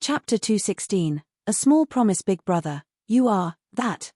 Chapter 216, A Small Promise Big Brother, you are, that.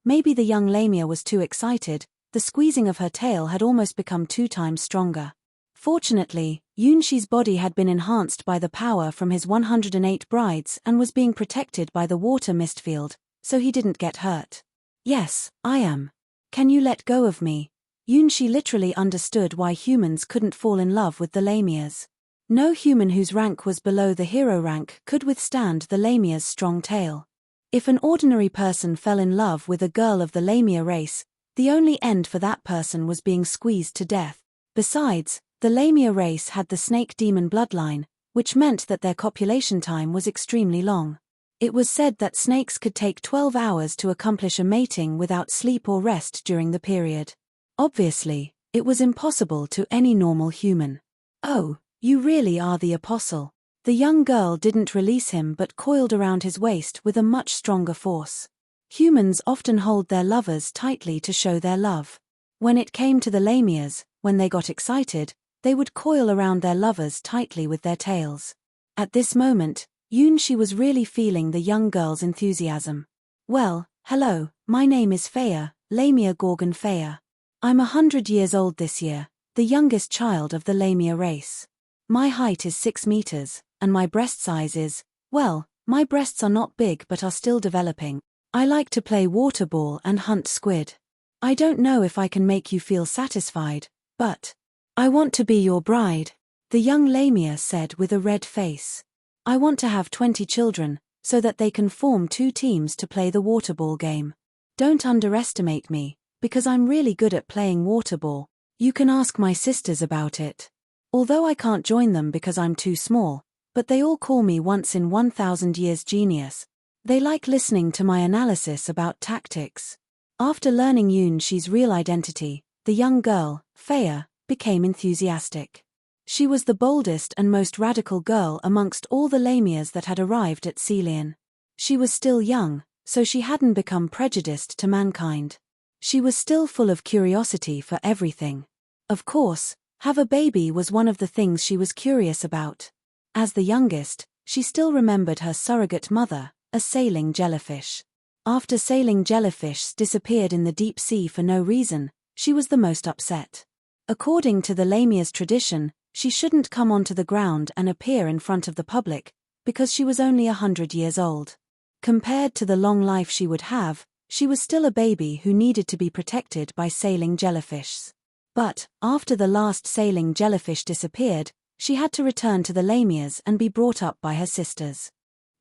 Maybe the young Lamia was too excited, the squeezing of her tail had almost become 2 times stronger. Fortunately, Yunshi's body had been enhanced by the power from his 108 brides and was being protected by the water mist field, so he didn't get hurt. Yes, I am. Can you let go of me? Yunshi literally understood why humans couldn't fall in love with the Lamias. No human whose rank was below the hero rank could withstand the Lamia's strong tail. If an ordinary person fell in love with a girl of the Lamia race, the only end for that person was being squeezed to death. Besides, the Lamia race had the snake demon bloodline, which meant that their copulation time was extremely long. It was said that snakes could take 12 hours to accomplish a mating without sleep or rest during the period. Obviously, it was impossible to any normal human. Oh, you really are the apostle. The young girl didn't release him but coiled around his waist with a much stronger force. Humans often hold their lovers tightly to show their love. When it came to the Lamias, when they got excited, they would coil around their lovers tightly with their tails. At this moment, Yunshi was really feeling the young girl's enthusiasm. Well, hello, my name is Faya, Lamia Gorgon Faya. I'm 100 years old this year, the youngest child of the Lamia race. My height is 6 meters, and my breast size is, well, my breasts are not big but are still developing. I like to play water ball and hunt squid. I don't know if I can make you feel satisfied, but I want to be your bride, the young Lamia said with a red face. I want to have 20 children, so that they can form 2 teams to play the water ball game. Don't underestimate me, because I'm really good at playing water ball. You can ask my sisters about it. Although I can't join them because I'm too small, but they all call me once in 1,000 years genius. They like listening to my analysis about tactics. After learning Yunshi's real identity, the young girl, Faya, became enthusiastic. She was the boldest and most radical girl amongst all the Lamias that had arrived at Celian. She was still young, so she hadn't become prejudiced to mankind. She was still full of curiosity for everything. Of course, have a baby was one of the things she was curious about. As the youngest, she still remembered her surrogate mother, a sailing jellyfish. After sailing jellyfish disappeared in the deep sea for no reason, she was the most upset. According to the Lamia's tradition, she shouldn't come onto the ground and appear in front of the public, because she was only 100 years old. Compared to the long life she would have, she was still a baby who needed to be protected by sailing jellyfish. But, after the last sailing jellyfish disappeared, she had to return to the Lamias and be brought up by her sisters.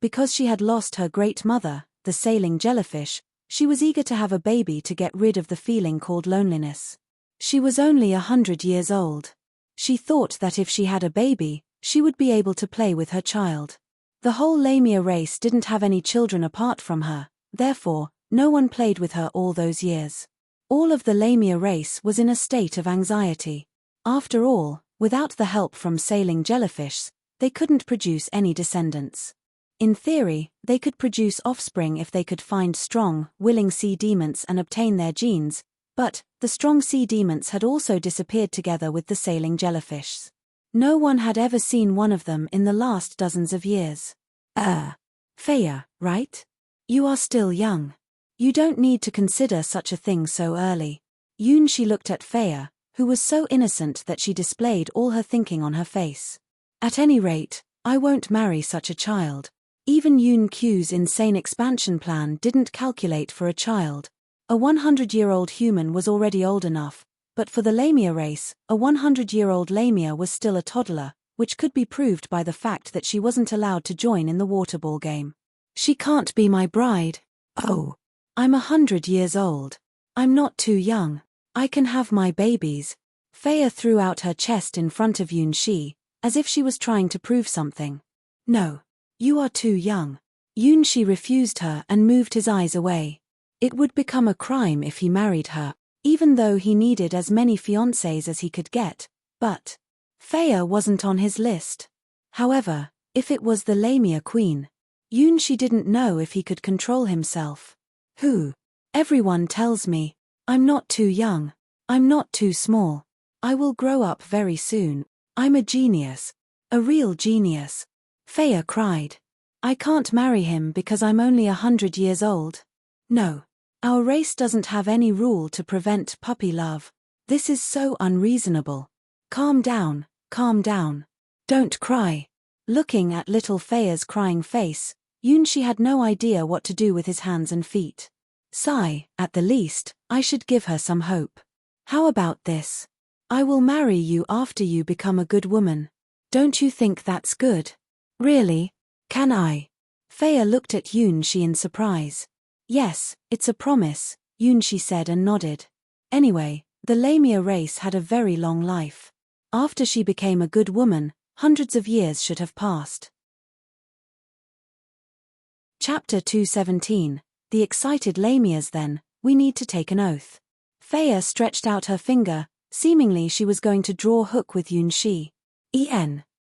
Because she had lost her great mother, the sailing jellyfish, she was eager to have a baby to get rid of the feeling called loneliness. She was only 100 years old. She thought that if she had a baby, she would be able to play with her child. The whole Lamia race didn't have any children apart from her, therefore, no one played with her all those years. All of the Lamia race was in a state of anxiety. After all, without the help from sailing jellyfish, they couldn't produce any descendants. In theory, they could produce offspring if they could find strong, willing sea demons and obtain their genes, but the strong sea demons had also disappeared together with the sailing jellyfish. No one had ever seen one of them in the last dozens of years. Faya, right? You are still young. You don't need to consider such a thing so early. Yunshi looked at Faya, who was so innocent that she displayed all her thinking on her face. At any rate, I won't marry such a child. Even Yun Q's insane expansion plan didn't calculate for a child. A 100-year-old human was already old enough, but for the Lamia race, a 100-year-old Lamia was still a toddler, which could be proved by the fact that she wasn't allowed to join in the water ball game. She can't be my bride. Oh. I'm 100 years old. I'm not too young. I can have my babies. Faya threw out her chest in front of Yunshi, as if she was trying to prove something. No. You are too young. Yunshi refused her and moved his eyes away. It would become a crime if he married her, even though he needed as many fiancées as he could get, but Faya wasn't on his list. However, if it was the Lamia queen, Yunshi didn't know if he could control himself. Who? Everyone tells me, I'm not too young. I'm not too small. I will grow up very soon. I'm a genius. A real genius. Faya cried. I can't marry him because I'm only 100 years old. No. Our race doesn't have any rule to prevent puppy love. This is so unreasonable. Calm down, calm down. Don't cry. Looking at little Feya's crying face, Yunshi had no idea what to do with his hands and feet. Sigh, at the least, I should give her some hope. How about this? I will marry you after you become a good woman. Don't you think that's good? Really? Can I? Feya looked at Yunshi in surprise. Yes, it's a promise, Yunshi said and nodded. Anyway, the Lamia race had a very long life. After she became a good woman, hundreds of years should have passed. Chapter 217. The excited Lamias. Then, we need to take an oath. Feya stretched out her finger, seemingly she was going to draw hook with Yunshi.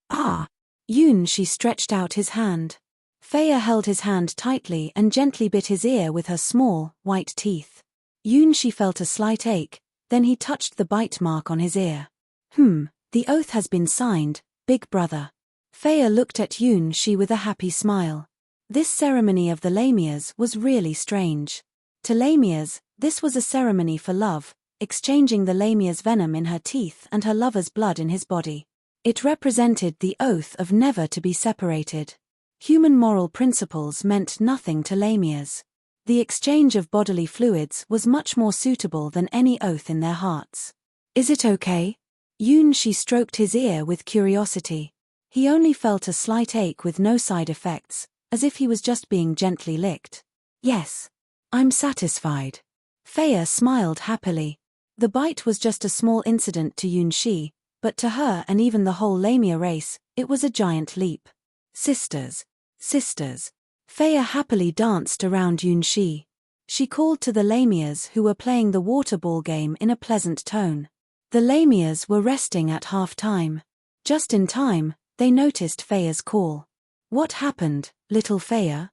Ah! Yunshi stretched out his hand. Feya held his hand tightly and gently bit his ear with her small, white teeth. Yunshi felt a slight ache, then he touched the bite mark on his ear. The oath has been signed, big brother. Feya looked at Yunshi with a happy smile. This ceremony of the Lamias was really strange. To Lamias, this was a ceremony for love, exchanging the Lamia's venom in her teeth and her lover's blood in his body. It represented the oath of never to be separated. Human moral principles meant nothing to Lamias. The exchange of bodily fluids was much more suitable than any oath in their hearts. Is it okay? Yunshi stroked his ear with curiosity. He only felt a slight ache with no side effects, as if he was just being gently licked. Yes. I'm satisfied. Feya smiled happily. The bite was just a small incident to Yunshi, but to her and even the whole Lamia race, it was a giant leap. Sisters. Sisters. Feya happily danced around Yunshi. She called to the Lamias who were playing the water ball game in a pleasant tone. The Lamias were resting at half-time. Just in time, they noticed Feya's call. What happened, little Feya?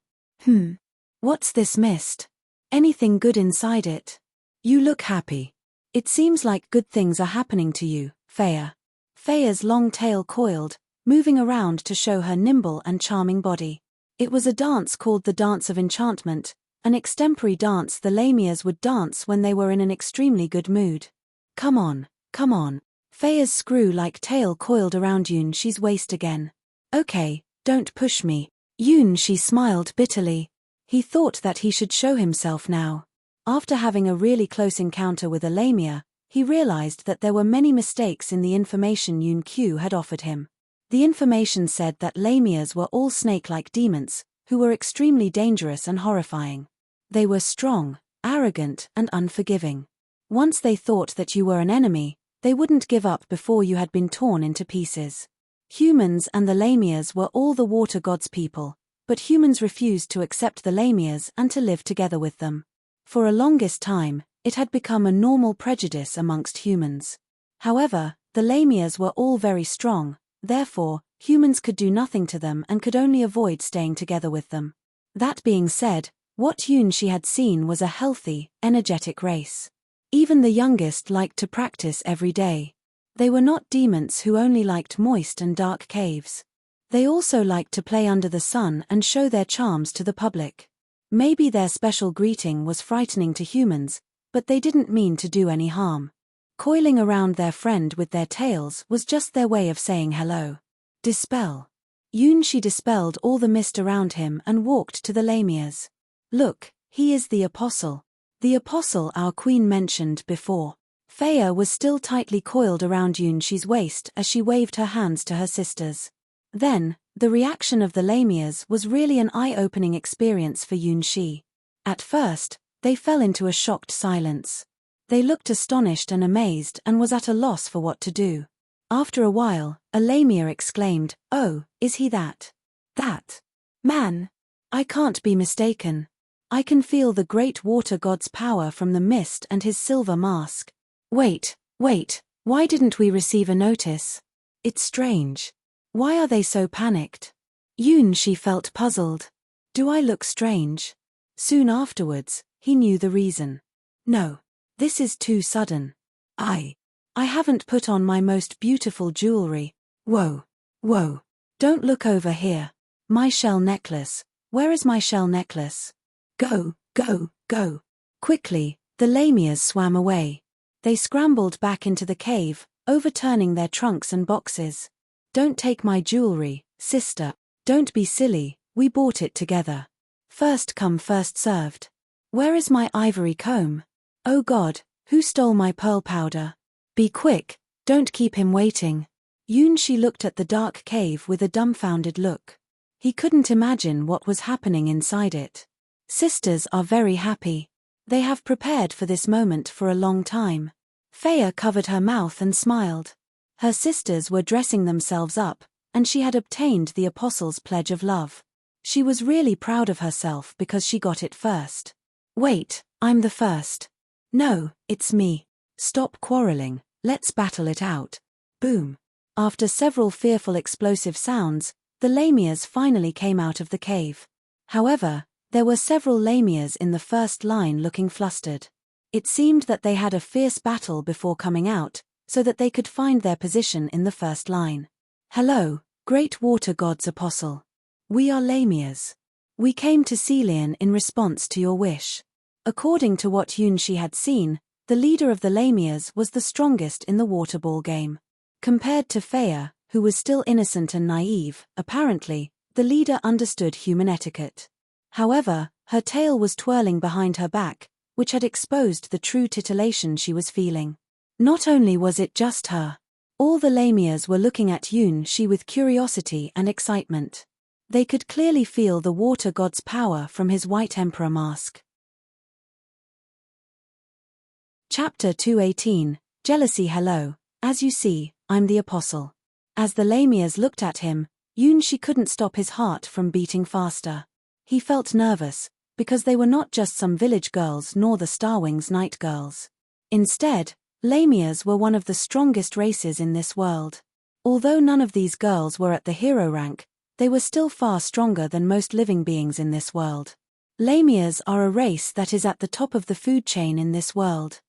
What's this mist? Anything good inside it? You look happy. It seems like good things are happening to you, Feya. Feya's long tail coiled, moving around to show her nimble and charming body. It was a dance called the Dance of Enchantment, an extempore dance the Lamias would dance when they were in an extremely good mood. Come on, come on. Feya's screw-like tail coiled around Yunshi's waist again. Okay, don't push me. Yunshi smiled bitterly. He thought that he should show himself now. After having a really close encounter with a Lamia, he realized that there were many mistakes in the information Yun-Q had offered him. The information said that Lamias were all snake-like demons, who were extremely dangerous and horrifying. They were strong, arrogant, and unforgiving. Once they thought that you were an enemy, they wouldn't give up before you had been torn into pieces. Humans and the Lamias were all the water gods' people, but humans refused to accept the Lamias and to live together with them. For a longest time, it had become a normal prejudice amongst humans. However, the Lamias were all very strong, therefore, humans could do nothing to them and could only avoid staying together with them. That being said, what Yunshi had seen was a healthy, energetic race. Even the youngest liked to practice every day. They were not demons who only liked moist and dark caves. They also liked to play under the sun and show their charms to the public. Maybe their special greeting was frightening to humans, but they didn't mean to do any harm. Coiling around their friend with their tails was just their way of saying hello. Dispel. Yunshi dispelled all the mist around him and walked to the Lamias. Look, he is the apostle. The apostle our queen mentioned before. Feya was still tightly coiled around Yunshi's waist as she waved her hands to her sisters. Then, the reaction of the Lamias was really an eye-opening experience for Yunshi. At first, they fell into a shocked silence. They looked astonished and amazed and was at a loss for what to do. After a while, a Lamia exclaimed, "Oh, is he that? That man? I can't be mistaken. I can feel the great water god's power from the mist and his silver mask. Wait, why didn't we receive a notice? It's strange. Why are they so panicked?" Yunshi felt puzzled. Do I look strange? Soon afterwards, he knew the reason. No, this is too sudden. I haven't put on my most beautiful jewelry. Whoa, don't look over here. My shell necklace. Where is my shell necklace? Go, go, go. Quickly, the Lamias swam away. They scrambled back into the cave, overturning their trunks and boxes. Don't take my jewelry, sister. Don't be silly, we bought it together. First come first served. Where is my ivory comb? Oh God, who stole my pearl powder? Be quick, don't keep him waiting. Yunshi looked at the dark cave with a dumbfounded look. He couldn't imagine what was happening inside it. Sisters are very happy. They have prepared for this moment for a long time. Faya covered her mouth and smiled. Her sisters were dressing themselves up, and she had obtained the Apostle's pledge of love. She was really proud of herself because she got it first. Wait, I'm the first. No, it's me. Stop quarreling, let's battle it out. Boom. After several fearful explosive sounds, the Lamias finally came out of the cave. However, there were several Lamias in the first line looking flustered. It seemed that they had a fierce battle before coming out, so that they could find their position in the first line. Hello, great water god's apostle. We are Lamias. We came to Celian in response to your wish. According to what Yunshi had seen, the leader of the Lamias was the strongest in the water ball game. Compared to Faya, who was still innocent and naive, apparently, the leader understood human etiquette. However, her tail was twirling behind her back, which had exposed the true titillation she was feeling. Not only was it just her. All the Lamias were looking at Yunshi with curiosity and excitement. They could clearly feel the water god's power from his white emperor mask. Chapter 218, Jealousy. Hello, as you see, I'm the apostle. As the Lamias looked at him, Yunshi couldn't stop his heart from beating faster. He felt nervous, because they were not just some village girls nor the Starwings night girls. Instead, Lamias were one of the strongest races in this world. Although none of these girls were at the hero rank, they were still far stronger than most living beings in this world. Lamias are a race that is at the top of the food chain in this world.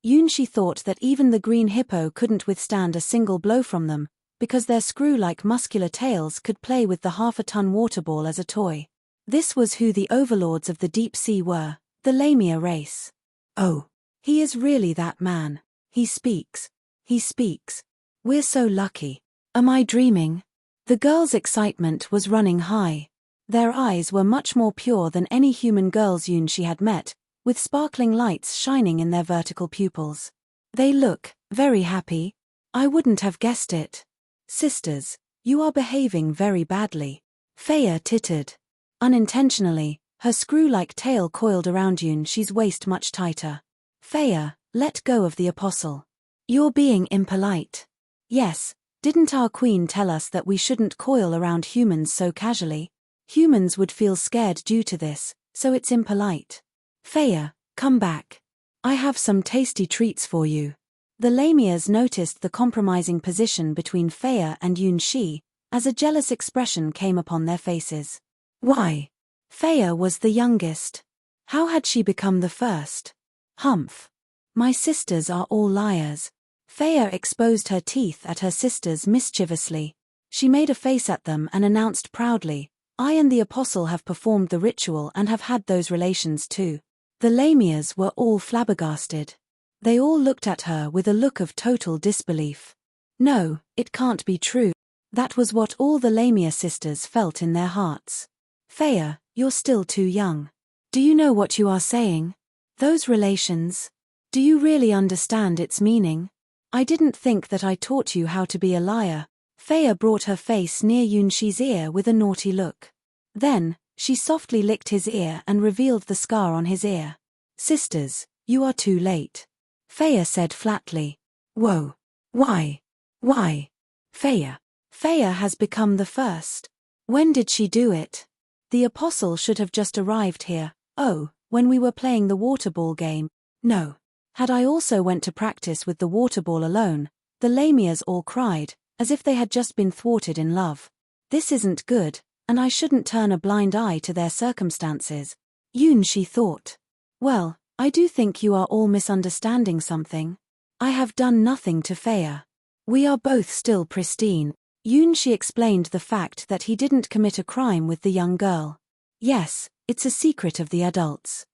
Yunshi thought that even the green hippo couldn't withstand a single blow from them, because their screw-like muscular tails could play with the half-a-ton water ball as a toy. This was who the overlords of the deep sea were, the Lamia race. Oh, he is really that man. He speaks. He speaks. We're so lucky. Am I dreaming? The girls' excitement was running high. Their eyes were much more pure than any human girls Yunshi had met, with sparkling lights shining in their vertical pupils. They look very happy. I wouldn't have guessed it. Sisters, you are behaving very badly. Faya tittered. Unintentionally, her screw-like tail coiled around Yunshi's waist much tighter. Faya, let go of the apostle. You're being impolite. Yes, didn't our queen tell us that we shouldn't coil around humans so casually? Humans would feel scared due to this, so it's impolite. Faya, come back. I have some tasty treats for you. The Lamias noticed the compromising position between Faya and Yunshi, as a jealous expression came upon their faces. Why? Faya was the youngest. How had she become the first? Humph. My sisters are all liars. Faya exposed her teeth at her sisters mischievously. She made a face at them and announced proudly, I and the apostle have performed the ritual and have had those relations too. The Lamias were all flabbergasted. They all looked at her with a look of total disbelief. No, it can't be true. That was what all the Lamia sisters felt in their hearts. Faya, you're still too young. Do you know what you are saying? Those relations? Do you really understand its meaning? I didn't think that I taught you how to be a liar. Faya brought her face near Yunshi's ear with a naughty look. Then, she softly licked his ear and revealed the scar on his ear. Sisters, you are too late. Faya said flatly. Whoa. Why? Why? Faya. Faya has become the first. When did she do it? The apostle should have just arrived here. Oh, when we were playing the water ball game. No. Had I also went to practice with the water ball alone, the Lamias all cried, as if they had just been thwarted in love. This isn't good, and I shouldn't turn a blind eye to their circumstances. Yunshi thought. Well, I do think you are all misunderstanding something. I have done nothing to Faya. We are both still pristine. Yunshi explained the fact that he didn't commit a crime with the young girl. Yes, it's a secret of the adults.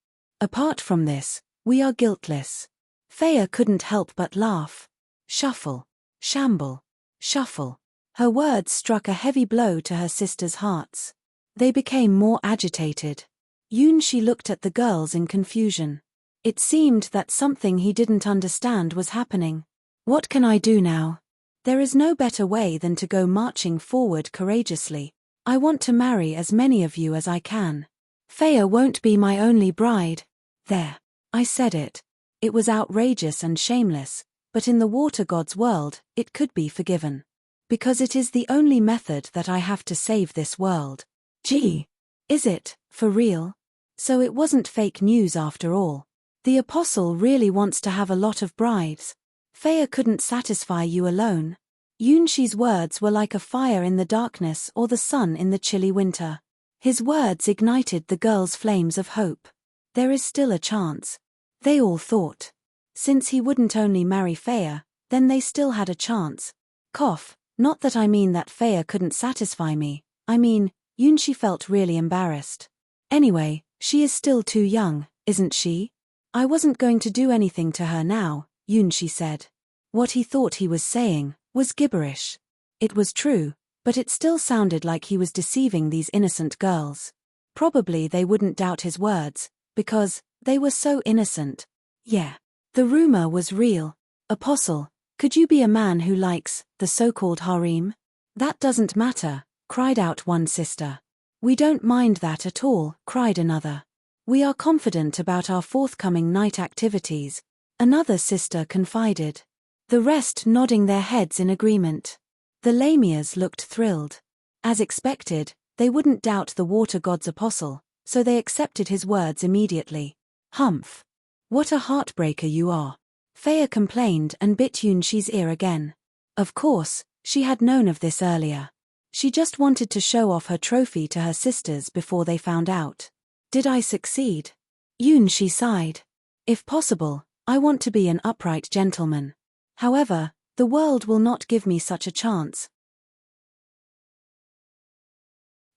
Apart from this, we are guiltless. Faya couldn't help but laugh. Shuffle. Shamble. Shuffle. Her words struck a heavy blow to her sisters' hearts. They became more agitated. Yunshi looked at the girls in confusion. It seemed that something he didn't understand was happening. What can I do now? There is no better way than to go marching forward courageously. I want to marry as many of you as I can. Faya won't be my only bride. There. I said it. It was outrageous and shameless, but in the water god's world, it could be forgiven. Because it is the only method that I have to save this world. Gee. Is it, for real? So it wasn't fake news after all. The apostle really wants to have a lot of brides. Faya couldn't satisfy you alone. Yunshi's words were like a fire in the darkness or the sun in the chilly winter. His words ignited the girls' flames of hope. There is still a chance. They all thought. Since he wouldn't only marry Faya, then they still had a chance. Cough. Not that I mean that Faya couldn't satisfy me, I mean, Yunshi felt really embarrassed. Anyway, she is still too young, isn't she? I wasn't going to do anything to her now, Yunshi said. What he thought he was saying was gibberish. It was true, but it still sounded like he was deceiving these innocent girls. Probably they wouldn't doubt his words, because they were so innocent. Yeah. The rumor was real. Apostle, could you be a man who likes the so-called harem? That doesn't matter, cried out one sister. We don't mind that at all, cried another. We are confident about our forthcoming night activities, another sister confided. The rest nodding their heads in agreement. The Lamias looked thrilled. As expected, they wouldn't doubt the water god's apostle, so they accepted his words immediately. Humph. What a heartbreaker you are. Faya complained and bit Yunshi's ear again. Of course, she had known of this earlier. She just wanted to show off her trophy to her sisters before they found out. Did I succeed? Yunshi sighed. If possible, I want to be an upright gentleman. However, the world will not give me such a chance.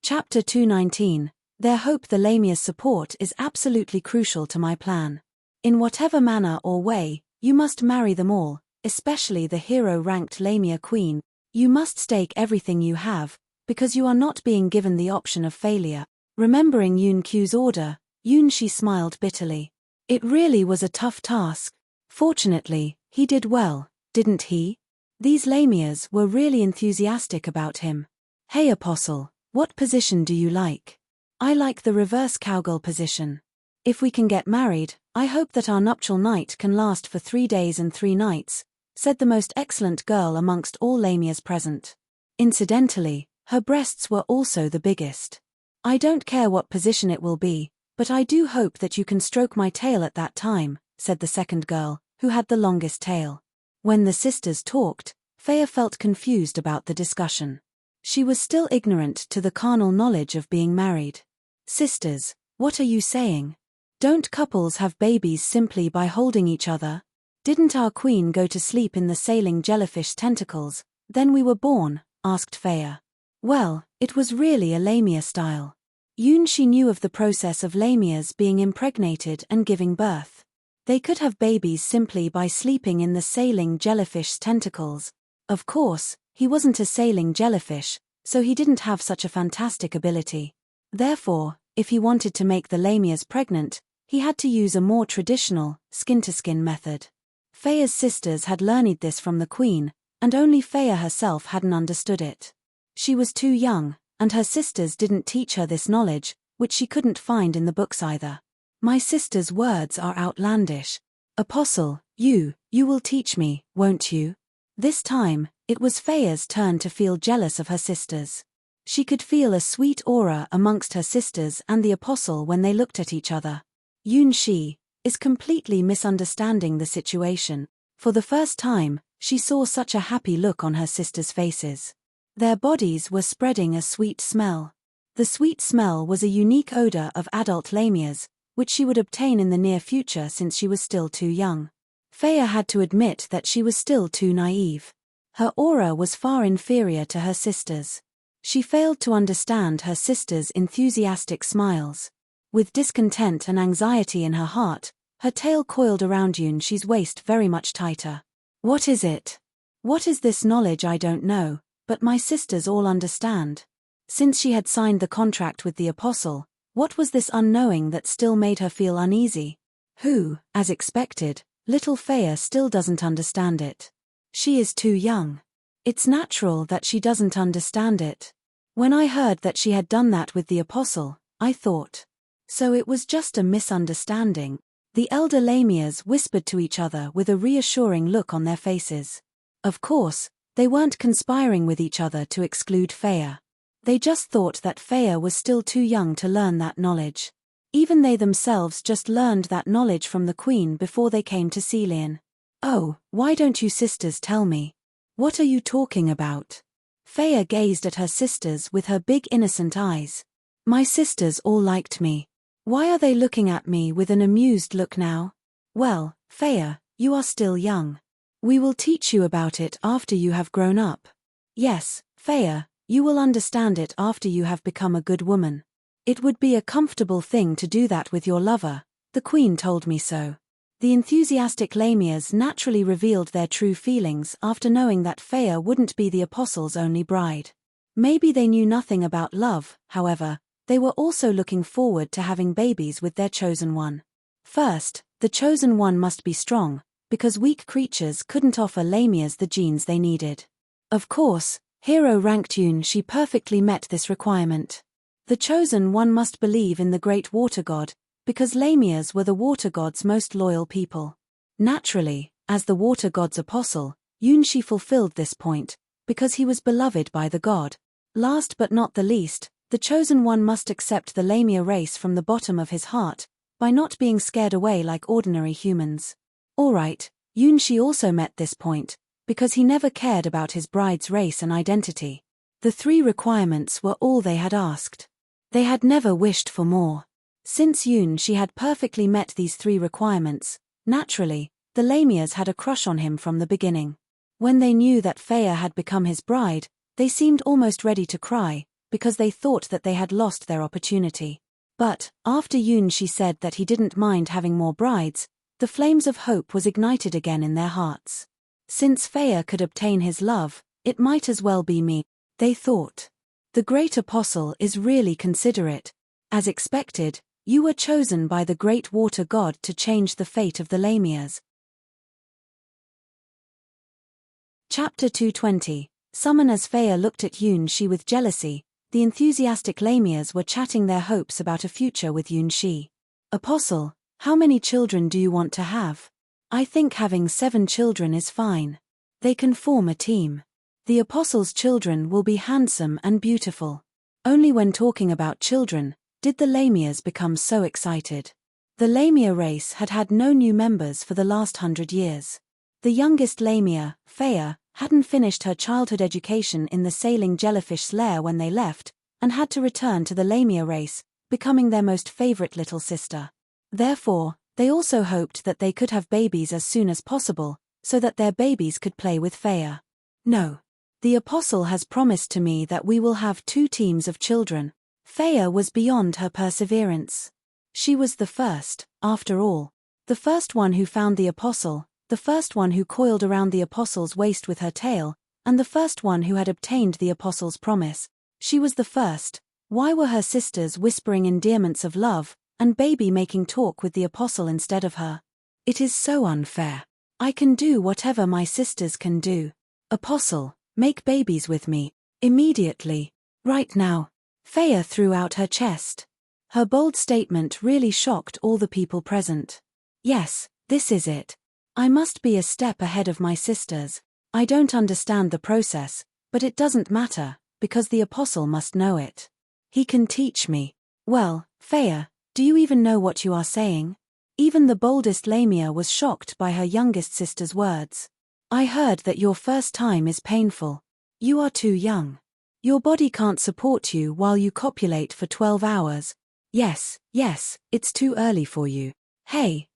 Chapter 219. Their hope. The Lamia's support is absolutely crucial to my plan. In whatever manner or way, you must marry them all, especially the hero-ranked Lamia queen. You must stake everything you have, because you are not being given the option of failure. Remembering Yunqi's order, Yunshi smiled bitterly. It really was a tough task. Fortunately, he did well, didn't he? These Lamias were really enthusiastic about him. Hey Apostle, what position do you like? I like the reverse cowgirl position. If we can get married, I hope that our nuptial night can last for 3 days and 3 nights, said the most excellent girl amongst all Lamias present. Incidentally, her breasts were also the biggest. I don't care what position it will be, but I do hope that you can stroke my tail at that time, said the second girl, who had the longest tail. When the sisters talked, Faya felt confused about the discussion. She was still ignorant to the carnal knowledge of being married. Sisters, what are you saying? Don't couples have babies simply by holding each other? Didn't our queen go to sleep in the sailing jellyfish tentacles, then we were born? Asked Faya. Well, it was really a Lamia style. Yunshi knew of the process of Lamias being impregnated and giving birth. They could have babies simply by sleeping in the sailing jellyfish's tentacles. Of course, he wasn't a sailing jellyfish, so he didn't have such a fantastic ability. Therefore, if he wanted to make the Lamias pregnant, he had to use a more traditional, skin-to-skin method. Faya's sisters had learned this from the queen, and only Faya herself hadn't understood it. She was too young, and her sisters didn't teach her this knowledge, which she couldn't find in the books either. My sister's words are outlandish. Apostle, you will teach me, won't you? This time, it was Faya's turn to feel jealous of her sisters. She could feel a sweet aura amongst her sisters and the apostle when they looked at each other. Yunshi is completely misunderstanding the situation. For the first time, she saw such a happy look on her sisters' faces. Their bodies were spreading a sweet smell. The sweet smell was a unique odor of adult Lamias, which she would obtain in the near future since she was still too young. Faya had to admit that she was still too naive. Her aura was far inferior to her sister's. She failed to understand her sister's enthusiastic smiles. With discontent and anxiety in her heart, her tail coiled around Yunshi's waist very much tighter. What is it? What is this knowledge I don't know, but my sisters all understand? Since she had signed the contract with the apostle, what was this unknowing that still made her feel uneasy? Who, as expected, little Faya still doesn't understand it. She is too young. It's natural that she doesn't understand it. When I heard that she had done that with the apostle, I thought. So it was just a misunderstanding. The elder Lamias whispered to each other with a reassuring look on their faces. Of course, they weren't conspiring with each other to exclude Faya. They just thought that Faya was still too young to learn that knowledge. Even they themselves just learned that knowledge from the queen before they came to Celian. Oh, why don't you sisters tell me? What are you talking about? Faya gazed at her sisters with her big innocent eyes. My sisters all liked me. Why are they looking at me with an amused look now? Well, Faya, you are still young. We will teach you about it after you have grown up. Yes, Faya, you will understand it after you have become a good woman. It would be a comfortable thing to do that with your lover, the queen told me so. The enthusiastic Lamias naturally revealed their true feelings after knowing that Faya wouldn't be the apostle's only bride. Maybe they knew nothing about love, however, they were also looking forward to having babies with their chosen one. First, the chosen one must be strong, because weak creatures couldn't offer Lamias the genes they needed. Of course, hero-ranked Yunshi perfectly met this requirement. The chosen one must believe in the great water god, because Lamias were the water god's most loyal people. Naturally, as the water god's apostle, Yunshi fulfilled this point, because he was beloved by the god. Last but not the least, the chosen one must accept the Lamia race from the bottom of his heart, by not being scared away like ordinary humans. Alright, Yunshi also met this point, because he never cared about his bride's race and identity. The 3 requirements were all they had asked. They had never wished for more. Since Yunshi had perfectly met these 3 requirements, naturally, the Lamias had a crush on him from the beginning. When they knew that Faya had become his bride, they seemed almost ready to cry, because they thought that they had lost their opportunity. But, after Yunshi said that he didn't mind having more brides, the flames of hope was ignited again in their hearts. Since Faya could obtain his love, it might as well be me, they thought. The great apostle is really considerate. As expected, you were chosen by the great water god to change the fate of the Lamias. Chapter 220. Summon. As Faya looked at Yunshi with jealousy, the enthusiastic Lamias were chatting their hopes about a future with Yunshi. Apostle, how many children do you want to have? I think having 7 children is fine. They can form a team. The apostle's children will be handsome and beautiful. Only when talking about children, did the Lamias become so excited. The Lamia race had had no new members for the last 100 years. The youngest Lamia, Faya, hadn't finished her childhood education in the sailing Jellyfish's lair when they left, and had to return to the Lamia race, becoming their most favorite little sister. Therefore, they also hoped that they could have babies as soon as possible, so that their babies could play with Faya. No. The apostle has promised to me that we will have 2 teams of children. Faya was beyond her perseverance. She was the first, after all. The first one who found the apostle, the first one who coiled around the apostle's waist with her tail, and the first one who had obtained the apostle's promise. She was the first. Why were her sisters whispering endearments of love, and baby-making talk with the apostle instead of her? It is so unfair. I can do whatever my sisters can do. Apostle, make babies with me, immediately, right now. Faya threw out her chest. Her bold statement really shocked all the people present. Yes, this is it. I must be a step ahead of my sisters. I don't understand the process, but it doesn't matter, because the apostle must know it. He can teach me. Well, Faya, do you even know what you are saying? Even the boldest Lamia was shocked by her youngest sister's words. I heard that your first time is painful. You are too young. Your body can't support you while you copulate for 12 hours. Yes, it's too early for you. Hey,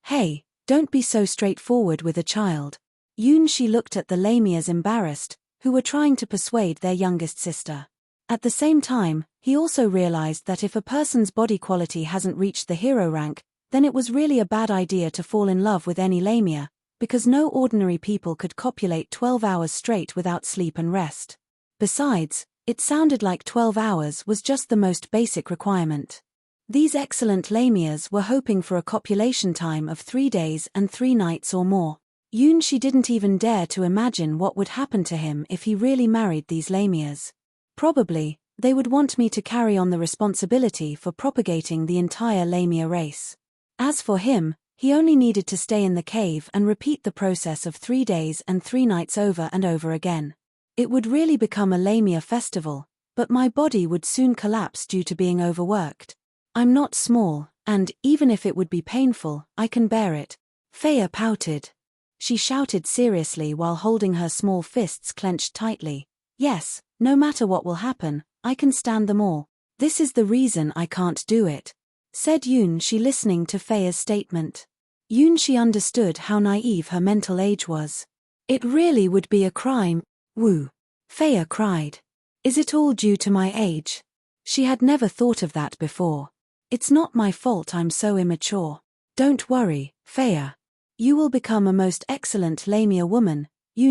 don't be so straightforward with a child. Yunshi looked at the Lamias embarrassed, who were trying to persuade their youngest sister. At the same time, he also realized that if a person's body quality hasn't reached the hero rank, then it was really a bad idea to fall in love with any Lamia, because no ordinary people could copulate 12 hours straight without sleep and rest. Besides, it sounded like 12 hours was just the most basic requirement. These excellent Lamias were hoping for a copulation time of 3 days and 3 nights or more. She didn't even dare to imagine what would happen to him if he really married these Lamias. Probably, they would want me to carry on the responsibility for propagating the entire Lamia race. As for him, he only needed to stay in the cave and repeat the process of 3 days and 3 nights over and over again. It would really become a Lamia festival, but my body would soon collapse due to being overworked. I'm not small, and, even if it would be painful, I can bear it. Faya pouted. She shouted seriously while holding her small fists clenched tightly. Yes, no matter what will happen, I can stand them all. This is the reason I can't do it, said She, listening to Faya's statement. She understood how naive her mental age was. It really would be a crime. Woo. Faya cried. Is it all due to my age? She had never thought of that before. It's not my fault I'm so immature. Don't worry, Faya. You will become a most excellent Lamia woman,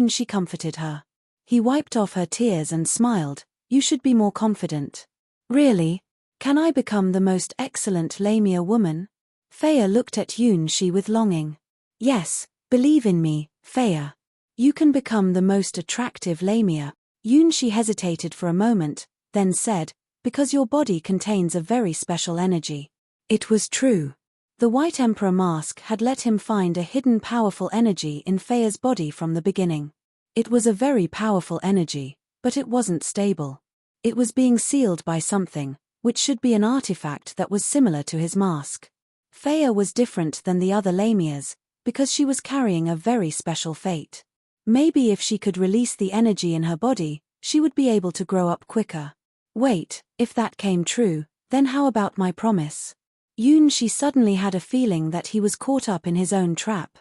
She comforted her. He wiped off her tears and smiled. You should be more confident. Really? Can I become the most excellent Lamia woman? Faya looked at She with longing. Yes, believe in me, Faya. You can become the most attractive Lamia. She hesitated for a moment, then said, because your body contains a very special energy. It was true. The White Emperor mask had let him find a hidden powerful energy in Faya's body from the beginning. It was a very powerful energy, but it wasn't stable. It was being sealed by something, which should be an artifact that was similar to his mask. Faya was different than the other Lamias, because she was carrying a very special fate. Maybe if she could release the energy in her body, she would be able to grow up quicker. Wait, if that came true, then how about my promise? She suddenly had a feeling that he was caught up in his own trap.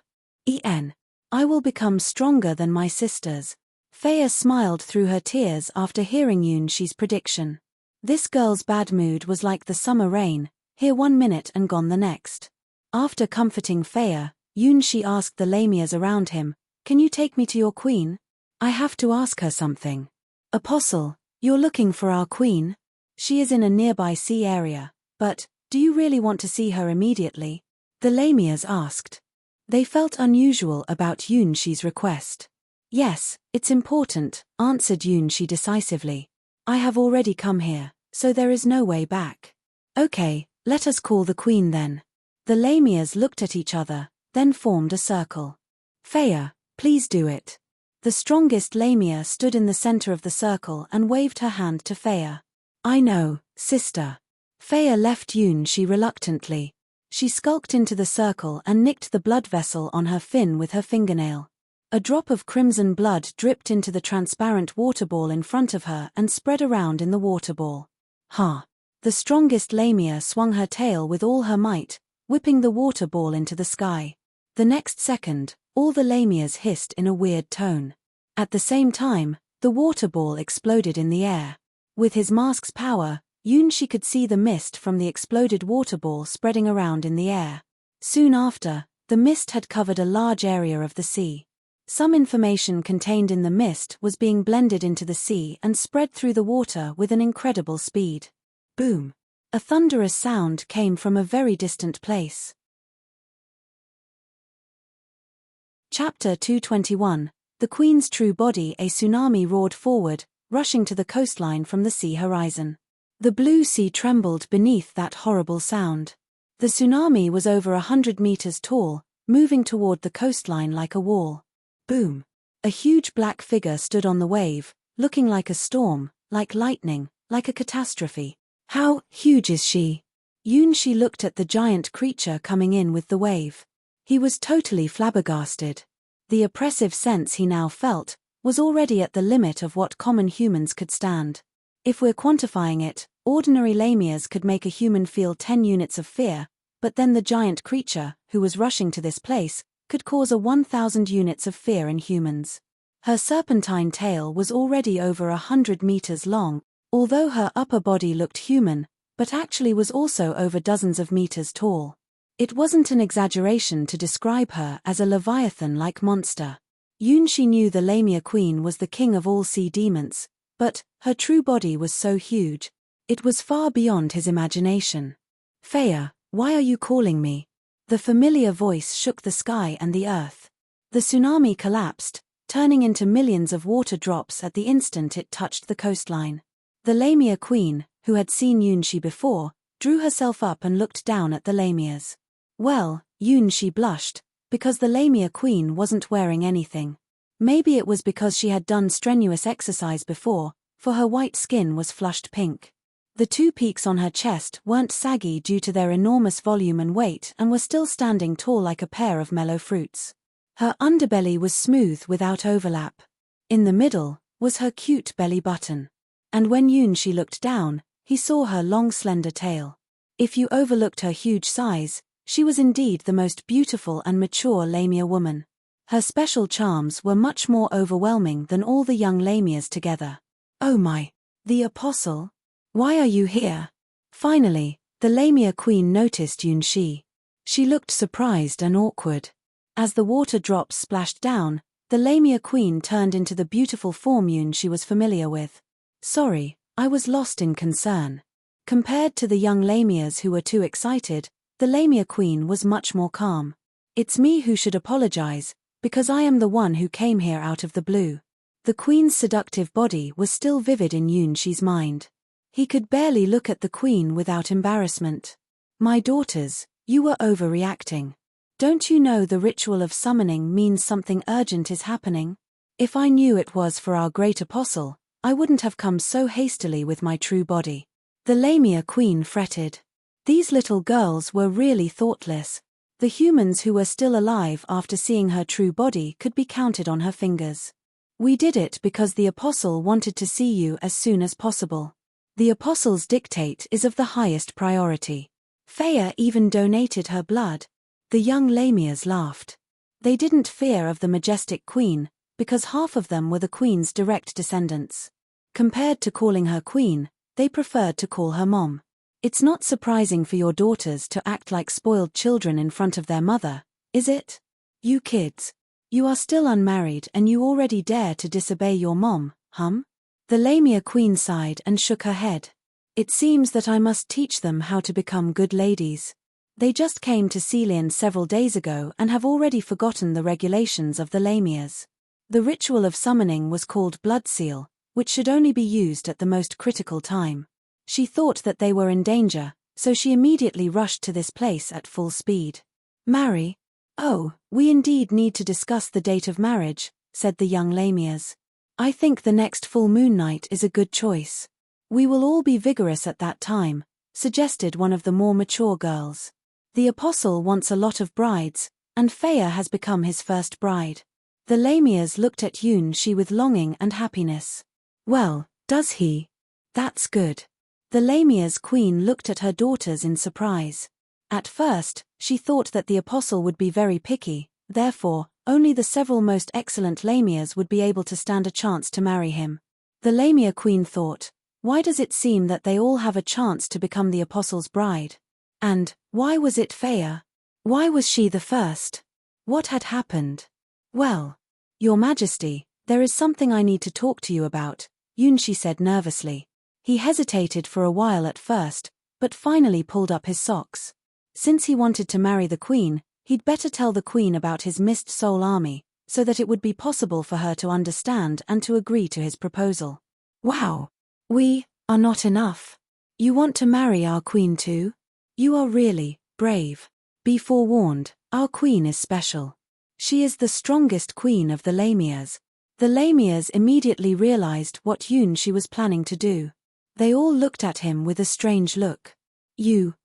I will become stronger than my sisters. Faya smiled through her tears after hearing She's prediction. This girl's bad mood was like the summer rain, here 1 minute and gone the next. After comforting Faya, She asked the Lamias around him, can you take me to your queen? I have to ask her something. Apostle, you're looking for our queen? She is in a nearby sea area, but, do you really want to see her immediately? The Lamias asked. They felt unusual about She's request. Yes, it's important, answered She decisively. I have already come here, so there is no way back. Okay, let us call the queen then. The Lamias looked at each other, then formed a circle. Faya, please do it. The strongest Lamia stood in the center of the circle and waved her hand to Faya. I know, sister. Faya left She reluctantly. She skulked into the circle and nicked the blood vessel on her fin with her fingernail. A drop of crimson blood dripped into the transparent water ball in front of her and spread around in the water ball. Ha! The strongest Lamia swung her tail with all her might, whipping the water ball into the sky. The next second, all the Lamias hissed in a weird tone. At the same time, the water ball exploded in the air. With his mask's power, She could see the mist from the exploded water ball spreading around in the air. Soon after, the mist had covered a large area of the sea. Some information contained in the mist was being blended into the sea and spread through the water with an incredible speed. Boom! A thunderous sound came from a very distant place. Chapter 221. The Queen's True Body. A tsunami roared forward, rushing to the coastline from the sea horizon. The blue sea trembled beneath that horrible sound. The tsunami was over 100 meters tall, moving toward the coastline like a wall. Boom! A huge black figure stood on the wave, looking like a storm, like lightning, like a catastrophe. How huge is she? She looked at the giant creature coming in with the wave. He was totally flabbergasted. The oppressive sense he now felt was already at the limit of what common humans could stand. If we're quantifying it, ordinary Lamias could make a human feel 10 units of fear, but then the giant creature, who was rushing to this place, could cause a 1,000 units of fear in humans. Her serpentine tail was already over 100 meters long, although her upper body looked human, but actually was also over dozens of meters tall. It wasn't an exaggeration to describe her as a leviathan-like monster. Yunshi knew the Lamia queen was the king of all sea demons, but her true body was so huge. It was far beyond his imagination. Feia, why are you calling me? The familiar voice shook the sky and the earth. The tsunami collapsed, turning into millions of water drops at the instant it touched the coastline. The Lamia queen, who had seen Yunshi before, drew herself up and looked down at the Lamias. Well, Yunshi blushed, because the Lamia queen wasn't wearing anything. Maybe it was because she had done strenuous exercise before, for her white skin was flushed pink. The two peaks on her chest weren't saggy due to their enormous volume and weight and were still standing tall like a pair of mellow fruits. Her underbelly was smooth without overlap. In the middle was her cute belly button. And when Yunshi looked down, he saw her long slender tail. If you overlooked her huge size, she was indeed the most beautiful and mature Lamia woman. Her special charms were much more overwhelming than all the young Lamias together. Oh my! The apostle? Why are you here? Finally, the Lamia queen noticed Yunshi. She looked surprised and awkward. As the water drops splashed down, the Lamia queen turned into the beautiful form Yunshi was familiar with. Sorry, I was lost in concern. Compared to the young Lamias who were too excited, the Lamia queen was much more calm. It's me who should apologize, because I am the one who came here out of the blue. The queen's seductive body was still vivid in Yunshi's mind. He could barely look at the queen without embarrassment. My daughters, you were overreacting. Don't you know the ritual of summoning means something urgent is happening? If I knew it was for our great apostle, I wouldn't have come so hastily with my true body. The Lamia queen fretted. These little girls were really thoughtless. The humans who were still alive after seeing her true body could be counted on her fingers. We did it because the apostle wanted to see you as soon as possible. The apostle's dictate is of the highest priority. Feia even donated her blood. The young Lamias laughed. They didn't fear of the majestic queen, because half of them were the queen's direct descendants. Compared to calling her queen, they preferred to call her mom. It's not surprising for your daughters to act like spoiled children in front of their mother, is it? You kids. You are still unmarried and you already dare to disobey your mom, The Lamia queen sighed and shook her head. It seems that I must teach them how to become good ladies. They just came to Celian several days ago and have already forgotten the regulations of the Lamias. The ritual of summoning was called blood seal, which should only be used at the most critical time. She thought that they were in danger, so she immediately rushed to this place at full speed. Marry? Oh, we indeed need to discuss the date of marriage, said the young Lamias. I think the next full moon night is a good choice. We will all be vigorous at that time, suggested one of the more mature girls. The apostle wants a lot of brides, and Feia has become his first bride. The Lamias looked at Yunshi with longing and happiness. Well, does he? That's good. The Lamias queen looked at her daughters in surprise. At first, she thought that the apostle would be very picky, therefore, only the several most excellent Lamias would be able to stand a chance to marry him. The Lamia queen thought, why does it seem that they all have a chance to become the apostle's bride? And, why was it Feia? Why was she the first? What had happened? Well, Your Majesty, there is something I need to talk to you about, Yunshi said nervously. He hesitated for a while at first, but finally pulled up his socks. Since he wanted to marry the queen, he'd better tell the queen about his missed soul army, so that it would be possible for her to understand and to agree to his proposal. Wow! We are not enough. You want to marry our queen too? You are really brave. Be forewarned, our queen is special. She is the strongest queen of the Lamias. The Lamias immediately realized what Yunshi was planning to do. They all looked at him with a strange look.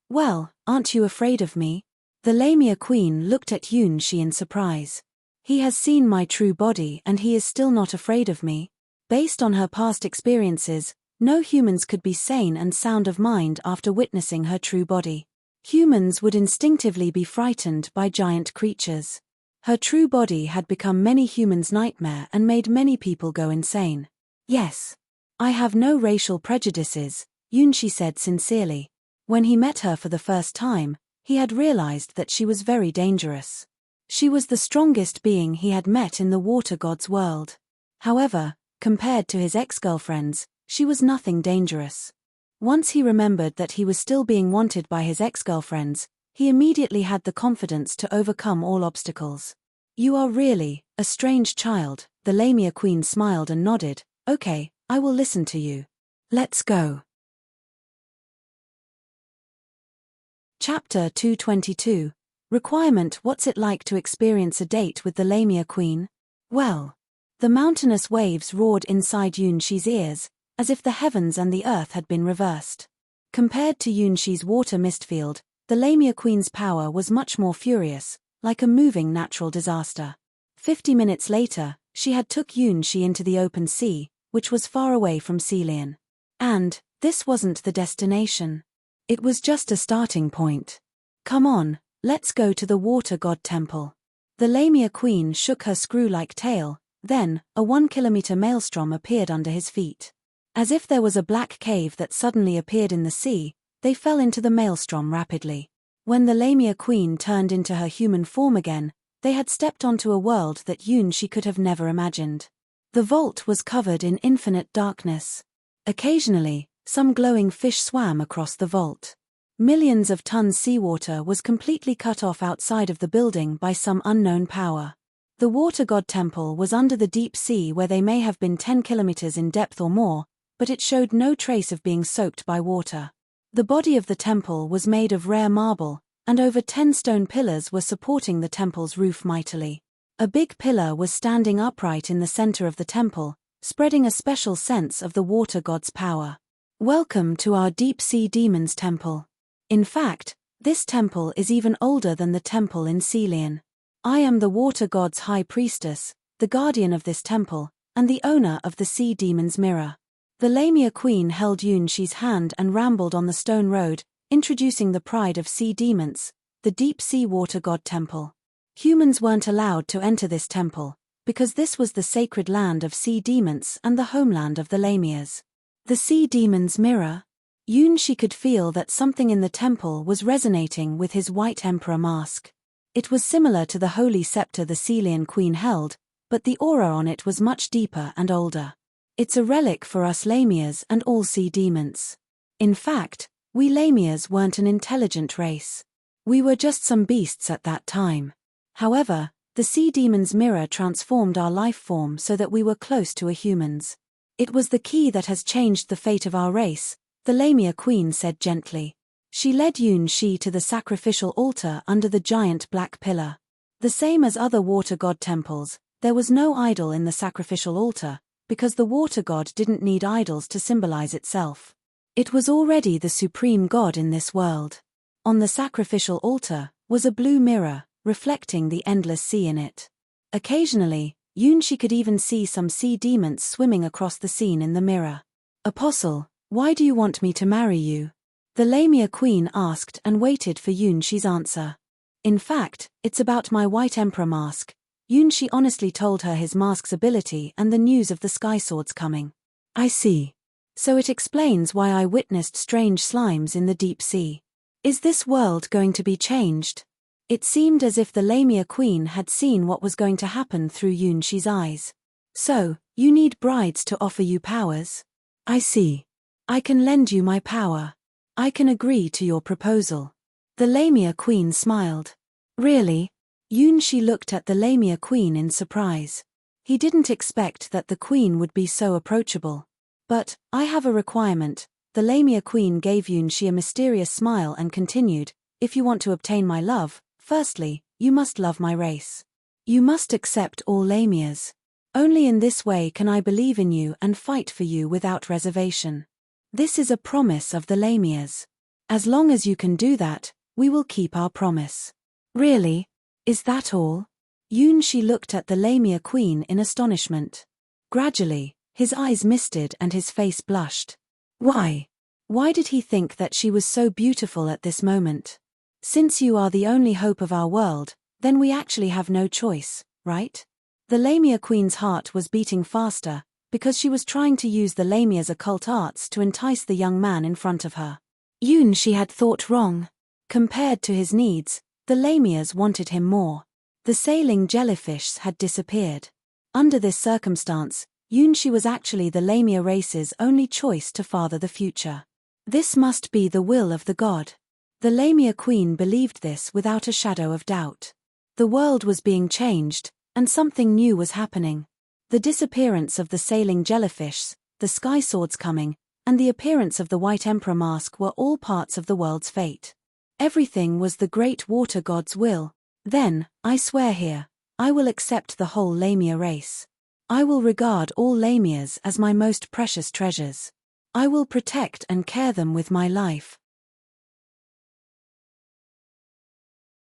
Well, aren't you afraid of me? The Lamia queen looked at Yunshi in surprise. He has seen my true body and he is still not afraid of me. Based on her past experiences, no humans could be sane and sound of mind after witnessing her true body. Humans would instinctively be frightened by giant creatures. Her true body had become many humans' nightmare and made many people go insane. Yes. I have no racial prejudices, Yunshi said sincerely. When he met her for the first time, he had realized that she was very dangerous. She was the strongest being he had met in the water god's world. However, compared to his ex-girlfriends, she was nothing dangerous. Once he remembered that he was still being wanted by his ex-girlfriends, he immediately had the confidence to overcome all obstacles. You are really a strange child, the Lamia queen smiled and nodded. Okay, I will listen to you. Let's go. Chapter 222. Requirement. What's it like to experience a date with the Lamia queen? Well. The mountainous waves roared inside Yunshi's ears, as if the heavens and the earth had been reversed. Compared to Yunshi's water mistfield, the Lamia queen's power was much more furious, like a moving natural disaster. 50 minutes later, she had took Yunshi into the open sea, which was far away from Celian. And this wasn't the destination. It was just a starting point. Come on, let's go to the water god temple. The Lamia queen shook her screw-like tail, then, a 1-kilometer maelstrom appeared under his feet. As if there was a black cave that suddenly appeared in the sea, they fell into the maelstrom rapidly. When the Lamia queen turned into her human form again, they had stepped onto a world that Yunshi could have never imagined. The vault was covered in infinite darkness. Occasionally, some glowing fish swam across the vault. Millions of tons seawater was completely cut off outside of the building by some unknown power. The water god temple was under the deep sea where they may have been 10 kilometers in depth or more, but it showed no trace of being soaked by water. The body of the temple was made of rare marble, and over 10 stone pillars were supporting the temple's roof mightily. A big pillar was standing upright in the center of the temple, spreading a special sense of the water god's power. Welcome to our deep-sea demon's temple. In fact, this temple is even older than the temple in Celian. I am the water god's high priestess, the guardian of this temple, and the owner of the sea demon's mirror. The Lamia queen held Yunshi's hand and rambled on the stone road, introducing the pride of sea demons, the deep-sea water god temple. Humans weren't allowed to enter this temple, because this was the sacred land of sea demons and the homeland of the Lamias. The sea demon's mirror? Yunshi could feel that something in the temple was resonating with his white emperor mask. It was similar to the holy scepter the Celian queen held, but the aura on it was much deeper and older. It's a relic for us Lamias and all sea demons. In fact, we Lamias weren't an intelligent race. We were just some beasts at that time. However, the sea demon's mirror transformed our life form so that we were close to a humans. It was the key that has changed the fate of our race, the Lamia queen said gently. She led Yunshi to the sacrificial altar under the giant black pillar. The same as other water god temples, there was no idol in the sacrificial altar, because the water god didn't need idols to symbolize itself. It was already the supreme god in this world. On the sacrificial altar was a blue mirror, reflecting the endless sea in it. Occasionally, Yunshi could even see some sea demons swimming across the scene in the mirror. Apostle, why do you want me to marry you? The Lamia queen asked and waited for Yunshi's answer. In fact, it's about my white emperor mask. Yunshi honestly told her his mask's ability and the news of the sky swords coming. I see. So it explains why I witnessed strange slimes in the deep sea. Is this world going to be changed? It seemed as if the Lamia queen had seen what was going to happen through Yunshi's eyes. So, you need brides to offer you powers? I see. I can lend you my power. I can agree to your proposal. The Lamia queen smiled. Really? Yunshi looked at the Lamia queen in surprise. He didn't expect that the queen would be so approachable. But, I have a requirement. The Lamia queen gave Yunshi a mysterious smile and continued, if you want to obtain my love, firstly, you must love my race. You must accept all Lamias. Only in this way can I believe in you and fight for you without reservation. This is a promise of the Lamias. As long as you can do that, we will keep our promise. Really? Is that all? Yunshi looked at the Lamia queen in astonishment. Gradually, his eyes misted and his face blushed. Why? Why did he think that she was so beautiful at this moment? Since you are the only hope of our world, Then we actually have no choice, right? The Lamia queen's heart was beating faster, because she was trying to use the Lamia's occult arts to entice the young man in front of her. She had thought wrong. Compared to his needs, the Lamias wanted him more. The sailing jellyfish had disappeared. Under this circumstance, she was actually the Lamia race's only choice to father the future. This must be the will of the god. The Lamia queen believed this without a shadow of doubt. The world was being changed, and something new was happening. The disappearance of the sailing jellyfish, the sky swords coming, and the appearance of the White Emperor mask were all parts of the world's fate. Everything was the great water god's will. Then, I swear here, I will accept the whole Lamia race. I will regard all Lamias as my most precious treasures. I will protect and care them with my life.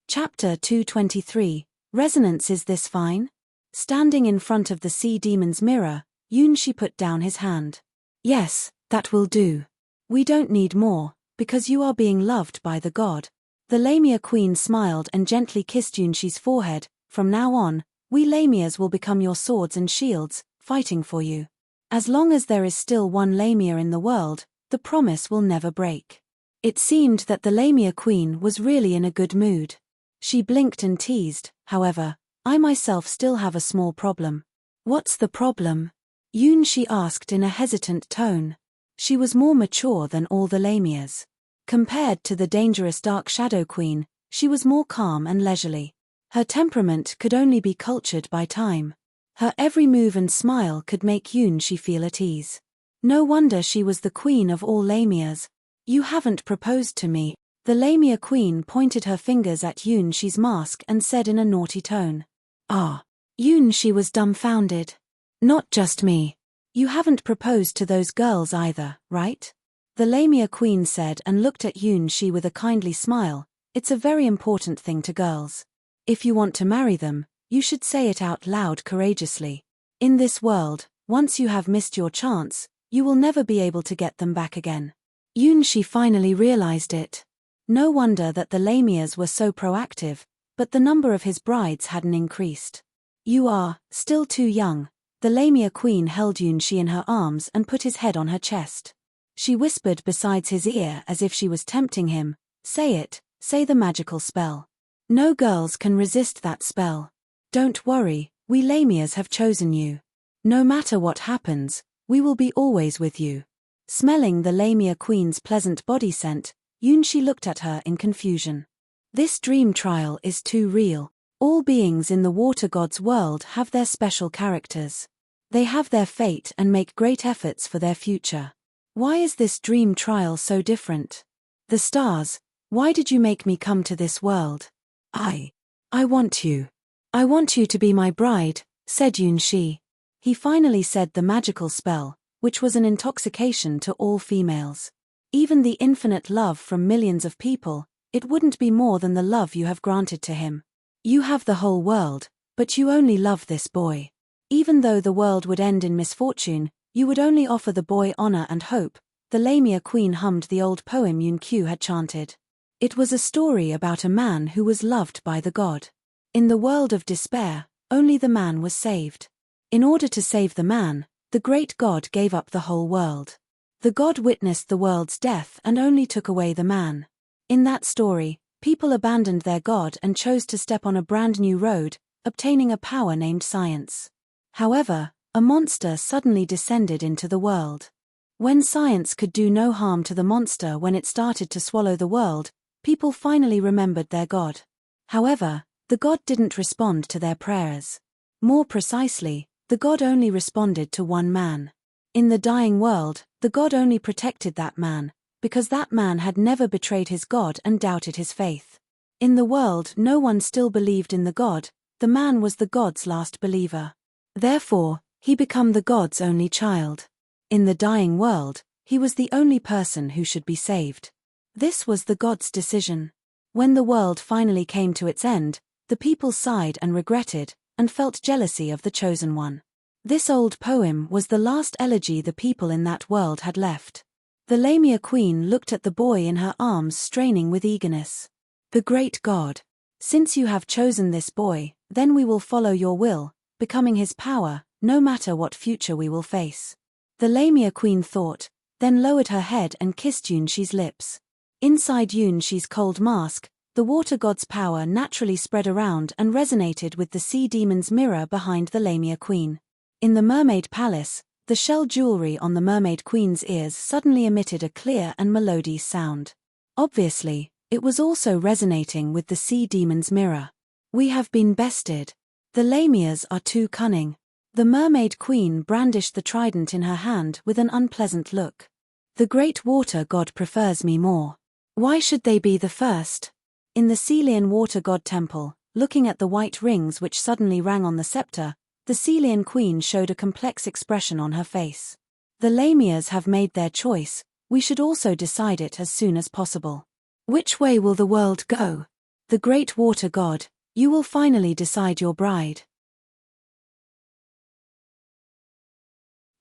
Chapter 223, Resonance. Is this fine? Standing in front of the sea demon's mirror, Yunshi put down his hand. Yes, that will do. We don't need more, because you are being loved by the god. The Lamia queen smiled and gently kissed Yunshi's forehead. From now on, we Lamias will become your swords and shields, fighting for you. As long as there is still one Lamia in the world, the promise will never break. It seemed that the Lamia queen was really in a good mood. She blinked and teased, however, I myself still have a small problem. What's the problem? Yunshi asked in a hesitant tone. She was more mature than all the Lamias. Compared to the dangerous Dark Shadow Queen, she was more calm and leisurely. Her temperament could only be cultured by time. Her every move and smile could make Yunshi feel at ease. No wonder she was the queen of all Lamias. You haven't proposed to me. The Lamia queen pointed her fingers at Yunshi's mask and said in a naughty tone. Ah. Yunshi was dumbfounded. Not just me. You haven't proposed to those girls either, right? The Lamia queen said and looked at Yunshi with a kindly smile. It's a very important thing to girls. If you want to marry them, you should say it out loud courageously. In this world, once you have missed your chance, you will never be able to get them back again. Yunshi finally realized it. No wonder that the Lamias were so proactive, but the number of his brides hadn't increased. You are still too young. The Lamia queen held Yunshi in her arms and put his head on her chest. She whispered beside his ear as if she was tempting him, say it, say the magical spell. No girls can resist that spell. Don't worry, we Lamias have chosen you. No matter what happens, we will be always with you. Smelling the Lamia queen's pleasant body scent, Yunshi looked at her in confusion. This dream trial is too real. All beings in the water god's world have their special characters. They have their fate and make great efforts for their future. Why is this dream trial so different? The stars, why did you make me come to this world? I want you. I want you to be my bride, said Yunshi. He finally said the magical spell, which was an intoxication to all females. Even the infinite love from millions of people, it wouldn't be more than the love you have granted to him. You have the whole world, but you only love this boy. Even though the world would end in misfortune, you would only offer the boy honor and hope. The Lamia queen hummed the old poem Yun-Q had chanted. It was a story about a man who was loved by the god. In the world of despair, only the man was saved. In order to save the man, the great god gave up the whole world. The god witnessed the world's death and only took away the man. In that story, people abandoned their god and chose to step on a brand new road, obtaining a power named science. However, a monster suddenly descended into the world. When science could do no harm to the monster when it started to swallow the world, people finally remembered their god. However, the god didn't respond to their prayers. More precisely, the god only responded to one man. In the dying world, the god only protected that man, because that man had never betrayed his god and doubted his faith. In the world no one still believed in the god, the man was the god's last believer. Therefore, he became the god's only child. In the dying world, he was the only person who should be saved. This was the god's decision. When the world finally came to its end, the people sighed and regretted, and felt jealousy of the chosen one. This old poem was the last elegy the people in that world had left. The Lamia queen looked at the boy in her arms straining with eagerness. The great god. Since you have chosen this boy, then we will follow your will, becoming his power, no matter what future we will face. The Lamia queen thought, then lowered her head and kissed Yunshi's lips. Inside Yunshi's cold mask, the water god's power naturally spread around and resonated with the sea demon's mirror behind the Lamia queen. In the mermaid palace, the shell jewelry on the mermaid queen's ears suddenly emitted a clear and melodious sound. Obviously, it was also resonating with the sea demon's mirror. We have been bested. The Lamias are too cunning. The mermaid queen brandished the trident in her hand with an unpleasant look. The great water god prefers me more. Why should they be the first? In the Celian water god temple, looking at the white rings which suddenly rang on the scepter, the Celian queen showed a complex expression on her face. The Lamias have made their choice, we should also decide it as soon as possible. Which way will the world go? The great water god, you will finally decide your bride.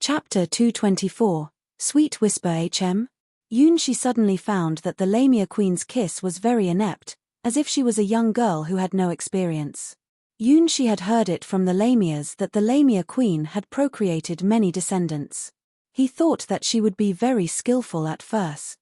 Chapter 224, Sweet Whisper HM? Yunshi suddenly found that the Lamia queen's kiss was very inept, as if she was a young girl who had no experience. Yunshi had heard it from the Lamias that the Lamia queen had procreated many descendants. He thought that she would be very skillful at first.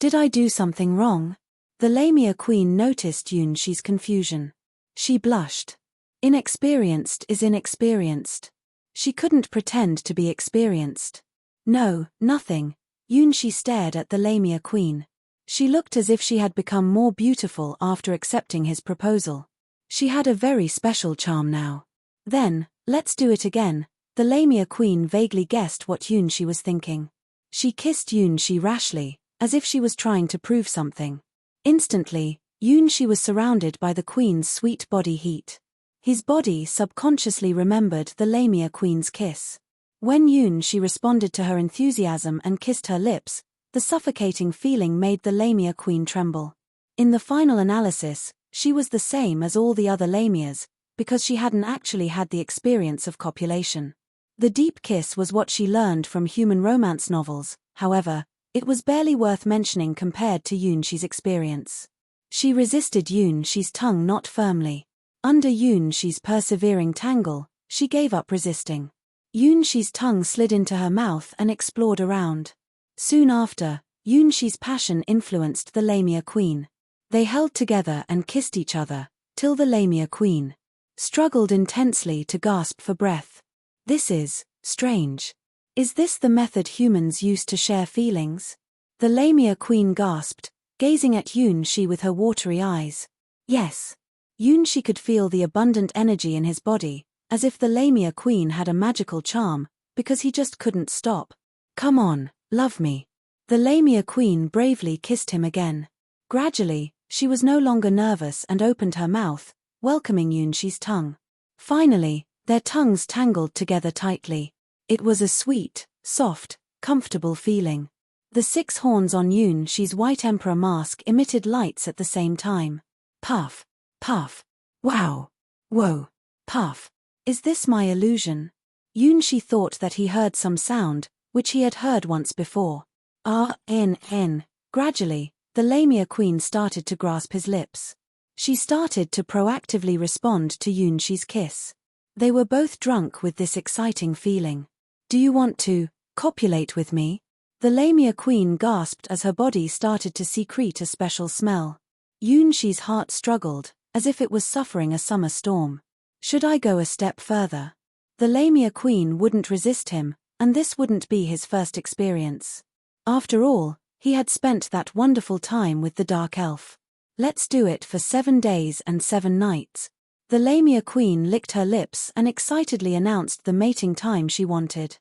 Did I do something wrong? The Lamia queen noticed Yunshi's confusion. She blushed. Inexperienced is inexperienced. She couldn't pretend to be experienced. No, nothing. Yunshi stared at the Lamia queen. She looked as if she had become more beautiful after accepting his proposal. She had a very special charm now. Then, let's do it again. The Lamia queen vaguely guessed what Yunshi was thinking. She kissed Yunshi rashly, as if she was trying to prove something. Instantly, Yunshi was surrounded by the queen's sweet body heat. His body subconsciously remembered the Lamia queen's kiss. When Yunshi responded to her enthusiasm and kissed her lips, the suffocating feeling made the Lamia queen tremble. In the final analysis, she was the same as all the other Lamias, because she hadn't actually had the experience of copulation. The deep kiss was what she learned from human romance novels, however, it was barely worth mentioning compared to Yunshi's experience. She resisted Yunshi's tongue not firmly. Under Yunshi's persevering tangle, she gave up resisting. Yunshi's tongue slid into her mouth and explored around. Soon after, Yunshi's passion influenced the Lamia queen. They held together and kissed each other, till the Lamia queen struggled intensely to gasp for breath. This is strange. Is this the method humans use to share feelings? The Lamia queen gasped, gazing at Yunshi with her watery eyes. Yes. Yunshi could feel the abundant energy in his body, as if the Lamia queen had a magical charm, because he just couldn't stop. Come on, love me. The Lamia queen bravely kissed him again. Gradually, she was no longer nervous and opened her mouth, welcoming Yunshi's tongue. Finally, their tongues tangled together tightly. It was a sweet, soft, comfortable feeling. The 6 horns on Yunshi's white emperor mask emitted lights at the same time. Puff, puff, wow, whoa, puff. Is this my illusion? Yunshi thought that he heard some sound, which he had heard once before. Gradually, the Lamia queen started to grasp his lips. She started to proactively respond to Yunshi's kiss. They were both drunk with this exciting feeling. Do you want to copulate with me? The Lamia queen gasped as her body started to secrete a special smell. Yunshi's heart struggled, as if it was suffering a summer storm. Should I go a step further? The Lamia queen wouldn't resist him, and this wouldn't be his first experience. After all, he had spent that wonderful time with the dark elf. Let's do it for 7 days and 7 nights. The Lamia queen licked her lips and excitedly announced the mating time she wanted.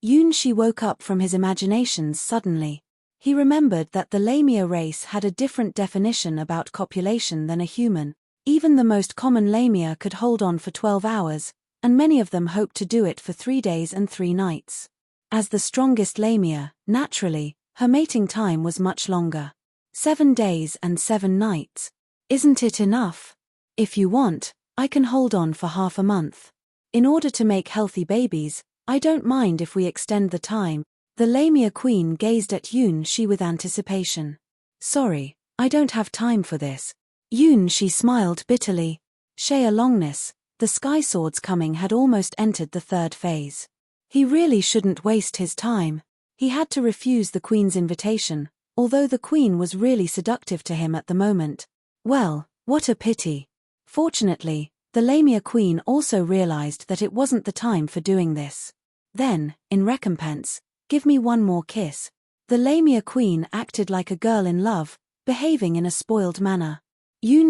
Yunshi woke up from his imaginations suddenly. He remembered that the Lamia race had a different definition about copulation than a human. Even the most common Lamia could hold on for 12 hours, and many of them hoped to do it for 3 days and 3 nights. As the strongest Lamia, naturally, her mating time was much longer. 7 days and 7 nights. Isn't it enough? If you want, I can hold on for half a month. In order to make healthy babies, I don't mind if we extend the time. The Lamia queen gazed at Yunshi with anticipation. Sorry, I don't have time for this. She smiled bitterly. Shea Longness, the Sky Sword's coming had almost entered the third phase. He really shouldn't waste his time. He had to refuse the Queen's invitation, although the Queen was really seductive to him at the moment. Well, what a pity. Fortunately, the Lamia Queen also realized that it wasn't the time for doing this. Then, in recompense, give me one more kiss. The Lamia Queen acted like a girl in love, behaving in a spoiled manner.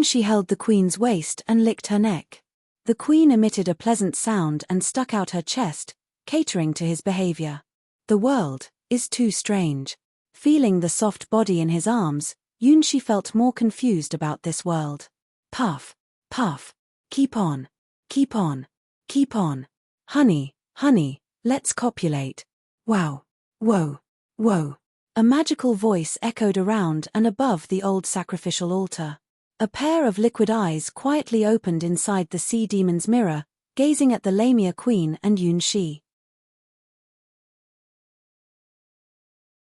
She held the Queen's waist and licked her neck. The Queen emitted a pleasant sound and stuck out her chest, catering to his behavior. The world is too strange. Feeling the soft body in his arms, she felt more confused about this world. Puff, puff, keep on, keep on, keep on. Honey, honey, let's copulate. Wow, whoa, whoa. A magical voice echoed around and above the old sacrificial altar. A pair of liquid eyes quietly opened inside the sea demon's mirror, gazing at the Lamia Queen and Yunshi.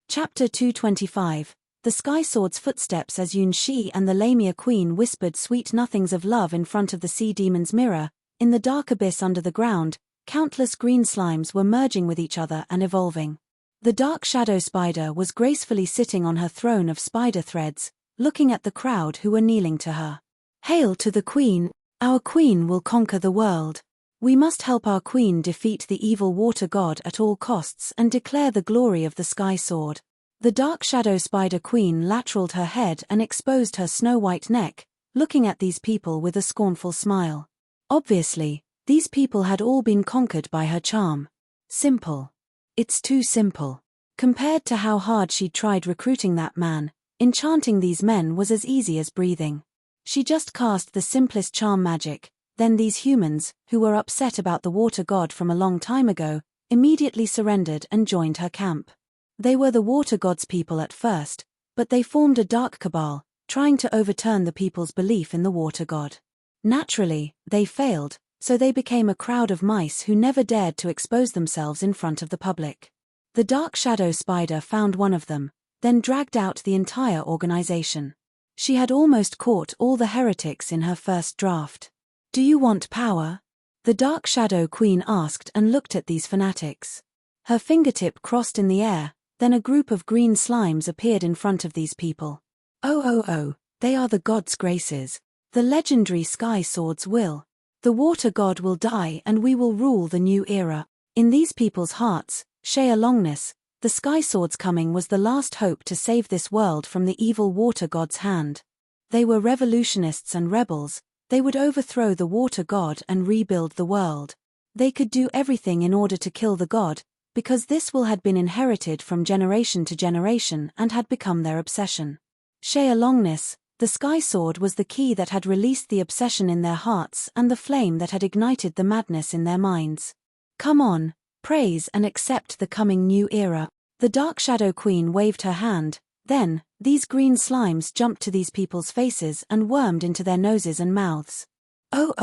Chapter 225. The Sky Sword's footsteps. As Yunshi and the Lamia Queen whispered sweet nothings of love in front of the sea demon's mirror, in the dark abyss under the ground, countless green slimes were merging with each other and evolving. The dark shadow spider was gracefully sitting on her throne of spider threads, looking at the crowd who were kneeling to her. Hail to the Queen! Our Queen will conquer the world. We must help our Queen defeat the evil water god at all costs and declare the glory of the Sky Sword. The dark shadow spider queen lateraled her head and exposed her snow-white neck, looking at these people with a scornful smile. Obviously, these people had all been conquered by her charm. Simple. It's too simple. Compared to how hard she'd tried recruiting that man, enchanting these men was as easy as breathing. She just cast the simplest charm magic, then these humans, who were upset about the water god from a long time ago, immediately surrendered and joined her camp. They were the water god's people at first, but they formed a dark cabal, trying to overturn the people's belief in the water god. Naturally, they failed, so they became a crowd of mice who never dared to expose themselves in front of the public. The dark shadow spider found one of them, then dragged out the entire organization. She had almost caught all the heretics in her first draft. Do you want power? The dark shadow queen asked and looked at these fanatics. Her fingertip crossed in the air, then a group of green slimes appeared in front of these people. Oh, they are the god's graces. The legendary Sky Sword's will. The water god will die and we will rule the new era. In these people's hearts, Shea Longness, the Sky Sword's coming was the last hope to save this world from the evil water god's hand. They were revolutionists and rebels. They would overthrow the water god and rebuild the world. They could do everything in order to kill the god, because this will had been inherited from generation to generation and had become their obsession. Shea Longness, the Sky Sword was the key that had released the obsession in their hearts and the flame that had ignited the madness in their minds. Come on, praise and accept the coming new era. The Dark Shadow Queen waved her hand, then, these green slimes jumped to these people's faces and wormed into their noses and mouths. Oh.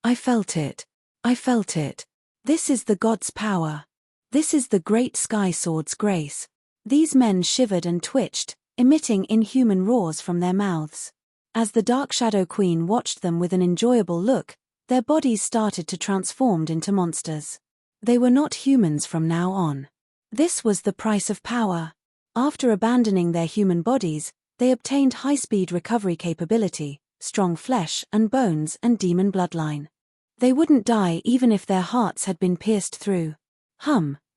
I felt it. I felt it. This is the god's power. This is the great Sky Sword's grace. These men shivered and twitched, emitting inhuman roars from their mouths. As the Dark Shadow Queen watched them with an enjoyable look, their bodies started to transform into monsters. They were not humans from now on. This was the price of power. After abandoning their human bodies, they obtained high-speed recovery capability, strong flesh and bones and demon bloodline. They wouldn't die even if their hearts had been pierced through.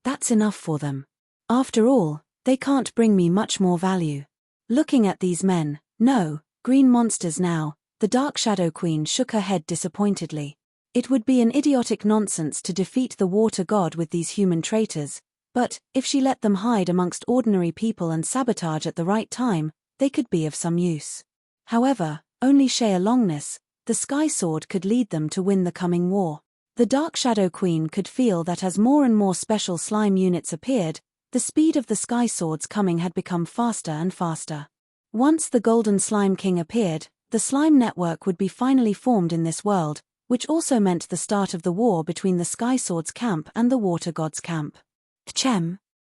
That's enough for them. After all, they can't bring me much more value. Looking at these men, no, green monsters now, the Dark Shadow Queen shook her head disappointedly. It would be an idiotic nonsense to defeat the water god with these human traitors, but, if she let them hide amongst ordinary people and sabotage at the right time, they could be of some use. However, only Shea Longness, the Sky Sword, could lead them to win the coming war. The Dark Shadow Queen could feel that as more and more special slime units appeared, the speed of the Sky Sword's coming had become faster and faster. Once the Golden Slime King appeared, the slime network would be finally formed in this world, which also meant the start of the war between the Sky Sword's camp and the Water God's camp.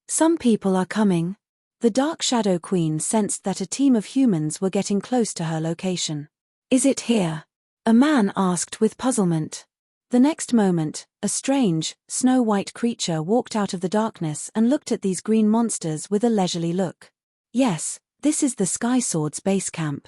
Some people are coming. The Dark Shadow Queen sensed that a team of humans were getting close to her location. "Is it here?" a man asked with puzzlement. The next moment, a strange, snow-white creature walked out of the darkness and looked at these green monsters with a leisurely look. "Yes, this is the Sky Sword's base camp.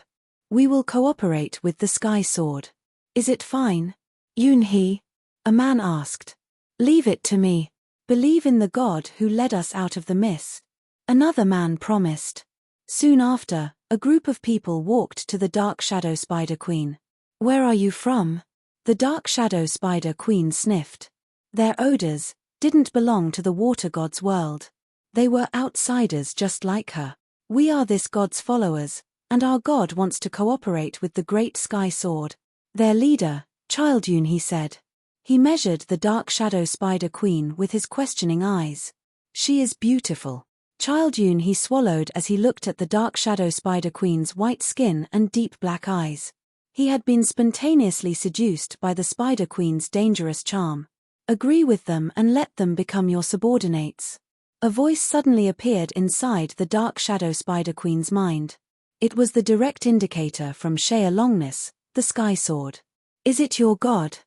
We will cooperate with the Sky Sword. Is it fine?" "Yoon-hee?" a man asked. "Leave it to me. Believe in the god who led us out of the mist," another man promised. Soon after, a group of people walked to the Dark Shadow Spider Queen. "Where are you from?" the Dark Shadow Spider Queen sniffed. Their odors didn't belong to the water god's world. They were outsiders just like her. "We are this god's followers, and our god wants to cooperate with the Great Sky Sword." Their leader, Child Yoon-hee said. He measured the Dark Shadow Spider Queen with his questioning eyes. "She is beautiful." Child Yoon-hee swallowed as he looked at the Dark Shadow Spider Queen's white skin and deep black eyes. He had been spontaneously seduced by the Spider Queen's dangerous charm. "Agree with them and let them become your subordinates." A voice suddenly appeared inside the Dark Shadow Spider Queen's mind. It was the direct indicator from Shea Longness, the Sky Sword. "Is it your god?"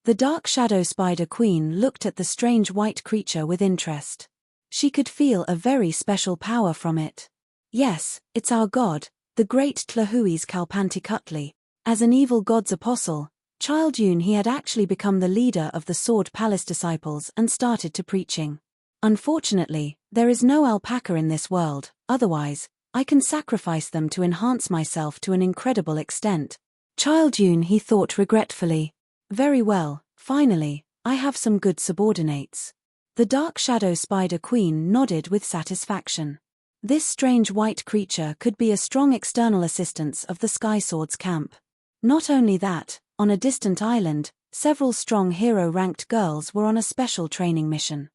The Dark Shadow Spider Queen looked at the strange white creature with interest. She could feel a very special power from it. "Yes, it's our god, the great Tlahui's Kalpantikutli." As an evil god's apostle, Child Yoon-hee had actually become the leader of the Sword Palace disciples and started to preaching. "Unfortunately, there is no alpaca in this world, otherwise, I can sacrifice them to enhance myself to an incredible extent." Child Yoon-hee thought regretfully. "Very well, finally, I have some good subordinates." The Dark Shadow Spider Queen nodded with satisfaction. This strange white creature could be a strong external assistance of the Sky Sword's camp. Not only that, on a distant island, several strong hero-ranked girls were on a special training mission.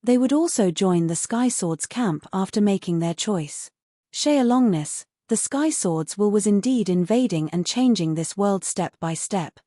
They would also join the Sky Sword's camp after making their choice. Shea Longness, the Sky Sword's will was indeed invading and changing this world step by step.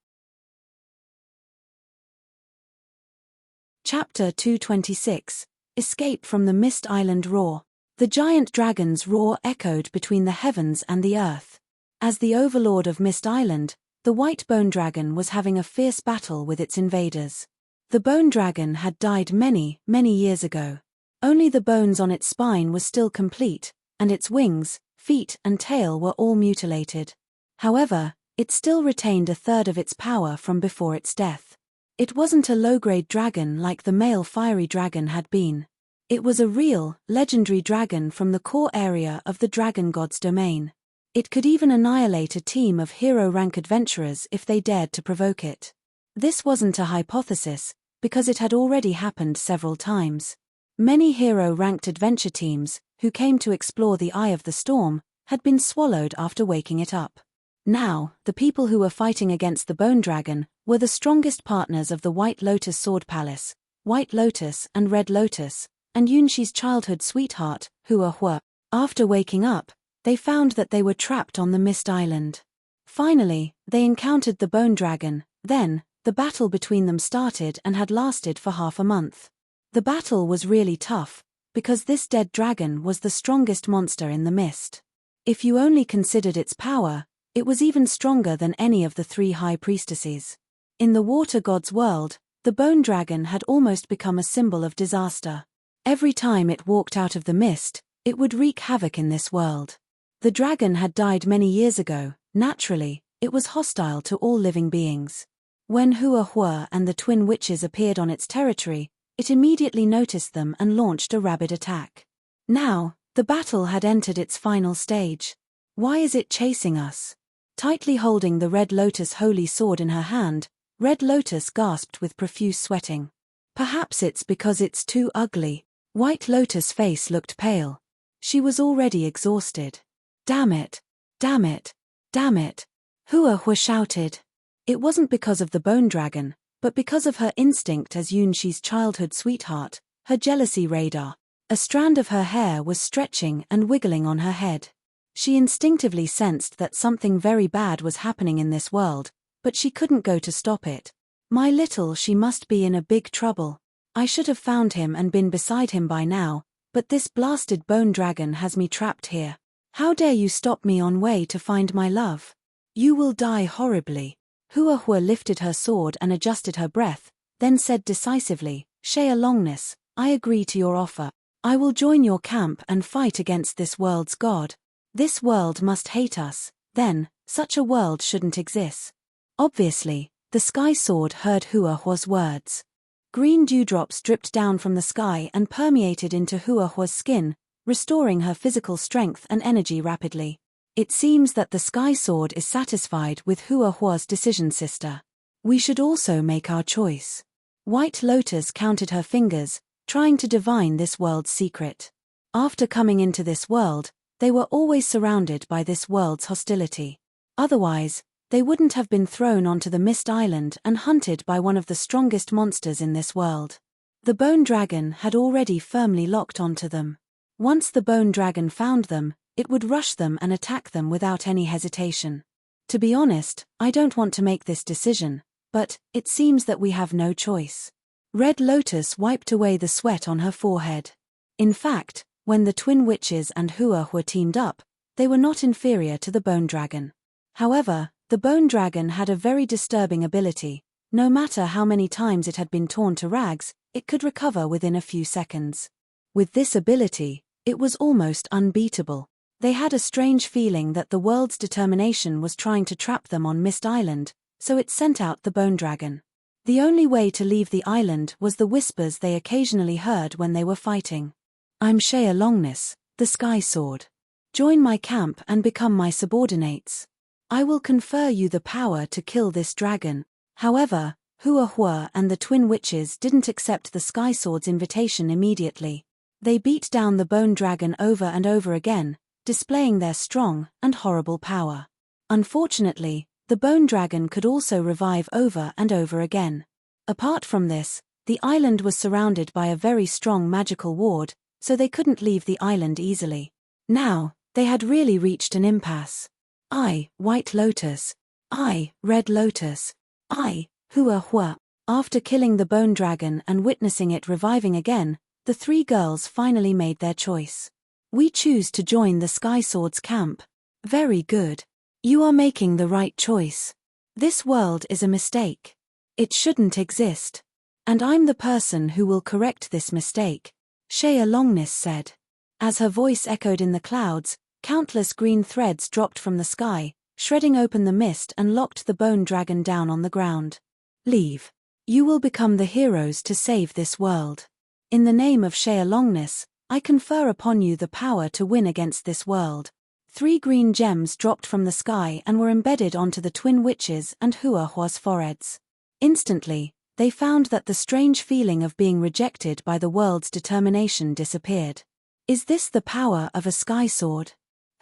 Chapter 226, Escape from the Mist Island Roar. The giant dragon's roar echoed between the heavens and the earth. As the overlord of Mist Island, the white bone dragon was having a fierce battle with its invaders. The bone dragon had died many, many years ago. Only the bones on its spine were still complete, and its wings, feet and tail were all mutilated. However, it still retained a third of its power from before its death. It wasn't a low-grade dragon like the male fiery dragon had been. It was a real, legendary dragon from the core area of the dragon god's domain. It could even annihilate a team of hero-rank adventurers if they dared to provoke it. This wasn't a hypothesis, because it had already happened several times. Many hero-ranked adventure teams, who came to explore the Eye of the Storm, had been swallowed after waking it up. Now, the people who were fighting against the Bone Dragon were the strongest partners of the White Lotus Sword Palace, White Lotus and Red Lotus, and Yunshi's childhood sweetheart, Hua Hua. After waking up, they found that they were trapped on the Mist Island. Finally, they encountered the Bone Dragon, then, the battle between them started and had lasted for half a month. The battle was really tough, because this dead dragon was the strongest monster in the mist. If you only considered its power, it was even stronger than any of the three high priestesses. In the water god's world, the bone dragon had almost become a symbol of disaster. Every time it walked out of the mist, it would wreak havoc in this world. The dragon had died many years ago. Naturally, it was hostile to all living beings. When Hua Hua and the twin witches appeared on its territory, it immediately noticed them and launched a rabid attack. Now, the battle had entered its final stage. "Why is it chasing us?" Tightly holding the Red Lotus holy sword in her hand, Red Lotus gasped with profuse sweating. "Perhaps it's because it's too ugly." White Lotus' face looked pale. She was already exhausted. "Damn it! Damn it! Damn it!" Hua Hua shouted. It wasn't because of the bone dragon, but because of her instinct as Yunshi's childhood sweetheart, her jealousy radar. A strand of her hair was stretching and wiggling on her head. She instinctively sensed that something very bad was happening in this world, but she couldn't go to stop it. My little, she must be in a big trouble. I should have found him and been beside him by now, But this blasted bone dragon has me trapped here. How dare you stop me on way to find my love? You will die horribly. Hua Hua lifted her sword and adjusted her breath, then said decisively, Shea Longness, I agree to your offer. I will join your camp and fight against this world's god. This world must hate us, then, such a world shouldn't exist. Obviously, the Sky Sword heard Hua Hua's words. Green dewdrops dripped down from the sky and permeated into Hua Hua's skin, restoring her physical strength and energy rapidly. It seems that the Sky Sword is satisfied with Hua Hua's decision, sister. We should also make our choice. White Lotus counted her fingers, trying to divine this world's secret. After coming into this world, they were always surrounded by this world's hostility. Otherwise, they wouldn't have been thrown onto the Mist Island and hunted by one of the strongest monsters in this world. The Bone Dragon had already firmly locked onto them. Once the Bone Dragon found them, it would rush them and attack them without any hesitation. To be honest, I don't want to make this decision, but it seems that we have no choice. Red Lotus wiped away the sweat on her forehead. In fact, when the Twin Witches and Hua Hua teamed up, they were not inferior to the Bone Dragon. However, the Bone Dragon had a very disturbing ability. No matter how many times it had been torn to rags, it could recover within a few seconds. With this ability, it was almost unbeatable. They had a strange feeling that the world's determination was trying to trap them on Mist Island, so it sent out the Bone Dragon. The only way to leave the island was the whispers they occasionally heard when they were fighting. I'm Shea Longness, the Sky Sword. Join my camp and become my subordinates. I will confer you the power to kill this dragon. However, Hua Hua and the Twin Witches didn't accept the Sky Sword's invitation immediately. They beat down the Bone Dragon over and over again, displaying their strong and horrible power. Unfortunately, the Bone Dragon could also revive over and over again. Apart from this, the island was surrounded by a very strong magical ward, so they couldn't leave the island easily. Now, they had really reached an impasse. I, White Lotus. I, Red Lotus. I, Hua Hua. After killing the Bone Dragon and witnessing it reviving again, the three girls finally made their choice. We choose to join the Sky Sword's camp. Very good. You are making the right choice. This world is a mistake. It shouldn't exist. And I'm the person who will correct this mistake, Shea Longness said. As her voice echoed in the clouds, countless green threads dropped from the sky, shredding open the mist and locked the Bone Dragon down on the ground. Leave. You will become the heroes to save this world. In the name of Shea Longness, I confer upon you the power to win against this world. 3 green gems dropped from the sky and were embedded onto the Twin Witches and Hua Hua's foreheads. Instantly, they found that the strange feeling of being rejected by the world's determination disappeared. Is this the power of a Sky Sword?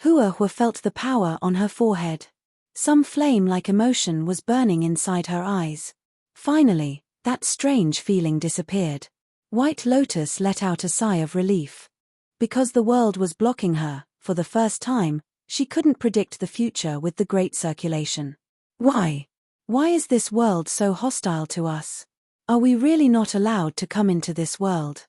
Hua Hua felt the power on her forehead. Some flame-like emotion was burning inside her eyes. Finally, that strange feeling disappeared. White Lotus let out a sigh of relief. Because the world was blocking her, for the first time, she couldn't predict the future with the Great Circulation. Why? Why is this world so hostile to us? Are we really not allowed to come into this world?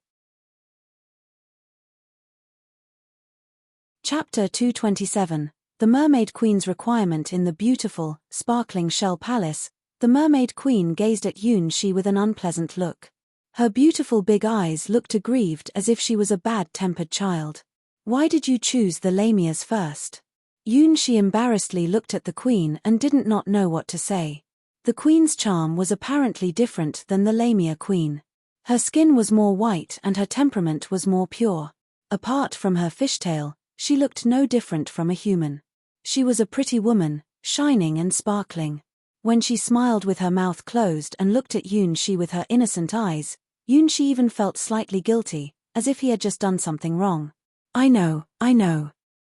Chapter 227, The Mermaid Queen's Requirement in the beautiful, sparkling Shell Palace. The Mermaid Queen gazed at Yunshi with an unpleasant look. Her beautiful big eyes looked aggrieved as if she was a bad-tempered child. Why did you choose the Lamias first? Yunshi embarrassedly looked at the Queen and didn't not know what to say. The Queen's charm was apparently different than the Lamia Queen. Her skin was more white and her temperament was more pure. Apart from her fishtail, she looked no different from a human. She was a pretty woman, shining and sparkling. When she smiled with her mouth closed and looked at Yunshi with her innocent eyes, Yunshi even felt slightly guilty, as if he had just done something wrong. I know.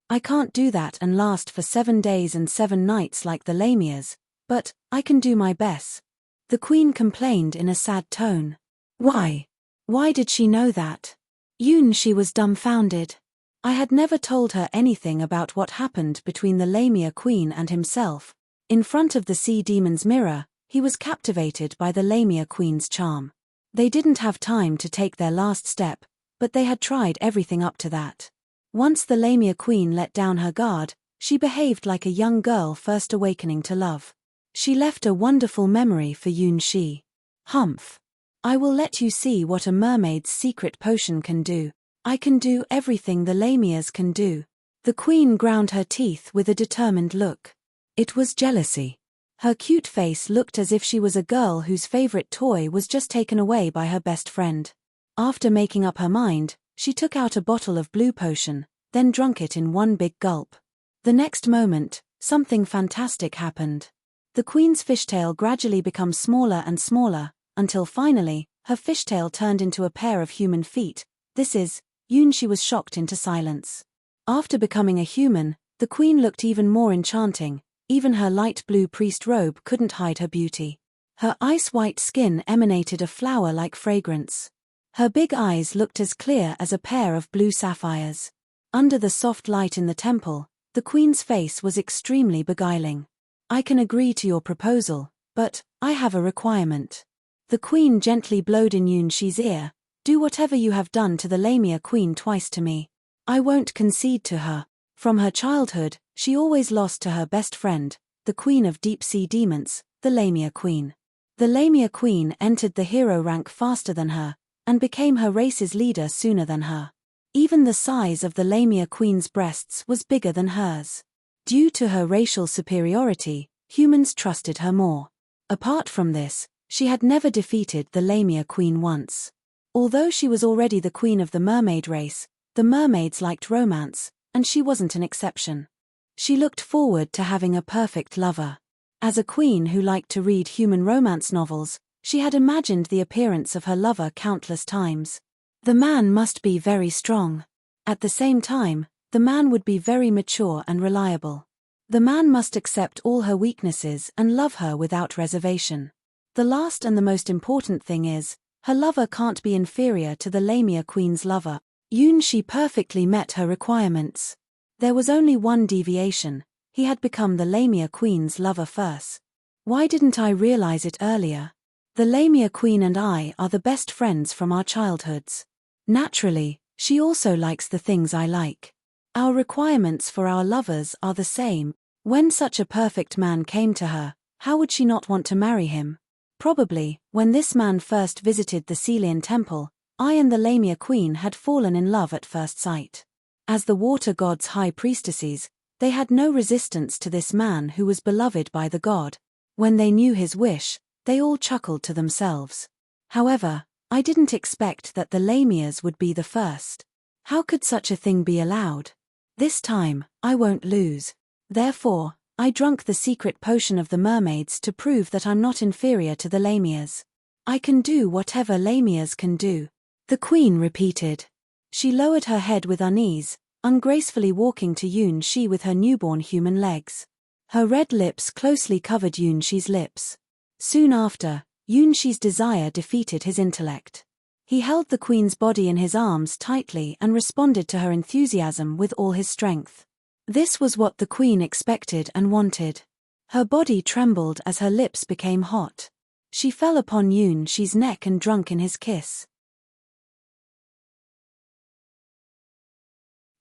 I can't do that and last for 7 days and 7 nights like the Lamias, but I can do my best. The Queen complained in a sad tone. Why? Why did she know that? Yunshi was dumbfounded. I had never told her anything about what happened between the Lamia Queen and himself. In front of the Sea Demon's mirror, he was captivated by the Lamia Queen's charm. They didn't have time to take their last step, but they had tried everything up to that. Once the Lamia queen let down her guard, she behaved like a young girl first awakening to love. She left a wonderful memory for Yunxi. Humph. I will let you see what a mermaid's secret potion can do. I can do everything the Lamias can do. The queen ground her teeth with a determined look. It was jealousy. Her cute face looked as if she was a girl whose favorite toy was just taken away by her best friend. After making up her mind, she took out a bottle of blue potion, then drank it in one big gulp. The next moment, something fantastic happened. The queen's fishtail gradually became smaller and smaller, until finally, her fishtail turned into a pair of human feet. Yunxi was shocked into silence. After becoming a human, the queen looked even more enchanting. Even her light blue priest robe couldn't hide her beauty. Her ice-white skin emanated a flower-like fragrance. Her big eyes looked as clear as a pair of blue sapphires. Under the soft light in the temple, the queen's face was extremely beguiling. I can agree to your proposal, but I have a requirement. The queen gently blowed in Yunxi's ear. Do whatever you have done to the Lamia queen twice to me. I won't concede to her. From her childhood, she always lost to her best friend, the queen of deep-sea demons, the Lamia queen. The Lamia queen entered the hero rank faster than her, and became her race's leader sooner than her. Even the size of the Lamia queen's breasts was bigger than hers. Due to her racial superiority, humans trusted her more. Apart from this, she had never defeated the Lamia queen once. Although she was already the queen of the mermaid race, the mermaids liked romance, and she wasn't an exception. She looked forward to having a perfect lover. As a queen who liked to read human romance novels, she had imagined the appearance of her lover countless times. The man must be very strong. At the same time, the man would be very mature and reliable. The man must accept all her weaknesses and love her without reservation. The last and the most important thing is, her lover can't be inferior to the Lamia queen's lover. Yunxi perfectly met her requirements. There was only one deviation: he had become the Lamia queen's lover first. Why didn't I realize it earlier? The Lamia queen and I are the best friends from our childhoods. Naturally, she also likes the things I like. Our requirements for our lovers are the same. When such a perfect man came to her, how would she not want to marry him? Probably, when this man first visited the Celian temple, I and the Lamia queen had fallen in love at first sight. As the water god's high priestesses, they had no resistance to this man who was beloved by the god. When they knew his wish, they all chuckled to themselves. However, I didn't expect that the Lamias would be the first. How could such a thing be allowed? This time, I won't lose. Therefore, I drank the secret potion of the mermaids to prove that I'm not inferior to the Lamias. I can do whatever Lamias can do. The queen repeated. She lowered her head with unease, ungracefully walking to Yunxi with her newborn human legs. Her red lips closely covered Yunxi's lips. Soon after, Yunxi's desire defeated his intellect. He held the queen's body in his arms tightly and responded to her enthusiasm with all his strength. This was what the queen expected and wanted. Her body trembled as her lips became hot. She fell upon Yunxi's neck and drank in his kiss.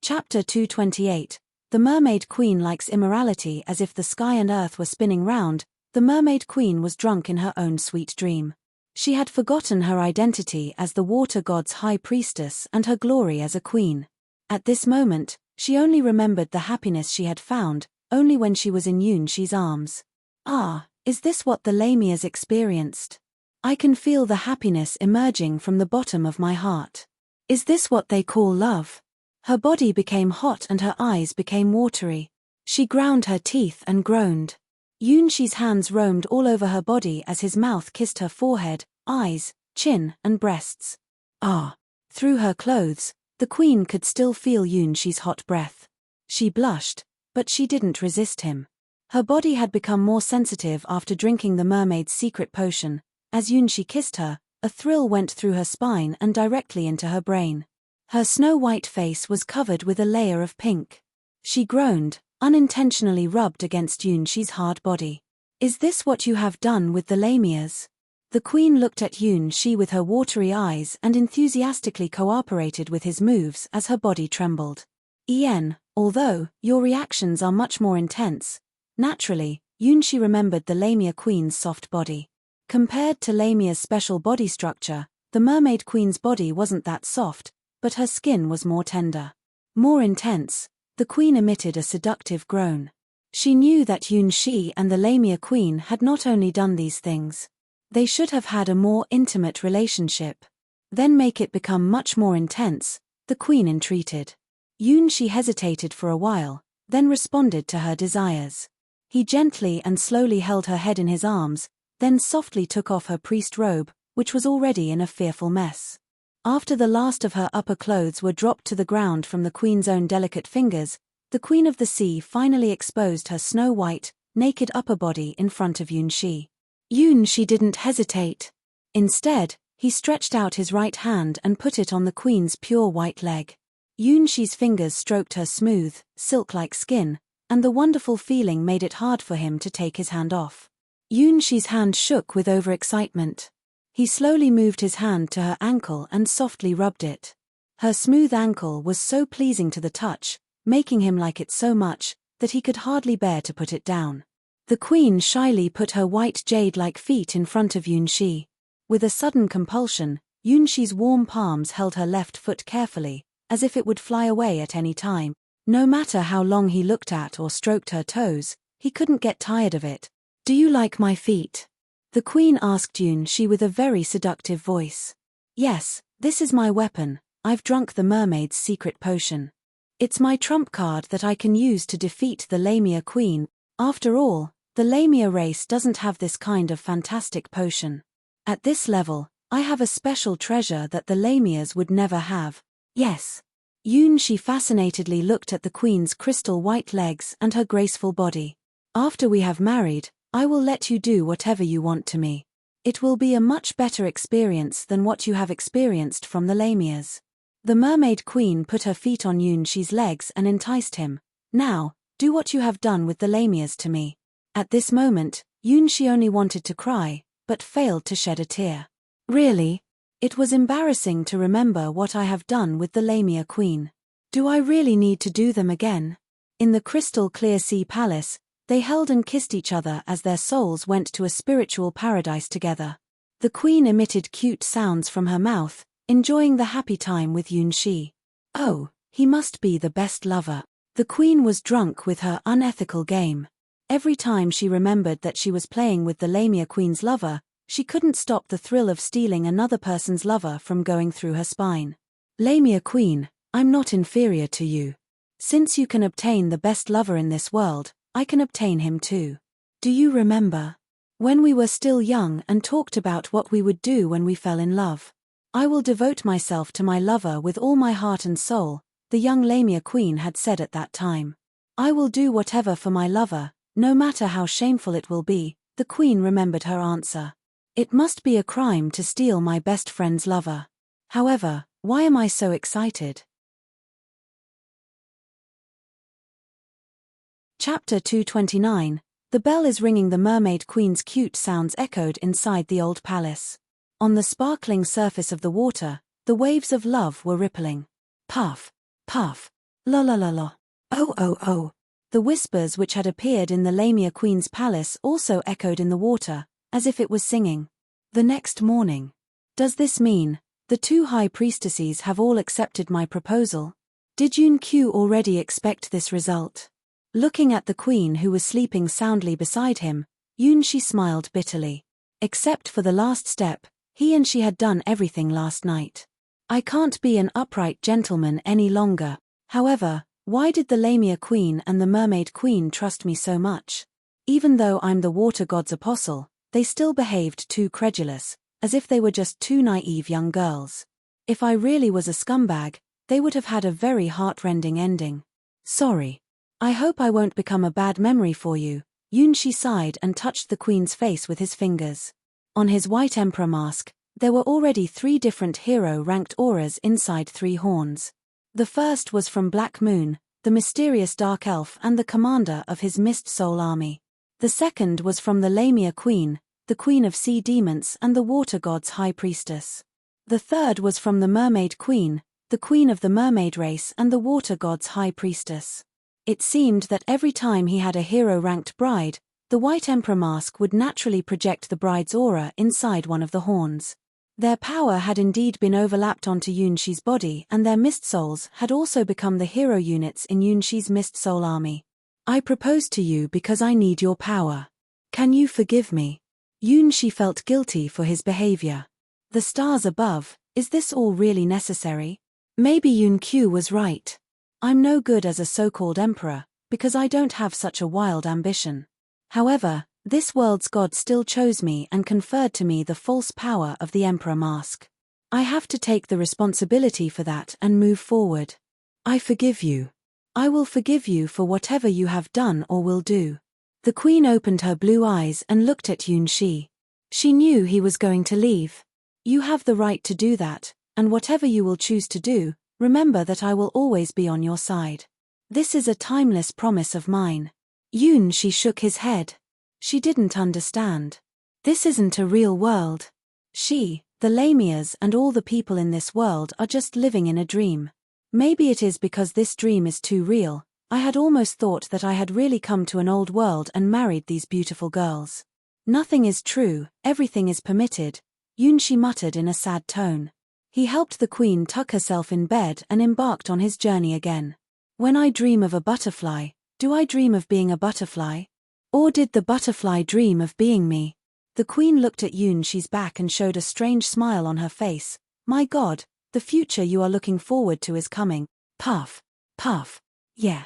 Chapter 228. The Mermaid Queen likes immorality. As if the sky and earth were spinning round, the Mermaid Queen was drunk in her own sweet dream. She had forgotten her identity as the water god's high priestess and her glory as a queen. At this moment, she only remembered the happiness she had found, only when she was in Yunxi's arms. Ah, is this what the Lamias experienced? I can feel the happiness emerging from the bottom of my heart. Is this what they call love? Her body became hot and her eyes became watery. She ground her teeth and groaned. Yunxi's hands roamed all over her body as his mouth kissed her forehead, eyes, chin, and breasts. Ah! Through her clothes, the queen could still feel Yunxi's hot breath. She blushed, but she didn't resist him. Her body had become more sensitive after drinking the mermaid's secret potion. As Yunxi kissed her, a thrill went through her spine and directly into her brain. Her snow-white face was covered with a layer of pink. She groaned, unintentionally rubbed against Yunxi's hard body. Is this what you have done with the Lamias? The queen looked at Yun-shi with her watery eyes and enthusiastically cooperated with his moves as her body trembled. Although your reactions are much more intense, naturally, Yun-shi remembered the Lamia queen's soft body. Compared to Lamia's special body structure, the mermaid queen's body wasn't that soft, but her skin was more tender. More intense, the queen emitted a seductive groan. She knew that Yun-shi and the Lamia queen had not only done these things. They should have had a more intimate relationship. Then make it become much more intense, the queen entreated. Yun-shi hesitated for a while, then responded to her desires. He gently and slowly held her head in his arms, then softly took off her priest robe, which was already in a fearful mess. After the last of her upper clothes were dropped to the ground from the queen's own delicate fingers, the queen of the sea finally exposed her snow-white, naked upper body in front of Yun-shi. Yun-shi didn't hesitate. Instead, he stretched out his right hand and put it on the queen's pure white leg. Yun-shi's fingers stroked her smooth, silk-like skin, and the wonderful feeling made it hard for him to take his hand off. Yun-shi's hand shook with overexcitement. He slowly moved his hand to her ankle and softly rubbed it. Her smooth ankle was so pleasing to the touch, making him like it so much, that he could hardly bear to put it down. The queen shyly put her white jade-like feet in front of Yun-shi. With a sudden compulsion, Yun-shi's warm palms held her left foot carefully, as if it would fly away at any time. No matter how long he looked at or stroked her toes, he couldn't get tired of it. "Do you like my feet?" the queen asked Yun-shi with a very seductive voice. "Yes, this is my weapon. I've drunk the mermaid's secret potion. It's my trump card that I can use to defeat the Lamia queen. After all, the Lamia race doesn't have this kind of fantastic potion. At this level, I have a special treasure that the Lamias would never have. Yes." Yun-shi fascinatedly looked at the queen's crystal white legs and her graceful body. "After we have married, I will let you do whatever you want to me. It will be a much better experience than what you have experienced from the Lamias." The mermaid queen put her feet on Yun-shi's legs and enticed him. "Now, do what you have done with the Lamias to me." At this moment, Yun-shi only wanted to cry, but failed to shed a tear. "Really? It was embarrassing to remember what I have done with the Lamia queen. Do I really need to do them again?" In the crystal clear sea palace, they held and kissed each other as their souls went to a spiritual paradise together. The queen emitted cute sounds from her mouth, enjoying the happy time with Yun-shi. Oh, he must be the best lover. The queen was drunk with her unethical game. Every time she remembered that she was playing with the Lamia queen's lover, she couldn't stop the thrill of stealing another person's lover from going through her spine. "Lamia queen, I'm not inferior to you. Since you can obtain the best lover in this world, I can obtain him too. Do you remember when we were still young and talked about what we would do when we fell in love? I will devote myself to my lover with all my heart and soul," the young Lamia queen had said at that time. "I will do whatever for my lover, no matter how shameful it will be," the queen remembered her answer. "It must be a crime to steal my best friend's lover. However, why am I so excited?" Chapter 229. The bell is ringing. The mermaid queen's cute sounds echoed inside the old palace. On the sparkling surface of the water, the waves of love were rippling. Puff, puff, la la la la, oh oh oh. The whispers which had appeared in the Lamia queen's palace also echoed in the water, as if it was singing. The next morning. Does this mean the two high priestesses have all accepted my proposal? Did Yun-Q already expect this result? Looking at the queen who was sleeping soundly beside him, Yun-shi smiled bitterly. Except for the last step, he and she had done everything last night. I can't be an upright gentleman any longer. However, why did the Lamia queen and the mermaid queen trust me so much? Even though I'm the water god's apostle, they still behaved too credulous, as if they were just two naive young girls. If I really was a scumbag, they would have had a very heart-rending ending. Sorry. I hope I won't become a bad memory for you. Yun-shi sighed and touched the queen's face with his fingers. On his white emperor mask, there were already 3 different hero-ranked auras inside 3 horns. The first was from Black Moon, the mysterious dark elf and the commander of his Mist Soul army. The second was from the Lamia queen, the queen of sea demons and the water god's high priestess. The third was from the mermaid queen, the queen of the mermaid race and the water god's high priestess. It seemed that every time he had a hero-ranked bride, the white emperor mask would naturally project the bride's aura inside one of the horns. Their power had indeed been overlapped onto Yunshi's body, and their mist souls had also become the hero units in Yunshi's mist soul army. I propose to you because I need your power. Can you forgive me? Yunshi felt guilty for his behavior. The stars above, is this all really necessary? Maybe Yunkyu was right. I'm no good as a so-called emperor, because I don't have such a wild ambition. However, this world's god still chose me and conferred to me the false power of the emperor mask. I have to take the responsibility for that and move forward. I forgive you. I will forgive you for whatever you have done or will do. The queen opened her blue eyes and looked at Yunshi. She knew he was going to leave. You have the right to do that, and whatever you will choose to do, remember that I will always be on your side. This is a timeless promise of mine. Yunshi shook his head. She didn't understand. This isn't a real world. She, the Lamias and all the people in this world are just living in a dream. Maybe it is because this dream is too real. I had almost thought that I had really come to an old world and married these beautiful girls. Nothing is true, everything is permitted, Yunshi muttered in a sad tone. He helped the queen tuck herself in bed and embarked on his journey again. When I dream of a butterfly, do I dream of being a butterfly? Or did the butterfly dream of being me? The queen looked at Yunshi's back and showed a strange smile on her face. My God, the future you are looking forward to is coming. Puff, puff. Yeah.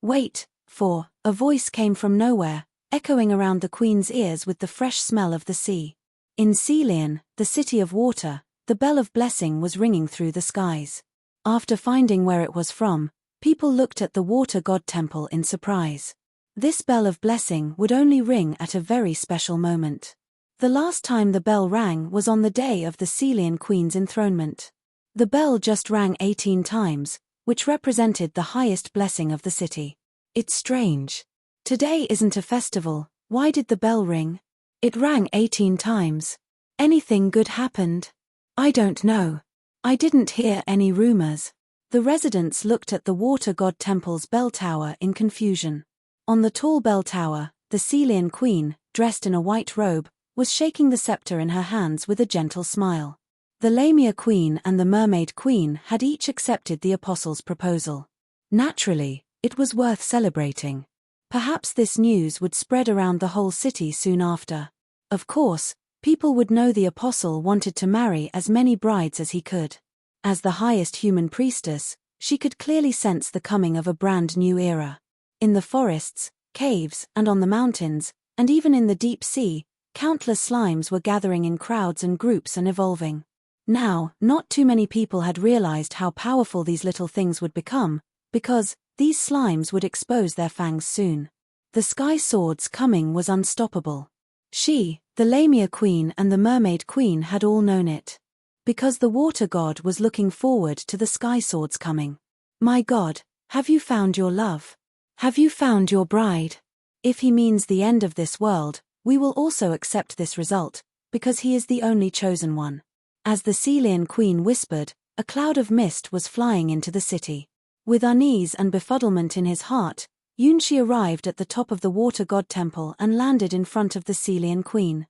Wait, for, a voice came from nowhere, echoing around the queen's ears with the fresh smell of the sea. In Celian, the city of water, the bell of blessing was ringing through the skies. After finding where it was from, people looked at the water god temple in surprise. This bell of blessing would only ring at a very special moment. The last time the bell rang was on the day of the Celian queen's enthronement. The bell just rang 18 times, which represented the highest blessing of the city. It's strange. Today isn't a festival, why did the bell ring? It rang 18 times. Anything good happened? I don't know. I didn't hear any rumors. The residents looked at the water god temple's bell tower in confusion. On the tall bell tower, the Celian queen, dressed in a white robe, was shaking the scepter in her hands with a gentle smile. The Lamia queen and the mermaid queen had each accepted the apostle's proposal. Naturally, it was worth celebrating. Perhaps this news would spread around the whole city soon after. Of course, people would know the apostle wanted to marry as many brides as he could. As the highest human priestess, she could clearly sense the coming of a brand new era. In the forests, caves, and on the mountains, and even in the deep sea, countless slimes were gathering in crowds and groups and evolving. Now, not too many people had realized how powerful these little things would become, because these slimes would expose their fangs soon. The sky sword's coming was unstoppable. She, the Lamia queen and the mermaid queen had all known it. Because the water god was looking forward to the sky sword's coming. My God, have you found your love? Have you found your bride? If he means the end of this world, we will also accept this result, because he is the only chosen one. As the Celian queen whispered, a cloud of mist was flying into the city. With unease and befuddlement in his heart, Yunshi arrived at the top of the water god temple and landed in front of the Celian queen.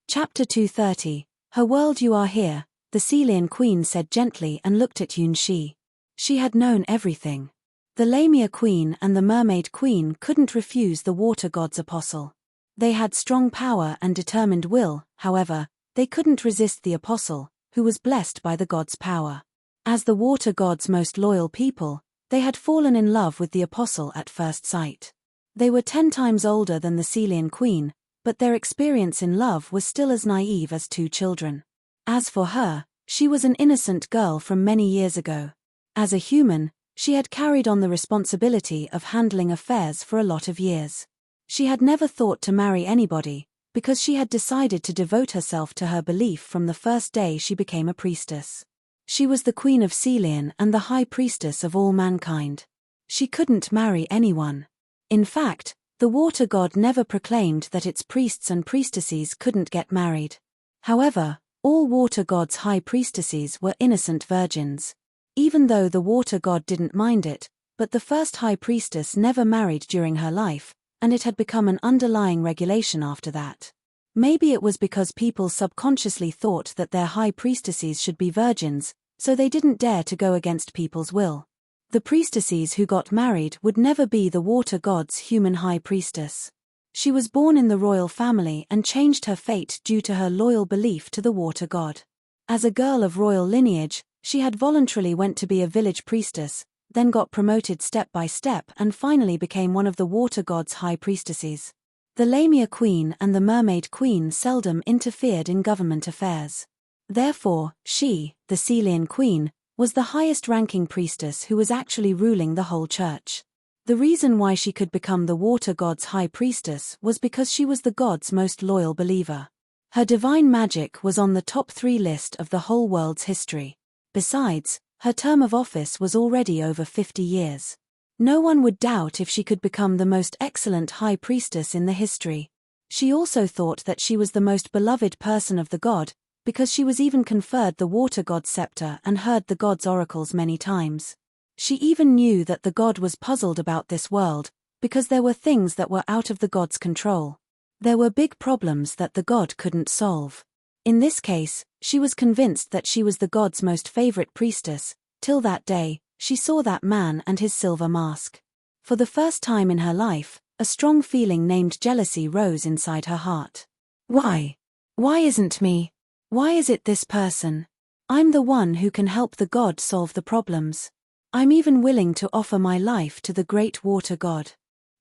Chapter 230. Her world you are here, the Celian queen said gently and looked at Yunshi. She had known everything. The Lamia queen and the mermaid queen couldn't refuse the water god's apostle. They had strong power and determined will, however, they couldn't resist the apostle, who was blessed by the god's power. As the water god's most loyal people, they had fallen in love with the apostle at first sight. They were 10 times older than the Celian queen, but their experience in love was still as naive as 2 children. As for her, she was an innocent girl from many years ago. As a human, she had carried on the responsibility of handling affairs for a lot of years. She had never thought to marry anybody, because she had decided to devote herself to her belief from the first day she became a priestess. She was the queen of Celian and the high priestess of all mankind. She couldn't marry anyone. In fact, the water god never proclaimed that its priests and priestesses couldn't get married. However, all water gods' high priestesses were innocent virgins. Even though the water god didn't mind it, but the first high priestess never married during her life, and it had become an underlying regulation after that. Maybe it was because people subconsciously thought that their high priestesses should be virgins, so they didn't dare to go against people's will. The priestesses who got married would never be the water god's human high priestess. She was born in the royal family and changed her fate due to her loyal belief to the water god. As a girl of royal lineage, she had voluntarily went to be a village priestess, then got promoted step by step and finally became one of the water god's high priestesses. The Lamia queen and the Mermaid queen seldom interfered in government affairs. Therefore, she, the Celian queen, was the highest-ranking priestess who was actually ruling the whole church. The reason why she could become the water god's high priestess was because she was the god's most loyal believer. Her divine magic was on the top 3 list of the whole world's history. Besides, her term of office was already over 50 years. No one would doubt if she could become the most excellent high priestess in the history. She also thought that she was the most beloved person of the god, because she was even conferred the water god's scepter and heard the god's oracles many times. She even knew that the god was puzzled about this world, because there were things that were out of the god's control. There were big problems that the god couldn't solve. In this case, she was convinced that she was the god's most favorite priestess, till that day, she saw that man and his silver mask. For the first time in her life, a strong feeling named jealousy rose inside her heart. Why? Why isn't me? Why is it this person? I'm the one who can help the god solve the problems. I'm even willing to offer my life to the great water god.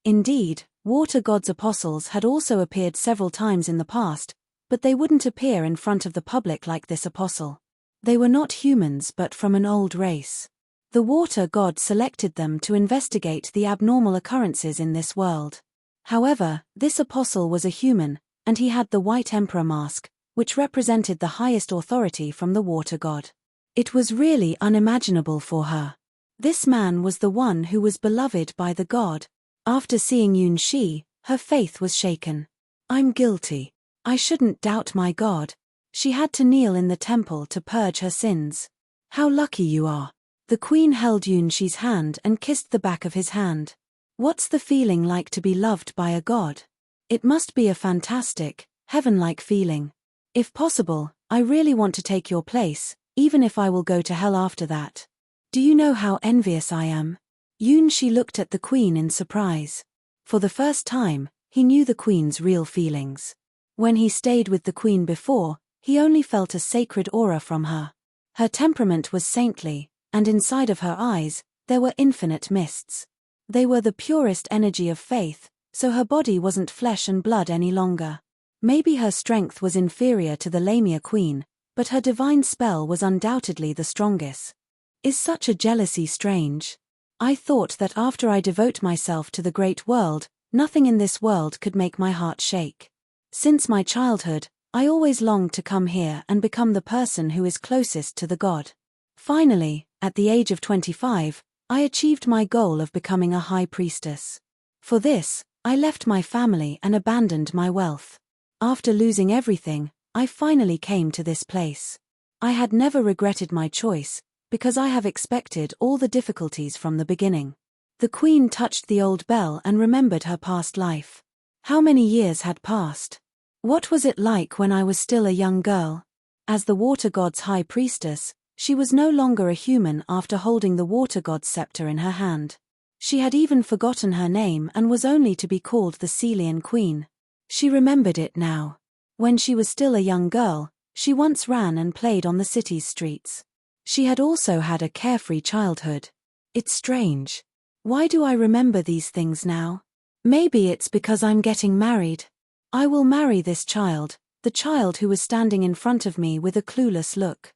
Indeed, water god's apostles had also appeared several times in the past, but they wouldn't appear in front of the public like this apostle. They were not humans but from an old race. The water god selected them to investigate the abnormal occurrences in this world. However, this apostle was a human, and he had the white emperor mask, which represented the highest authority from the water god. It was really unimaginable for her. This man was the one who was beloved by the god. After seeing Yun Shi, her faith was shaken. I'm guilty. I shouldn't doubt my god. She had to kneel in the temple to purge her sins. How lucky you are. The queen held Yun Shi's hand and kissed the back of his hand. What's the feeling like to be loved by a god? It must be a fantastic, heaven-like feeling. If possible, I really want to take your place, even if I will go to hell after that. Do you know how envious I am? Yun Shi looked at the queen in surprise. For the first time, he knew the queen's real feelings. When he stayed with the queen before, he only felt a sacred aura from her. Her temperament was saintly, and inside of her eyes, there were infinite mists. They were the purest energy of faith, so her body wasn't flesh and blood any longer. Maybe her strength was inferior to the Lamia queen, but her divine spell was undoubtedly the strongest. Is such a jealousy strange? I thought that after I devote myself to the great world, nothing in this world could make my heart shake. Since my childhood, I always longed to come here and become the person who is closest to the god. Finally, at the age of 25, I achieved my goal of becoming a high priestess. For this, I left my family and abandoned my wealth. After losing everything, I finally came to this place. I had never regretted my choice, because I have expected all the difficulties from the beginning. The queen touched the old bell and remembered her past life. How many years had passed? What was it like when I was still a young girl? As the water god's high priestess, she was no longer a human after holding the water god's scepter in her hand. She had even forgotten her name and was only to be called the Celian queen. She remembered it now. When she was still a young girl, she once ran and played on the city's streets. She had also had a carefree childhood. It's strange. Why do I remember these things now? Maybe it's because I'm getting married. I will marry this child, the child who was standing in front of me with a clueless look.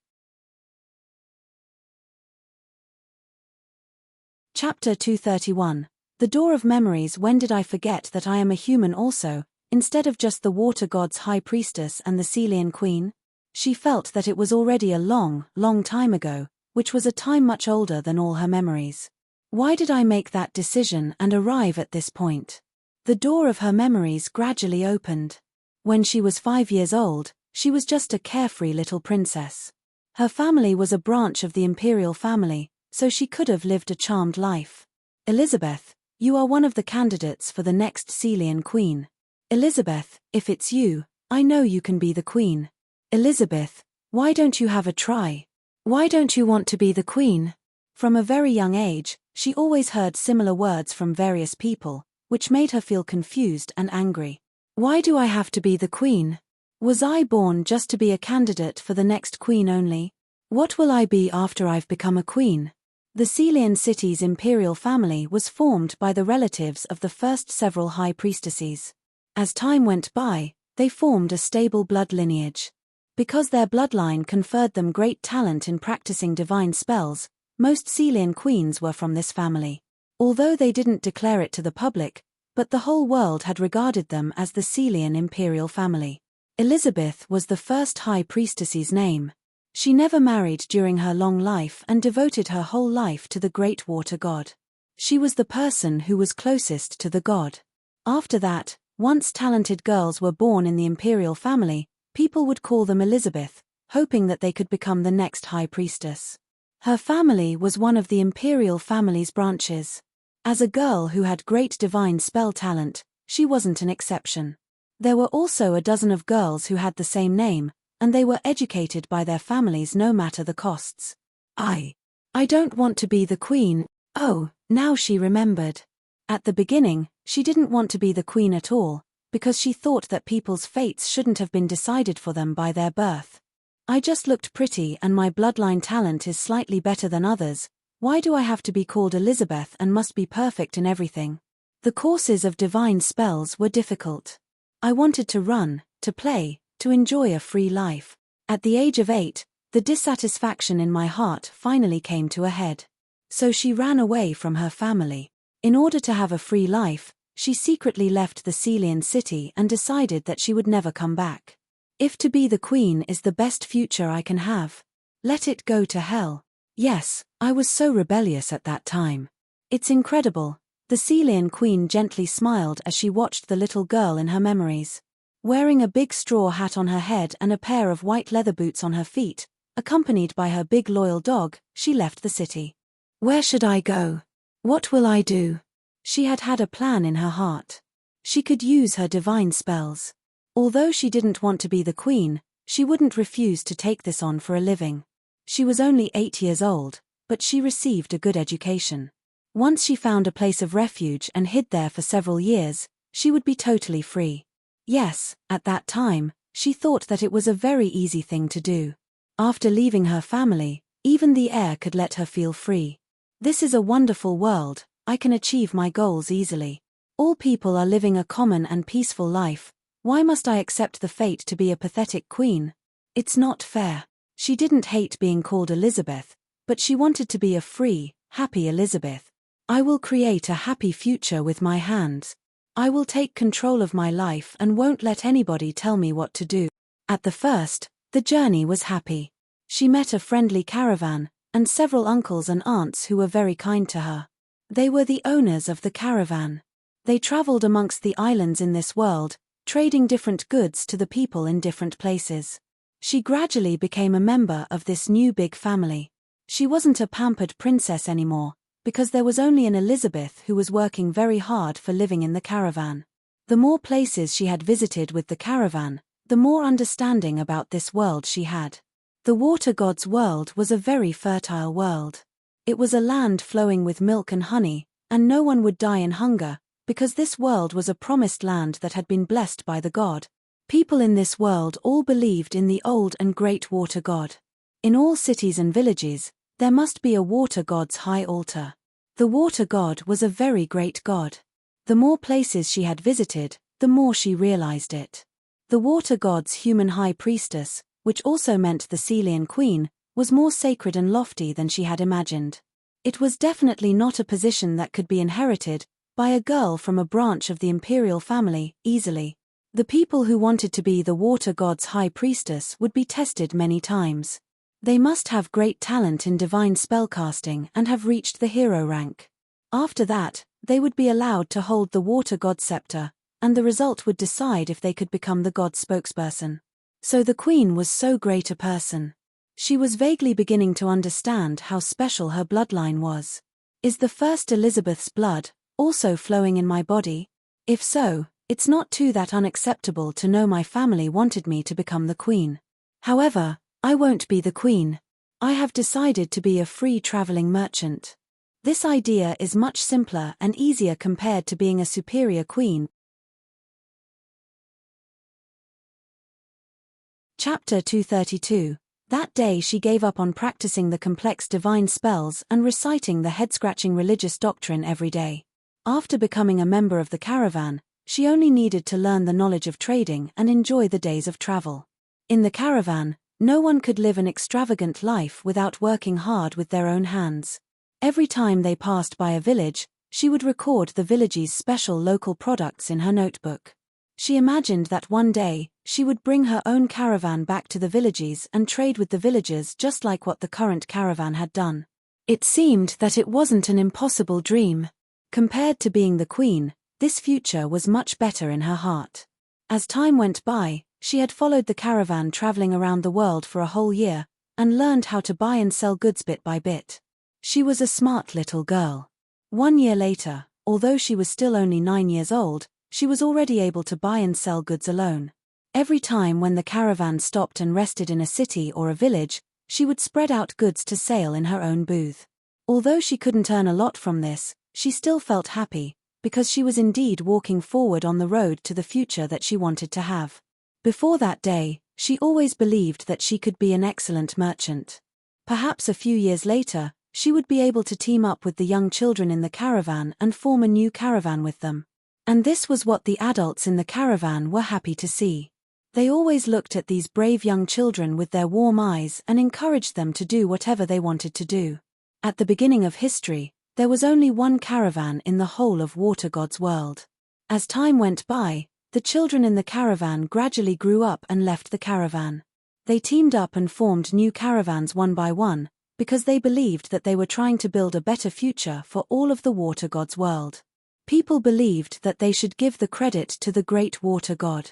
Chapter 231. The Door of Memories. When did I forget that I am a human also, instead of just the water god's high priestess and the Celian queen? She felt that it was already a long, long time ago, which was a time much older than all her memories. Why did I make that decision and arrive at this point? The door of her memories gradually opened. When she was 5 years old, she was just a carefree little princess. Her family was a branch of the imperial family, so she could have lived a charmed life. Elizabeth, you are one of the candidates for the next Celian queen. Elizabeth, if it's you, I know you can be the queen. Elizabeth, why don't you have a try? Why don't you want to be the queen? From a very young age, she always heard similar words from various people, which made her feel confused and angry. Why do I have to be the queen? Was I born just to be a candidate for the next queen only? What will I be after I've become a queen? The Celian city's imperial family was formed by the relatives of the first several high priestesses. As time went by, they formed a stable blood lineage. Because their bloodline conferred them great talent in practicing divine spells, most Celian queens were from this family. Although they didn't declare it to the public, but the whole world had regarded them as the Celian imperial family. Elizabeth was the first high priestess's name. She never married during her long life and devoted her whole life to the great water god. She was the person who was closest to the god. After that, once talented girls were born in the imperial family, people would call them Elizabeth, hoping that they could become the next high priestess. Her family was one of the imperial family's branches. As a girl who had great divine spell talent, she wasn't an exception. There were also a dozen of girls who had the same name, and they were educated by their families no matter the costs. I don't want to be the queen. Oh, now she remembered. At the beginning, she didn't want to be the queen at all, because she thought that people's fates shouldn't have been decided for them by their birth. I just looked pretty and my bloodline talent is slightly better than others. Why do I have to be called Elizabeth and must be perfect in everything? The courses of divine spells were difficult. I wanted to run, to play, to enjoy a free life. At the age of 8, the dissatisfaction in my heart finally came to a head. So she ran away from her family. In order to have a free life, she secretly left the Celian city and decided that she would never come back. If to be the queen is the best future I can have, let it go to hell. Yes, I was so rebellious at that time. It's incredible. The Celian queen gently smiled as she watched the little girl in her memories. Wearing a big straw hat on her head and a pair of white leather boots on her feet, accompanied by her big loyal dog, she left the city. Where should I go? What will I do? She had had a plan in her heart. She could use her divine spells. Although she didn't want to be the queen, she wouldn't refuse to take this on for a living. She was only 8 years old, but she received a good education. Once she found a place of refuge and hid there for several years, she would be totally free. Yes, at that time, she thought that it was a very easy thing to do. After leaving her family, even the air could let her feel free. This is a wonderful world, I can achieve my goals easily. All people are living a common and peaceful life. Why must I accept the fate to be a pathetic queen? It's not fair. She didn't hate being called Elizabeth, but she wanted to be a free, happy Elizabeth. I will create a happy future with my hands. I will take control of my life and won't let anybody tell me what to do. At the first, the journey was happy. She met a friendly caravan, and several uncles and aunts who were very kind to her. They were the owners of the caravan. They traveled amongst the islands in this world, trading different goods to the people in different places. She gradually became a member of this new big family. She wasn't a pampered princess anymore, because there was only an Elizabeth who was working very hard for living in the caravan. The more places she had visited with the caravan, the more understanding about this world she had. The water god's world was a very fertile world. It was a land flowing with milk and honey, and no one would die in hunger, because this world was a promised land that had been blessed by the god. People in this world all believed in the old and great water god. In all cities and villages, there must be a water god's high altar. The water god was a very great god. The more places she had visited, the more she realized it. The water god's human high priestess, which also meant the Celian queen, was more sacred and lofty than she had imagined. It was definitely not a position that could be inherited by a girl from a branch of the imperial family easily. The people who wanted to be the water god's high priestess would be tested many times. They must have great talent in divine spellcasting and have reached the hero rank. After that, they would be allowed to hold the water god scepter, and the result would decide if they could become the god's spokesperson. So the queen was so great a person. She was vaguely beginning to understand how special her bloodline was. Is the first Elizabeth's blood also flowing in my body? If so, it's not too that unacceptable to know my family wanted me to become the queen. However, I won't be the queen. I have decided to be a free traveling merchant. This idea is much simpler and easier compared to being a superior queen. Chapter 232. That day she gave up on practicing the complex divine spells and reciting the head-scratching religious doctrine every day. After becoming a member of the caravan, she only needed to learn the knowledge of trading and enjoy the days of travel. In the caravan, no one could live an extravagant life without working hard with their own hands. Every time they passed by a village, she would record the village's special local products in her notebook. She imagined that one day, she would bring her own caravan back to the villages and trade with the villagers just like what the current caravan had done. It seemed that it wasn't an impossible dream. Compared to being the queen, this future was much better in her heart. As time went by, she had followed the caravan traveling around the world for a whole year, and learned how to buy and sell goods bit by bit. She was a smart little girl. 1 year later, although she was still only 9 years old, she was already able to buy and sell goods alone. Every time when the caravan stopped and rested in a city or a village, she would spread out goods to sale in her own booth. Although she couldn't earn a lot from this, she still felt happy, because she was indeed walking forward on the road to the future that she wanted to have. Before that day, she always believed that she could be an excellent merchant. Perhaps a few years later, she would be able to team up with the young children in the caravan and form a new caravan with them. And this was what the adults in the caravan were happy to see. They always looked at these brave young children with their warm eyes and encouraged them to do whatever they wanted to do. At the beginning of history, there was only one caravan in the whole of Water God's world. As time went by, the children in the caravan gradually grew up and left the caravan. They teamed up and formed new caravans one by one, because they believed that they were trying to build a better future for all of the Water God's world. People believed that they should give the credit to the great Water God.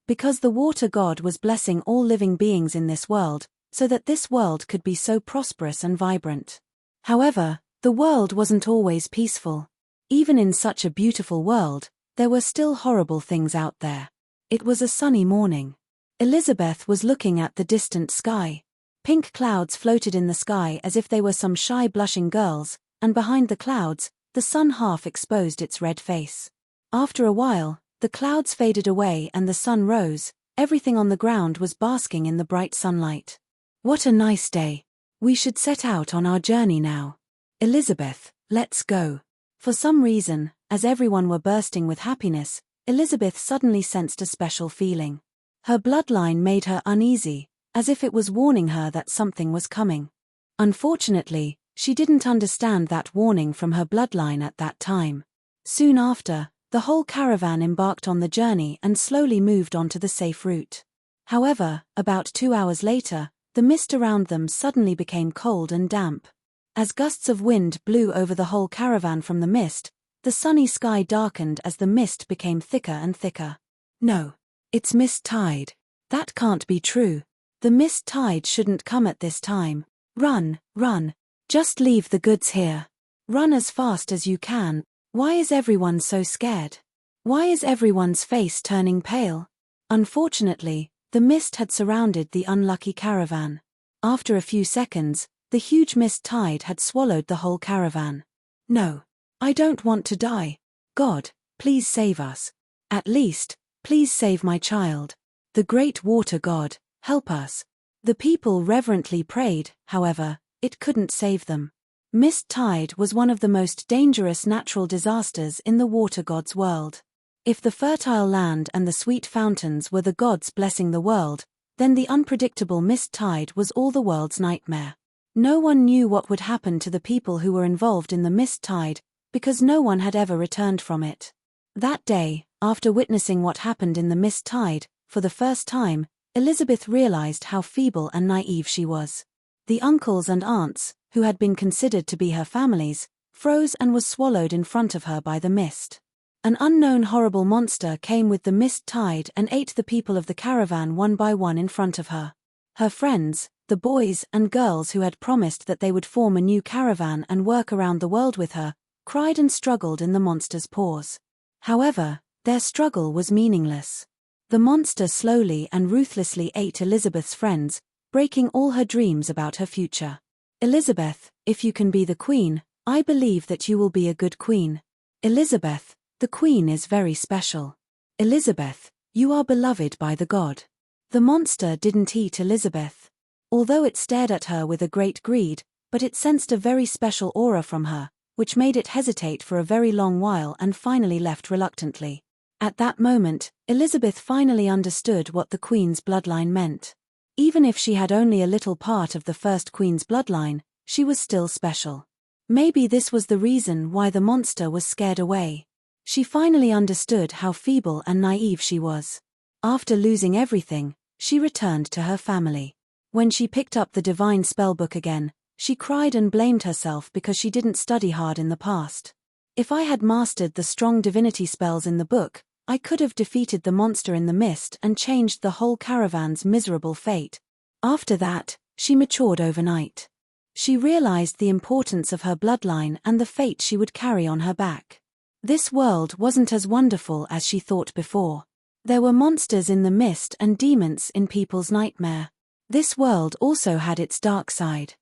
Because the Water God was blessing all living beings in this world, so that this world could be so prosperous and vibrant. However, the world wasn't always peaceful. Even in such a beautiful world, there were still horrible things out there. It was a sunny morning. Elizabeth was looking at the distant sky. Pink clouds floated in the sky as if they were some shy blushing girls, and behind the clouds, the sun half exposed its red face. After a while, the clouds faded away and the sun rose. Everything on the ground was basking in the bright sunlight. What a nice day. We should set out on our journey now. Elizabeth, let's go. For some reason, as everyone were bursting with happiness, Elizabeth suddenly sensed a special feeling. Her bloodline made her uneasy, as if it was warning her that something was coming. Unfortunately, she didn't understand that warning from her bloodline at that time. Soon after, the whole caravan embarked on the journey and slowly moved onto the safe route. However, about 2 hours later, the mist around them suddenly became cold and damp. As gusts of wind blew over the whole caravan from the mist, the sunny sky darkened as the mist became thicker and thicker. No. It's mist tide. That can't be true. The mist tide shouldn't come at this time. Run, run. Just leave the goods here. Run as fast as you can. Why is everyone so scared? Why is everyone's face turning pale? Unfortunately, the mist had surrounded the unlucky caravan. After a few seconds, the huge mist tide had swallowed the whole caravan. No. I don't want to die. God, please save us. At least, please save my child. The great Water God, help us. The people reverently prayed, however, it couldn't save them. Mist tide was one of the most dangerous natural disasters in the Water God's world. If the fertile land and the sweet fountains were the gods blessing the world, then the unpredictable mist tide was all the world's nightmare. No one knew what would happen to the people who were involved in the mist tide, because no one had ever returned from it. That day, after witnessing what happened in the mist tide, for the first time, Elizabeth realized how feeble and naive she was. The uncles and aunts, who had been considered to be her families, froze and was swallowed in front of her by the mist. An unknown horrible monster came with the mist tide and ate the people of the caravan one by one in front of her. Her friends, the boys and girls who had promised that they would form a new caravan and work around the world with her, cried and struggled in the monster's paws. However, their struggle was meaningless. The monster slowly and ruthlessly ate Elizabeth's friends, breaking all her dreams about her future. Elizabeth, if you can be the queen, I believe that you will be a good queen. Elizabeth, the queen is very special. Elizabeth, you are beloved by the god. The monster didn't eat Elizabeth. Although it stared at her with a great greed, but it sensed a very special aura from her, which made it hesitate for a very long while and finally left reluctantly. At that moment, Elizabeth finally understood what the queen's bloodline meant. Even if she had only a little part of the first queen's bloodline, she was still special. Maybe this was the reason why the monster was scared away. She finally understood how feeble and naive she was. After losing everything, she returned to her family. When she picked up the divine spellbook again, she cried and blamed herself because she didn't study hard in the past. If I had mastered the strong divinity spells in the book, I could have defeated the monster in the mist and changed the whole caravan's miserable fate. After that, she matured overnight. She realized the importance of her bloodline and the fate she would carry on her back. This world wasn't as wonderful as she thought before. There were monsters in the mist and demons in people's nightmare. This world also had its dark side.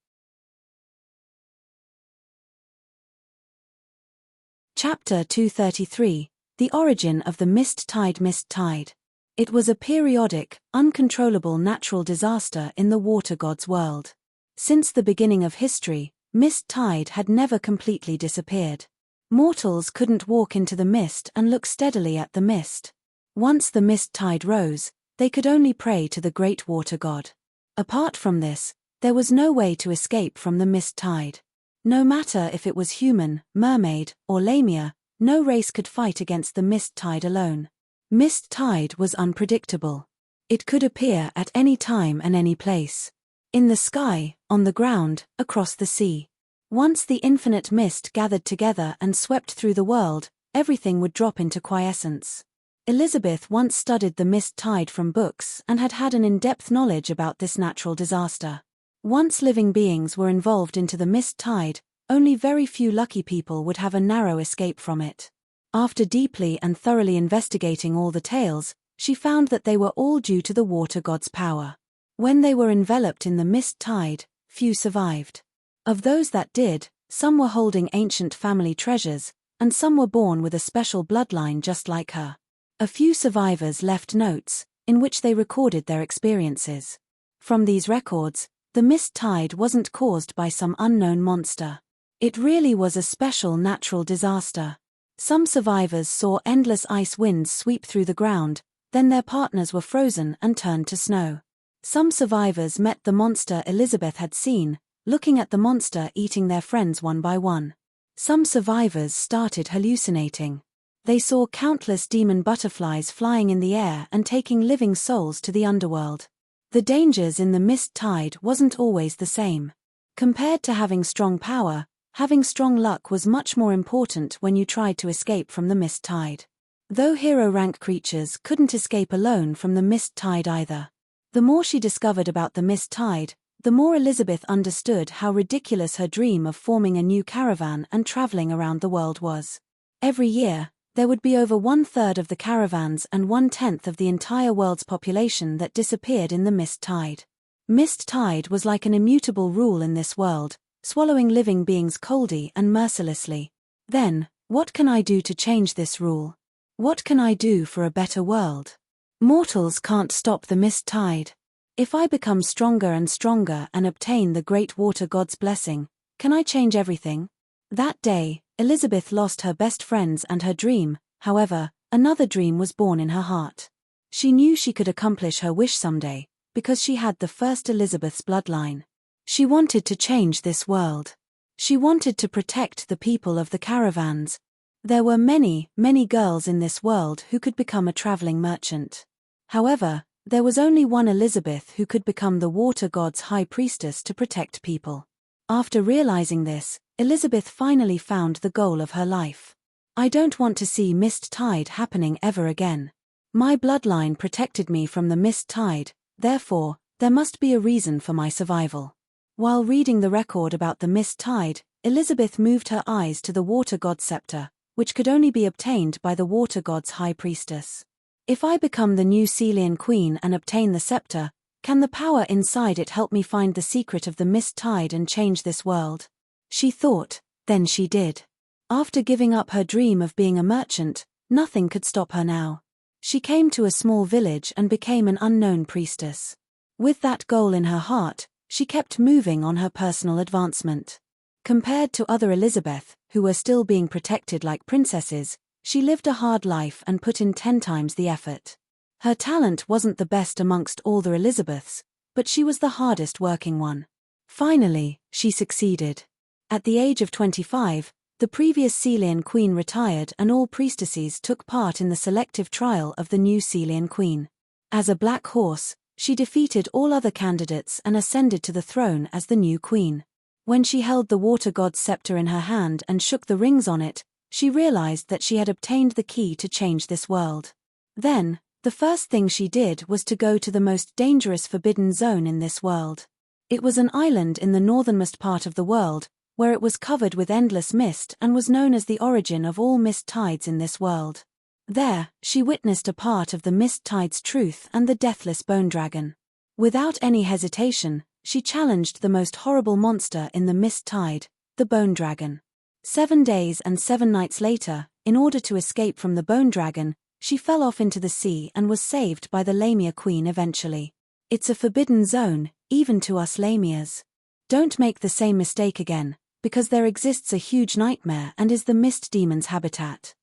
Chapter 233, The Origin of the Mist Tide. Mist Tide. It was a periodic, uncontrollable natural disaster in the water god's world. Since the beginning of history, mist tide had never completely disappeared. Mortals couldn't walk into the mist and look steadily at the mist. Once the mist tide rose, they could only pray to the great water god. Apart from this, there was no way to escape from the mist tide. No matter if it was human, mermaid, or Lamia, no race could fight against the mist tide alone. Mist tide was unpredictable. It could appear at any time and any place. In the sky, on the ground, across the sea. Once the infinite mist gathered together and swept through the world, everything would drop into quiescence. Elizabeth once studied the mist tide from books and had had an in-depth knowledge about this natural disaster. Once living beings were involved into the mist tide, only very few lucky people would have a narrow escape from it. After deeply and thoroughly investigating all the tales, she found that they were all due to the water god's power. When they were enveloped in the mist tide, few survived. Of those that did, some were holding ancient family treasures, and some were born with a special bloodline just like her. A few survivors left notes, in which they recorded their experiences. From these records, the mist tide wasn't caused by some unknown monster. It really was a special natural disaster. Some survivors saw endless ice winds sweep through the ground, then their partners were frozen and turned to snow. Some survivors met the monster Elizabeth had seen, looking at the monster eating their friends one by one. Some survivors started hallucinating. They saw countless demon butterflies flying in the air and taking living souls to the underworld. The dangers in the mist tide wasn't always the same. Compared to having strong power, having strong luck was much more important when you tried to escape from the mist tide. Though hero-rank creatures couldn't escape alone from the mist tide either. The more she discovered about the mist tide, the more Elizabeth understood how ridiculous her dream of forming a new caravan and traveling around the world was. Every year, there would be over 1/3 of the caravans and 1/10 of the entire world's population that disappeared in the mist tide. Mist tide was like an immutable rule in this world, swallowing living beings coldly and mercilessly. Then, what can I do to change this rule? What can I do for a better world? Mortals can't stop the mist tide. If I become stronger and stronger and obtain the great water god's blessing, can I change everything? That day, Elizabeth lost her best friends and her dream. However, another dream was born in her heart. She knew she could accomplish her wish someday, because she had the first Elizabeth's bloodline. She wanted to change this world. She wanted to protect the people of the caravans. There were many, many girls in this world who could become a traveling merchant. However, there was only one Elizabeth who could become the water god's high priestess to protect people. After realizing this, Elizabeth finally found the goal of her life. I don't want to see mist tide happening ever again. My bloodline protected me from the mist tide, therefore, there must be a reason for my survival. While reading the record about the mist tide, Elizabeth moved her eyes to the water god's scepter, which could only be obtained by the water god's high priestess. If I become the new Celian queen and obtain the scepter, can the power inside it help me find the secret of the mist tide and change this world? She thought, then she did. After giving up her dream of being a merchant, nothing could stop her now. She came to a small village and became an unknown priestess. With that goal in her heart, she kept moving on her personal advancement. Compared to other Elizabeth, who were still being protected like princesses, she lived a hard life and put in 10 times the effort. Her talent wasn't the best amongst all the Elizabeths, but she was the hardest working one. Finally, she succeeded. At the age of 25, the previous Celian queen retired and all priestesses took part in the selective trial of the new Celian queen. As a black horse, she defeated all other candidates and ascended to the throne as the new queen. When she held the water god's scepter in her hand and shook the rings on it, she realized that she had obtained the key to change this world. Then, the first thing she did was to go to the most dangerous forbidden zone in this world. It was an island in the northernmost part of the world, where it was covered with endless mist and was known as the origin of all mist tides in this world. There, she witnessed a part of the mist tide's truth and the deathless bone dragon. Without any hesitation, she challenged the most horrible monster in the mist tide, the bone dragon. 7 days and 7 nights later, in order to escape from the bone dragon, she fell off into the sea and was saved by the Lamia queen eventually. It's a forbidden zone, even to us Lamias. Don't make the same mistake again, because there exists a huge nightmare and is the mist demon's habitat.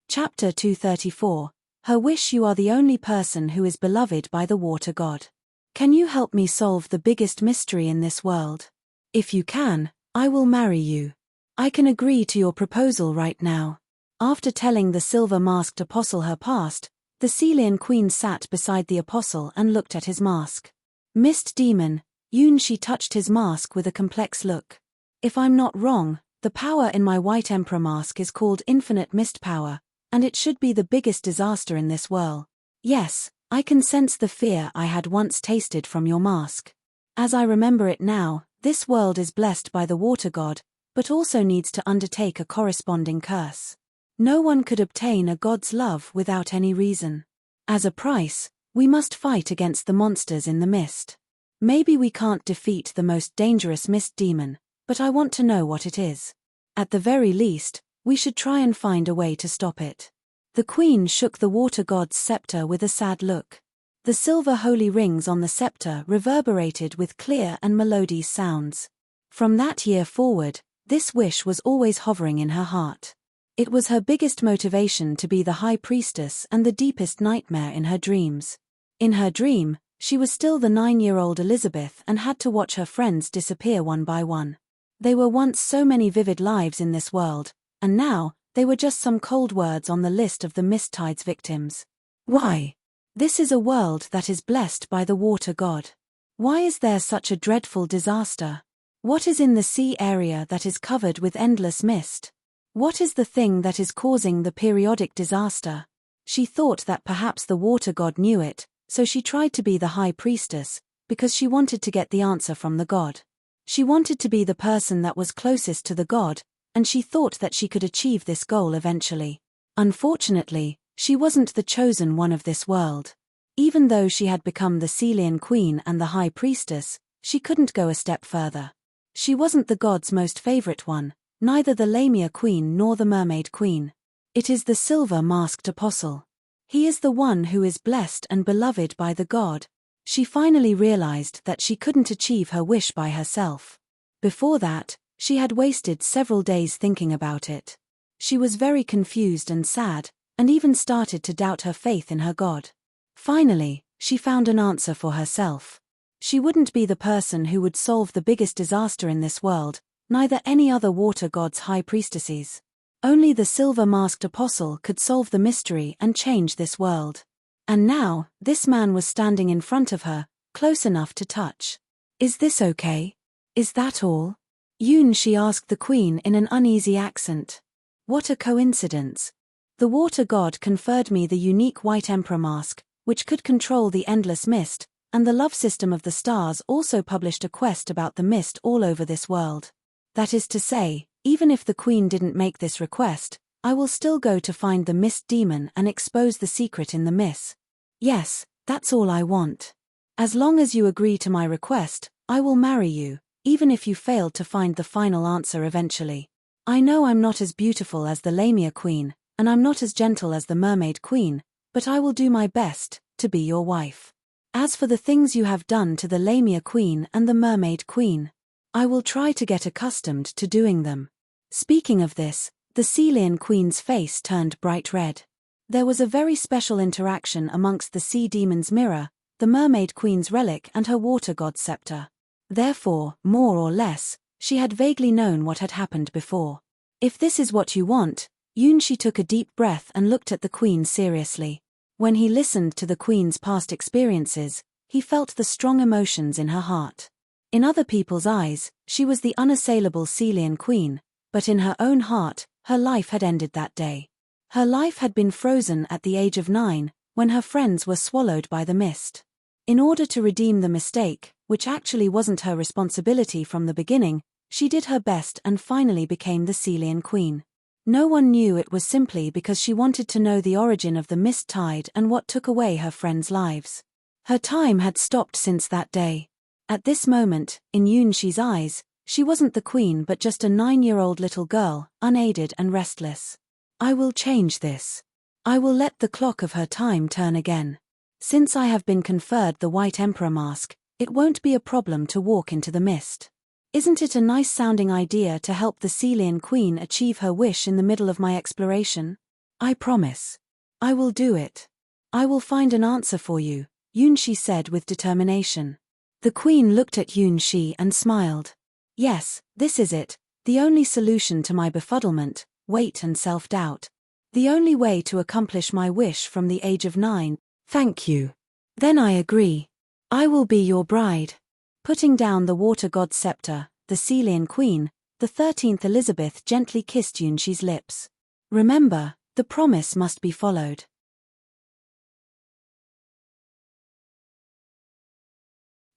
Chapter 234. Her wish. You are the only person who is beloved by the water god. Can you help me solve the biggest mystery in this world? If you can, I will marry you. I can agree to your proposal right now. After telling the silver-masked apostle her past, the Celian queen sat beside the apostle and looked at his mask. Mist demon, Yoon. She touched his mask with a complex look. If I'm not wrong, the power in my white emperor mask is called infinite mist power, and it should be the biggest disaster in this world. Yes, I can sense the fear I had once tasted from your mask. As I remember it now, this world is blessed by the water god, but also needs to undertake a corresponding curse. No one could obtain a god's love without any reason. As a price, we must fight against the monsters in the mist. Maybe we can't defeat the most dangerous mist demon, but I want to know what it is. At the very least, we should try and find a way to stop it. The queen shook the water god's scepter with a sad look. The silver holy rings on the scepter reverberated with clear and melodious sounds. From that year forward, this wish was always hovering in her heart. It was her biggest motivation to be the high priestess and the deepest nightmare in her dreams. In her dream, she was still the 9-year-old Elizabeth and had to watch her friends disappear one by one. They were once so many vivid lives in this world, and now, they were just some cold words on the list of the mist tide's victims. Why? This is a world that is blessed by the water god. Why is there such a dreadful disaster? What is in the sea area that is covered with endless mist? What is the thing that is causing the periodic disaster? She thought that perhaps the water god knew it, so she tried to be the high priestess, because she wanted to get the answer from the god. She wanted to be the person that was closest to the god, and she thought that she could achieve this goal eventually. Unfortunately, she wasn't the chosen one of this world. Even though she had become the Celian queen and the high priestess, she couldn't go a step further. She wasn't the god's most favorite one, neither the Lamia queen nor the mermaid queen. It is the silver-masked apostle. He is the one who is blessed and beloved by the god. She finally realized that she couldn't achieve her wish by herself. Before that, she had wasted several days thinking about it. She was very confused and sad, and even started to doubt her faith in her god. Finally, she found an answer for herself. She wouldn't be the person who would solve the biggest disaster in this world, neither any other water god's high priestesses. Only the silver-masked apostle could solve the mystery and change this world. And now, this man was standing in front of her, close enough to touch. Is this okay? Is that all? She asked the queen in an uneasy accent. What a coincidence. The water god conferred me the unique white emperor mask, which could control the endless mist, and the love system of the stars also published a quest about the mist all over this world. That is to say, even if the queen didn't make this request, I will still go to find the mist demon and expose the secret in the mist. Yes, that's all I want. As long as you agree to my request, I will marry you, even if you fail to find the final answer eventually. I know I'm not as beautiful as the Lamia queen, and I'm not as gentle as the Mermaid queen, but I will do my best to be your wife. As for the things you have done to the Lamia queen and the Mermaid queen, I will try to get accustomed to doing them. Speaking of this, the Celian queen's face turned bright red. There was a very special interaction amongst the sea demon's mirror, the Mermaid queen's relic and her water god's scepter. Therefore, more or less, she had vaguely known what had happened before. If this is what you want, She took a deep breath and looked at the queen seriously. When he listened to the queen's past experiences, he felt the strong emotions in her heart. In other people's eyes, she was the unassailable Celian queen, but in her own heart, her life had ended that day. Her life had been frozen at the age of 9, when her friends were swallowed by the mist. In order to redeem the mistake, which actually wasn't her responsibility from the beginning, she did her best and finally became the Celian queen. No one knew it was simply because she wanted to know the origin of the mist tide and what took away her friends' lives. Her time had stopped since that day. At this moment, in Yunshi's eyes, she wasn't the queen but just a 9-year-old little girl, unaided and restless. I will change this. I will let the clock of her time turn again. Since I have been conferred the White Emperor mask, it won't be a problem to walk into the mist. Isn't it a nice-sounding idea to help the Celian queen achieve her wish in the middle of my exploration? I promise. I will do it. I will find an answer for you, Yunshi said with determination. The queen looked at Yunshi and smiled. Yes, this is it, the only solution to my befuddlement, weight and self-doubt. The only way to accomplish my wish from the age of 9. Thank you. Then I agree. I will be your bride. Putting down the water god's scepter, the Celian queen, the 13th Elizabeth gently kissed Yunshi's lips. Remember, the promise must be followed.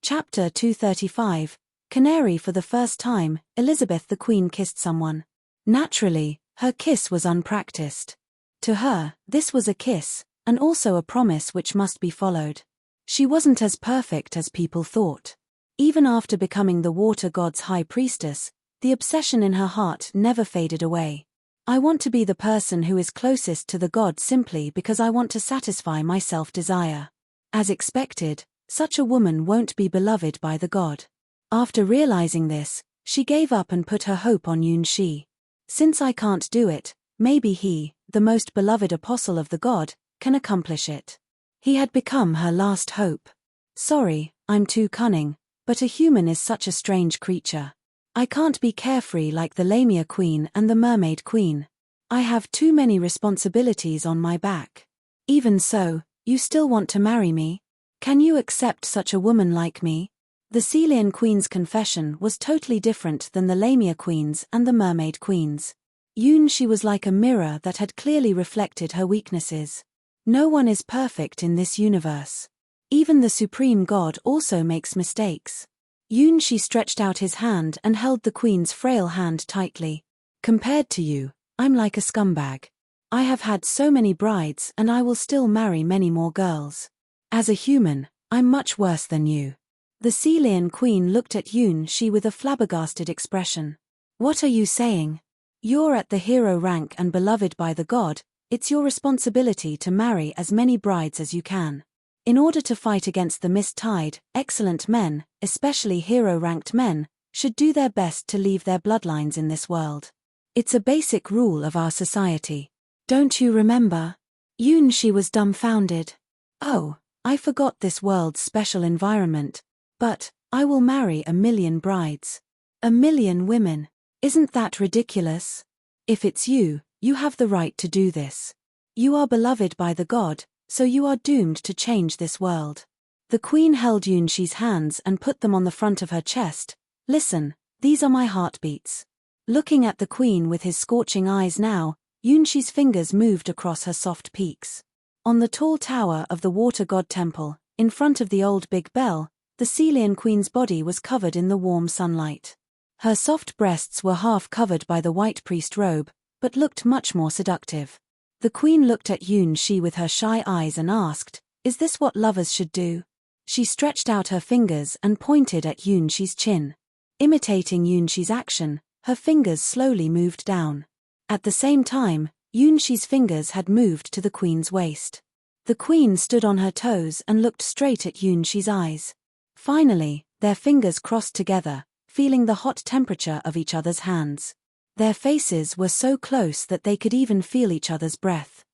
Chapter 235. Canary. For the first time, Elizabeth the Queen kissed someone. Naturally, her kiss was unpracticed. To her, this was a kiss, and also a promise which must be followed. She wasn't as perfect as people thought. Even after becoming the water god's high priestess, the obsession in her heart never faded away. I want to be the person who is closest to the god simply because I want to satisfy my self-desire. As expected, such a woman won't be beloved by the god. After realizing this, she gave up and put her hope on Yunshi. Since I can't do it, maybe he, the most beloved apostle of the god, can accomplish it. He had become her last hope. Sorry, I'm too cunning, but a human is such a strange creature. I can't be carefree like the Lamia queen and the Mermaid queen. I have too many responsibilities on my back. Even so, you still want to marry me? Can you accept such a woman like me? The Celian queen's confession was totally different than the Lamia queen's and the Mermaid queen's. She was like a mirror that had clearly reflected her weaknesses. No one is perfect in this universe. Even the supreme god also makes mistakes. Yunshi stretched out his hand and held the queen's frail hand tightly. Compared to you, I'm like a scumbag. I have had so many brides and I will still marry many more girls. As a human, I'm much worse than you. The Celian queen looked at Yunshi with a flabbergasted expression. What are you saying? You're at the hero rank and beloved by the god, it's your responsibility to marry as many brides as you can. In order to fight against the mist tide, excellent men, especially hero-ranked men, should do their best to leave their bloodlines in this world. It's a basic rule of our society. Don't you remember? Yunshi was dumbfounded. Oh, I forgot this world's special environment. But, I will marry 1,000,000 brides. 1,000,000 women. Isn't that ridiculous? If it's you, you have the right to do this. You are beloved by the god, so you are doomed to change this world. The queen held Yunshi's hands and put them on the front of her chest. Listen, these are my heartbeats. Looking at the queen with his scorching eyes now, Yunshi's fingers moved across her soft peaks. On the tall tower of the water god temple, in front of the old big bell, the Celian queen's body was covered in the warm sunlight. Her soft breasts were half covered by the white priest robe, but looked much more seductive. The queen looked at Yunshi with her shy eyes and asked, "Is this what lovers should do?" She stretched out her fingers and pointed at Yunshi's chin. Imitating Yunshi's action, her fingers slowly moved down. At the same time, Yunshi's fingers had moved to the queen's waist. The queen stood on her toes and looked straight at Yunshi's eyes. Finally, their fingers crossed together, feeling the hot temperature of each other's hands. Their faces were so close that they could even feel each other's breath.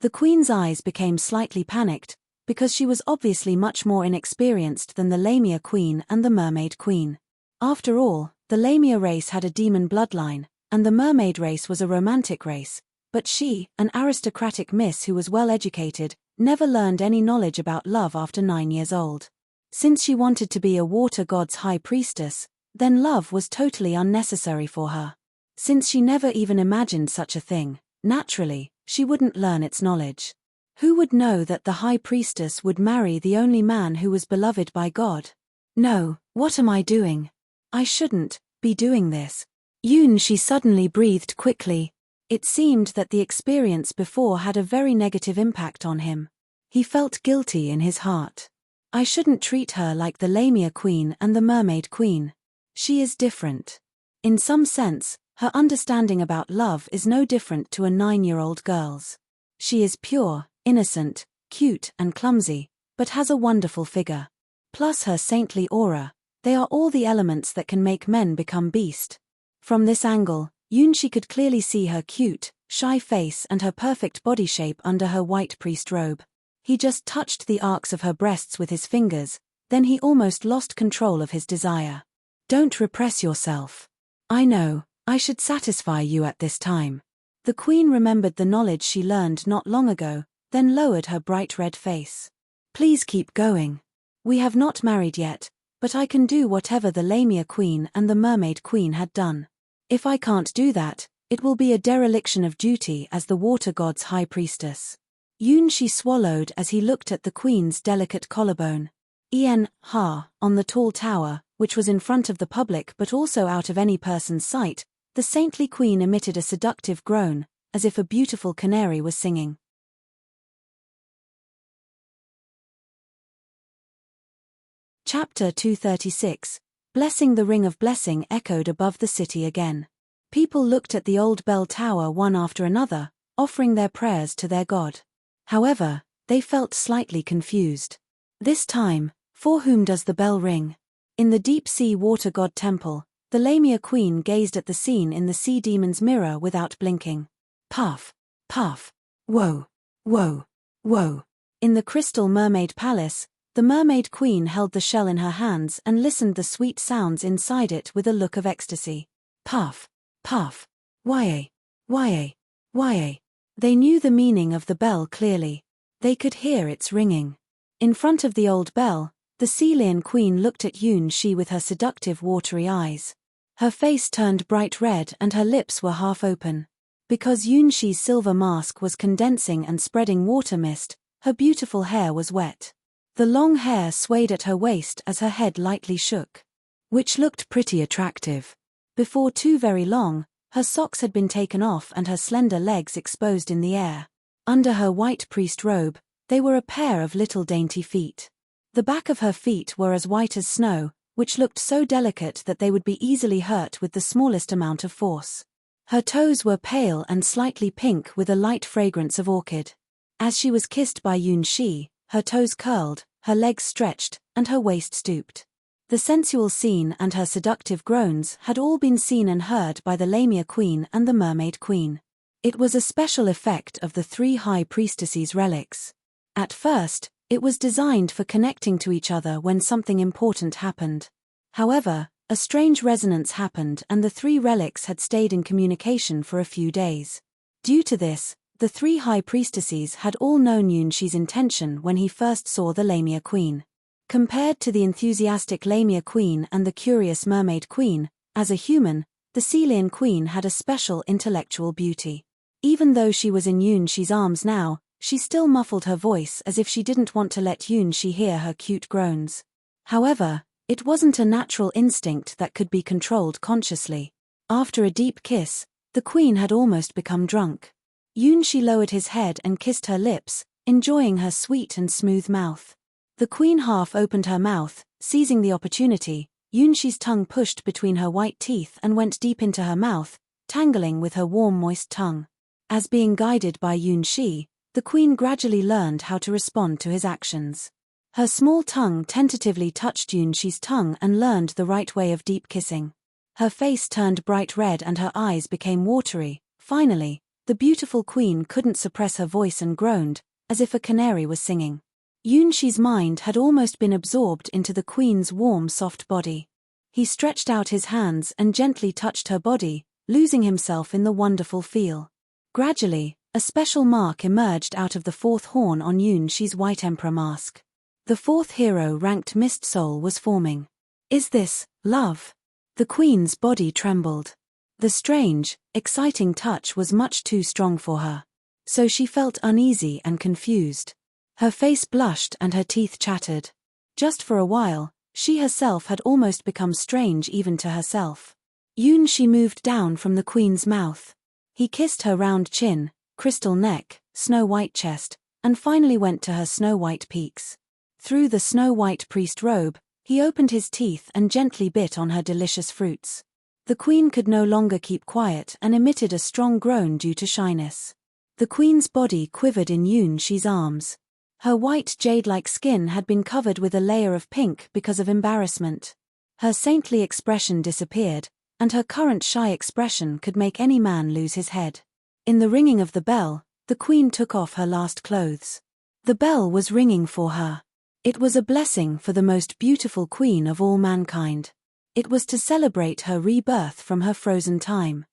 The queen's eyes became slightly panicked, because she was obviously much more inexperienced than the Lamia queen and the mermaid queen. After all, the Lamia race had a demon bloodline, and the mermaid race was a romantic race, but she, an aristocratic miss who was well educated, never learned any knowledge about love after 9 years old. Since she wanted to be a water god's high priestess, then love was totally unnecessary for her. Since she never even imagined such a thing, naturally, she wouldn't learn its knowledge. Who would know that the high priestess would marry the only man who was beloved by God? No, what am I doing? I shouldn't be doing this. She suddenly breathed quickly. It seemed that the experience before had a very negative impact on him. He felt guilty in his heart. I shouldn't treat her like the Lamia queen and the mermaid queen. She is different. In some sense, her understanding about love is no different to a 9-year-old girl's. She is pure, innocent, cute and clumsy, but has a wonderful figure. Plus her saintly aura, they are all the elements that can make men become beast. From this angle, Yunshi could clearly see her cute, shy face and her perfect body shape under her white priest robe. He just touched the arcs of her breasts with his fingers, then he almost lost control of his desire. Don't repress yourself. I know, I should satisfy you at this time. The queen remembered the knowledge she learned not long ago, then lowered her bright red face. Please keep going. We have not married yet, but I can do whatever the Lamia queen and the mermaid queen had done. If I can't do that, it will be a dereliction of duty as the water god's high priestess. Yunshi swallowed as he looked at the queen's delicate collarbone. On the tall tower, which was in front of the public but also out of any person's sight, the saintly queen emitted a seductive groan, as if a beautiful canary was singing. Chapter 236. Blessing the Ring of Blessing echoed above the city again. People looked at the old bell tower one after another, offering their prayers to their god. However, they felt slightly confused. This time, for whom does the bell ring? In the deep-sea water god temple, the Lamia queen gazed at the scene in the sea demon's mirror without blinking. Puff, puff, whoa, whoa, whoa. In the crystal mermaid palace, the mermaid queen held the shell in her hands and listened the sweet sounds inside it with a look of ecstasy. Puff, puff, why. They knew the meaning of the bell clearly. They could hear its ringing. In front of the old bell, the Celian queen looked at Yunshi with her seductive watery eyes. Her face turned bright red and her lips were half open. Because Yunshi's silver mask was condensing and spreading water mist, her beautiful hair was wet. The long hair swayed at her waist as her head lightly shook, which looked pretty attractive. Before too very long, her socks had been taken off and her slender legs exposed in the air. Under her white priest robe, they were a pair of little dainty feet. The back of her feet were as white as snow, which looked so delicate that they would be easily hurt with the smallest amount of force. Her toes were pale and slightly pink with a light fragrance of orchid. As she was kissed by Yunshi, her toes curled, her legs stretched, and her waist stooped. The sensual scene and her seductive groans had all been seen and heard by the Lamia queen and the mermaid queen. It was a special effect of the 3 high priestesses' relics. At first, it was designed for connecting to each other when something important happened. However, a strange resonance happened and the 3 relics had stayed in communication for a few days. Due to this, the 3 high priestesses had all known Yunshi's intention when he first saw the Lamia queen. Compared to the enthusiastic Lamia queen and the curious mermaid queen, as a human, the Celian queen had a special intellectual beauty. Even though she was in Yunshi's arms now, she still muffled her voice as if she didn't want to let Yunshi hear her cute groans. However, it wasn't a natural instinct that could be controlled consciously. After a deep kiss, the queen had almost become drunk. Yunshi lowered his head and kissed her lips, enjoying her sweet and smooth mouth. The queen half opened her mouth, seizing the opportunity. Yunshi's tongue pushed between her white teeth and went deep into her mouth, tangling with her warm moist tongue. As being guided by Yunshi, the queen gradually learned how to respond to his actions. Her small tongue tentatively touched Yunshi's tongue and learned the right way of deep kissing. Her face turned bright red and her eyes became watery. Finally, the beautiful queen couldn't suppress her voice and groaned, as if a canary was singing. Yunshi's mind had almost been absorbed into the queen's warm, soft body. He stretched out his hands and gently touched her body, losing himself in the wonderful feel. Gradually, a special mark emerged out of the fourth horn on Yunshi's white emperor mask. The fourth hero-ranked mist soul was forming. Is this love? The queen's body trembled. The strange, exciting touch was much too strong for her. So she felt uneasy and confused. Her face blushed and her teeth chattered. Just for a while, she herself had almost become strange even to herself. Yunshi moved down from the queen's mouth. He kissed her round chin, crystal neck, snow-white chest, and finally went to her snow-white peaks. Through the snow-white priest robe, he opened his teeth and gently bit on her delicious fruits. The queen could no longer keep quiet and emitted a strong groan due to shyness. The queen's body quivered in Yunshi's arms. Her white jade-like skin had been covered with a layer of pink because of embarrassment. Her saintly expression disappeared, and her current shy expression could make any man lose his head. In the ringing of the bell, the queen took off her last clothes. The bell was ringing for her. It was a blessing for the most beautiful queen of all mankind. It was to celebrate her rebirth from her frozen time.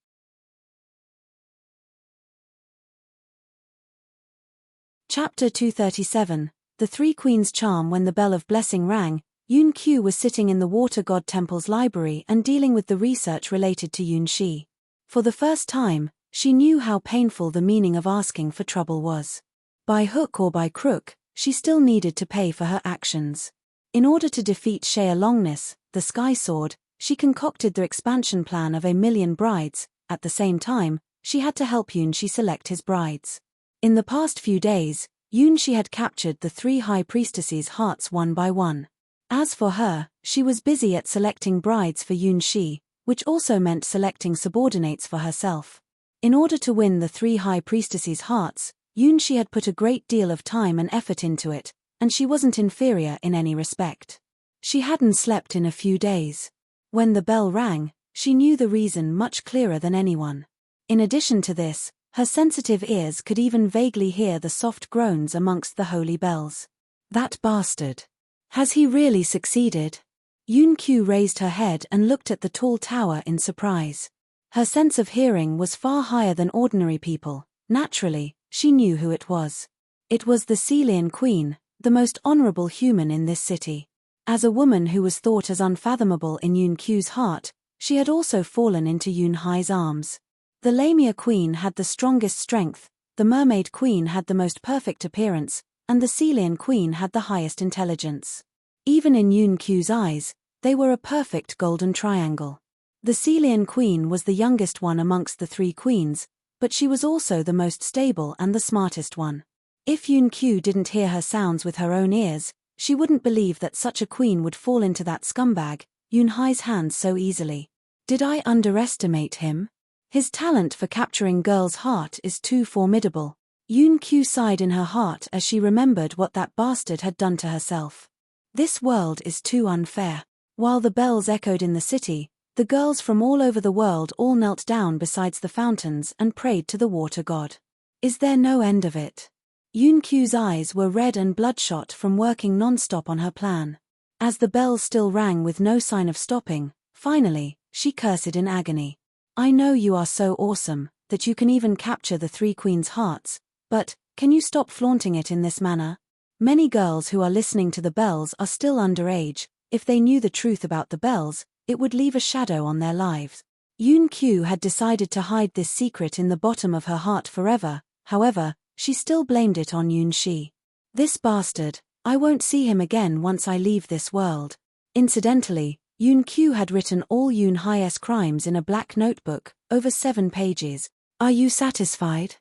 Chapter 237, The Three Queens' Charm. When the bell of blessing rang, Yun-Q was sitting in the water god temple's library and dealing with the research related to Yunshi. For the first time, she knew how painful the meaning of asking for trouble was. By hook or by crook, she still needed to pay for her actions. In order to defeat Shea Longness, the Sky Sword, she concocted the expansion plan of 1,000,000 brides. At the same time, she had to help Yunshi select his brides. In the past few days, Yunshi had captured the 3 high priestesses' hearts one by one. As for her, she was busy at selecting brides for Yunshi, which also meant selecting subordinates for herself. In order to win the 3 high priestesses' hearts, Yunshi had put a great deal of time and effort into it, and she wasn't inferior in any respect. She hadn't slept in a few days. When the bell rang, she knew the reason much clearer than anyone. In addition to this, her sensitive ears could even vaguely hear the soft groans amongst the holy bells. That bastard. Has he really succeeded? Yun-Q raised her head and looked at the tall tower in surprise. Her sense of hearing was far higher than ordinary people. Naturally, she knew who it was. It was the Celian Queen, the most honorable human in this city. As a woman who was thought as unfathomable in Yun-Q's heart, she had also fallen into Yun-Hai's arms. The Lamia Queen had the strongest strength, the Mermaid Queen had the most perfect appearance, and the Celian Queen had the highest intelligence. Even in Yun-Q's eyes, they were a perfect golden triangle. The Celian Queen was the youngest one amongst the 3 queens, but she was also the most stable and the smartest one. If Yun-Q didn't hear her sounds with her own ears, she wouldn't believe that such a queen would fall into that scumbag, Yun-Hai's hands so easily. Did I underestimate him? His talent for capturing girls' heart is too formidable. Yun-Q sighed in her heart as she remembered what that bastard had done to herself. This world is too unfair. While the bells echoed in the city, the girls from all over the world all knelt down beside the fountains and prayed to the water god. Is there no end of it? Yun-Q's eyes were red and bloodshot from working non-stop on her plan. As the bells still rang with no sign of stopping, finally, she cursed in agony. I know you are so awesome, that you can even capture the 3 queens' hearts, but, can you stop flaunting it in this manner? Many girls who are listening to the bells are still underage. If they knew the truth about the bells, it would leave a shadow on their lives. Yoon Kyu had decided to hide this secret in the bottom of her heart forever. However, she still blamed it on Yoon Shi. This bastard, I won't see him again once I leave this world. Incidentally, Yoon Kyu had written all Yoon Hye's crimes in a black notebook, over 7 pages. Are you satisfied?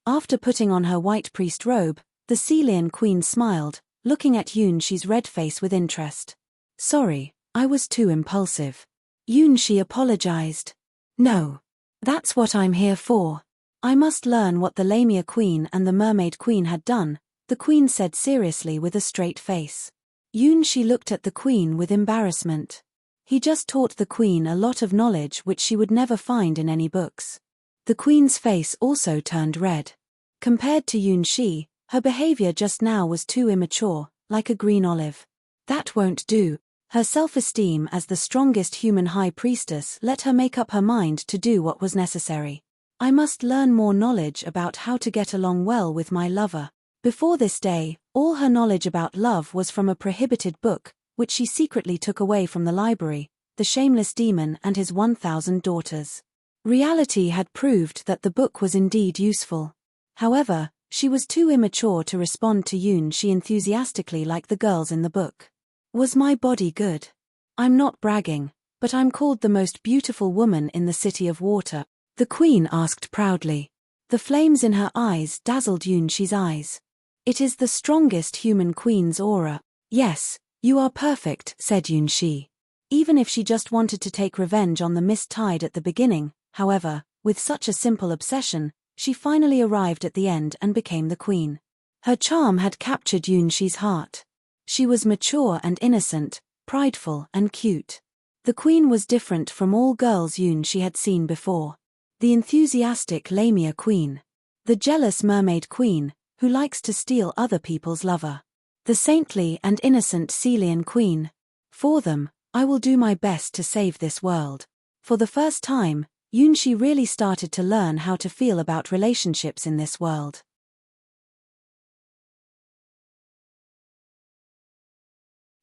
After putting on her white priest robe, the Celian queen smiled, looking at Yoon Shi's red face with interest. Sorry, I was too impulsive. Yoon Shi apologized. No. That's what I'm here for. I must learn what the Lamia queen and the Mermaid queen had done, the queen said seriously with a straight face. Yoon Shi looked at the queen with embarrassment. He just taught the queen a lot of knowledge which she would never find in any books. The queen's face also turned red. Compared to Yoon Shi, her behavior just now was too immature, like a green olive. That won't do. Her self-esteem as the strongest human high priestess let her make up her mind to do what was necessary. I must learn more knowledge about how to get along well with my lover. Before this day, all her knowledge about love was from a prohibited book, which she secretly took away from the library, The Shameless Demon and His 1,000 Daughters. Reality had proved that the book was indeed useful. However, she was too immature to respond to Yoon Shi enthusiastically like the girls in the book. Was my body good? I'm not bragging, but I'm called the most beautiful woman in the City of Water, the queen asked proudly. The flames in her eyes dazzled Yoon Shi's eyes. It is the strongest human queen's aura. Yes, you are perfect, said Yoon Shi. Even if she just wanted to take revenge on the mist tide at the beginning, however, with such a simple obsession, she finally arrived at the end and became the queen. Her charm had captured Yoon Shi's heart. She was mature and innocent, prideful and cute. The queen was different from all girls Yoon Shi had seen before. The enthusiastic Lamia queen. The jealous mermaid queen, who likes to steal other people's lover. The saintly and innocent Celian queen. For them, I will do my best to save this world. For the first time, Yoon Shi really started to learn how to feel about relationships in this world.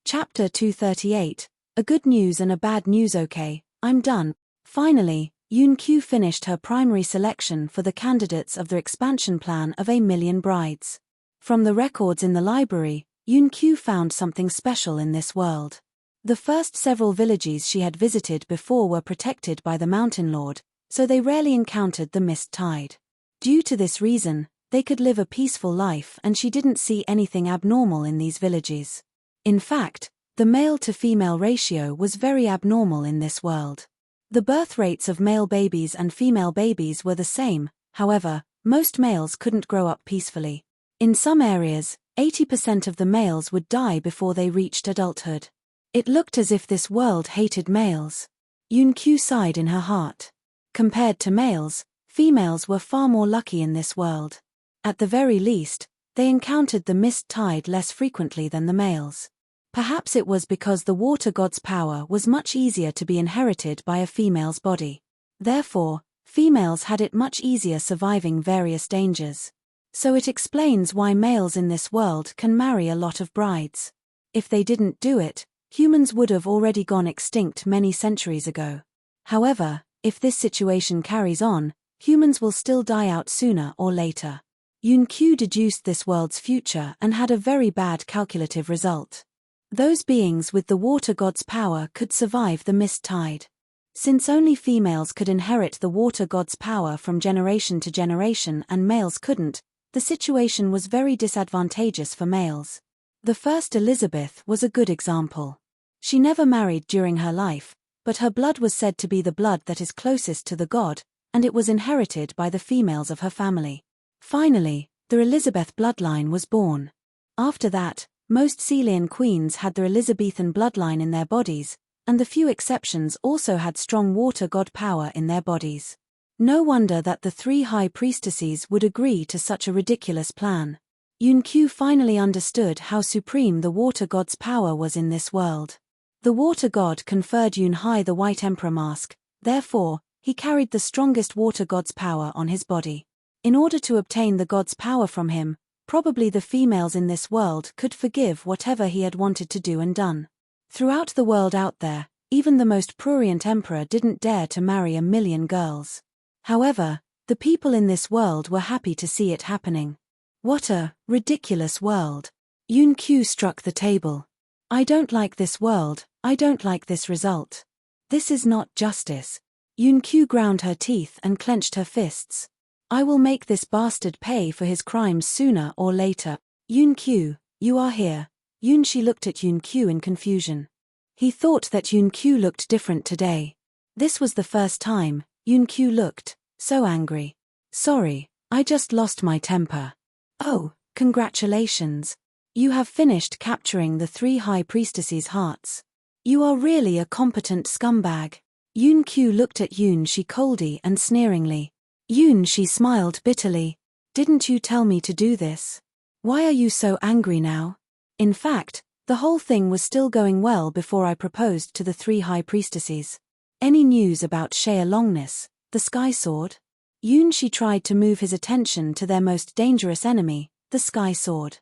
Chapter 238, A Good News and a Bad News. Okay, I'm done. Finally, Yoon Kyu finished her primary selection for the candidates of the expansion plan of A Million Brides. From the records in the library, Yoon Kyu found something special in this world. The first several villages she had visited before were protected by the Mountain Lord, so they rarely encountered the mist tide. Due to this reason, they could live a peaceful life and she didn't see anything abnormal in these villages. In fact, the male-to-female ratio was very abnormal in this world. The birth rates of male babies and female babies were the same, however, most males couldn't grow up peacefully. In some areas, 80% of the males would die before they reached adulthood. It looked as if this world hated males. Yoon Kyu sighed in her heart. Compared to males, females were far more lucky in this world. At the very least, they encountered the mist tide less frequently than the males. Perhaps it was because the water god's power was much easier to be inherited by a female's body. Therefore, females had it much easier surviving various dangers. So it explains why males in this world can marry a lot of brides. If they didn't do it, humans would have already gone extinct many centuries ago. However, if this situation carries on, humans will still die out sooner or later. Yoon Kyu deduced this world's future and had a very bad calculative result. Those beings with the water god's power could survive the mist tide. Since only females could inherit the water god's power from generation to generation and males couldn't, the situation was very disadvantageous for males. The first Elizabeth was a good example. She never married during her life, but her blood was said to be the blood that is closest to the god, and it was inherited by the females of her family. Finally, the Elizabeth bloodline was born. After that, most Celian queens had the Elizabethan bloodline in their bodies, and the few exceptions also had strong water god power in their bodies. No wonder that the 3 high priestesses would agree to such a ridiculous plan. Yoon Kyu finally understood how supreme the water god's power was in this world. The water god conferred Yoon Hai the White Emperor mask, therefore, he carried the strongest water god's power on his body. In order to obtain the god's power from him, Probably the females in this world could forgive whatever he had wanted to do and done. Throughout the world out there, even the most prurient emperor didn't dare to marry 1,000,000 girls. However, the people in this world were happy to see it happening. What a ridiculous world. Yun Q struck the table. I don't like this world, I don't like this result. This is not justice. Yun Q ground her teeth and clenched her fists. I will make this bastard pay for his crimes sooner or later. Yun Q, you are here. Yun Shi looked at Yun Q in confusion. He thought that Yun Q looked different today. This was the first time Yun Q looked so angry. Sorry, I just lost my temper. Oh, congratulations. You have finished capturing the 3 high priestesses' hearts. You are really a competent scumbag. Yun Q looked at Yun Shi coldly and sneeringly. Yun Shi smiled bitterly. Didn't you tell me to do this? Why are you so angry now? In fact, the whole thing was still going well before I proposed to the 3 high priestesses. Any news about Shea Longness, the Sky Sword? Yun Shi tried to move his attention to their most dangerous enemy, the Sky Sword.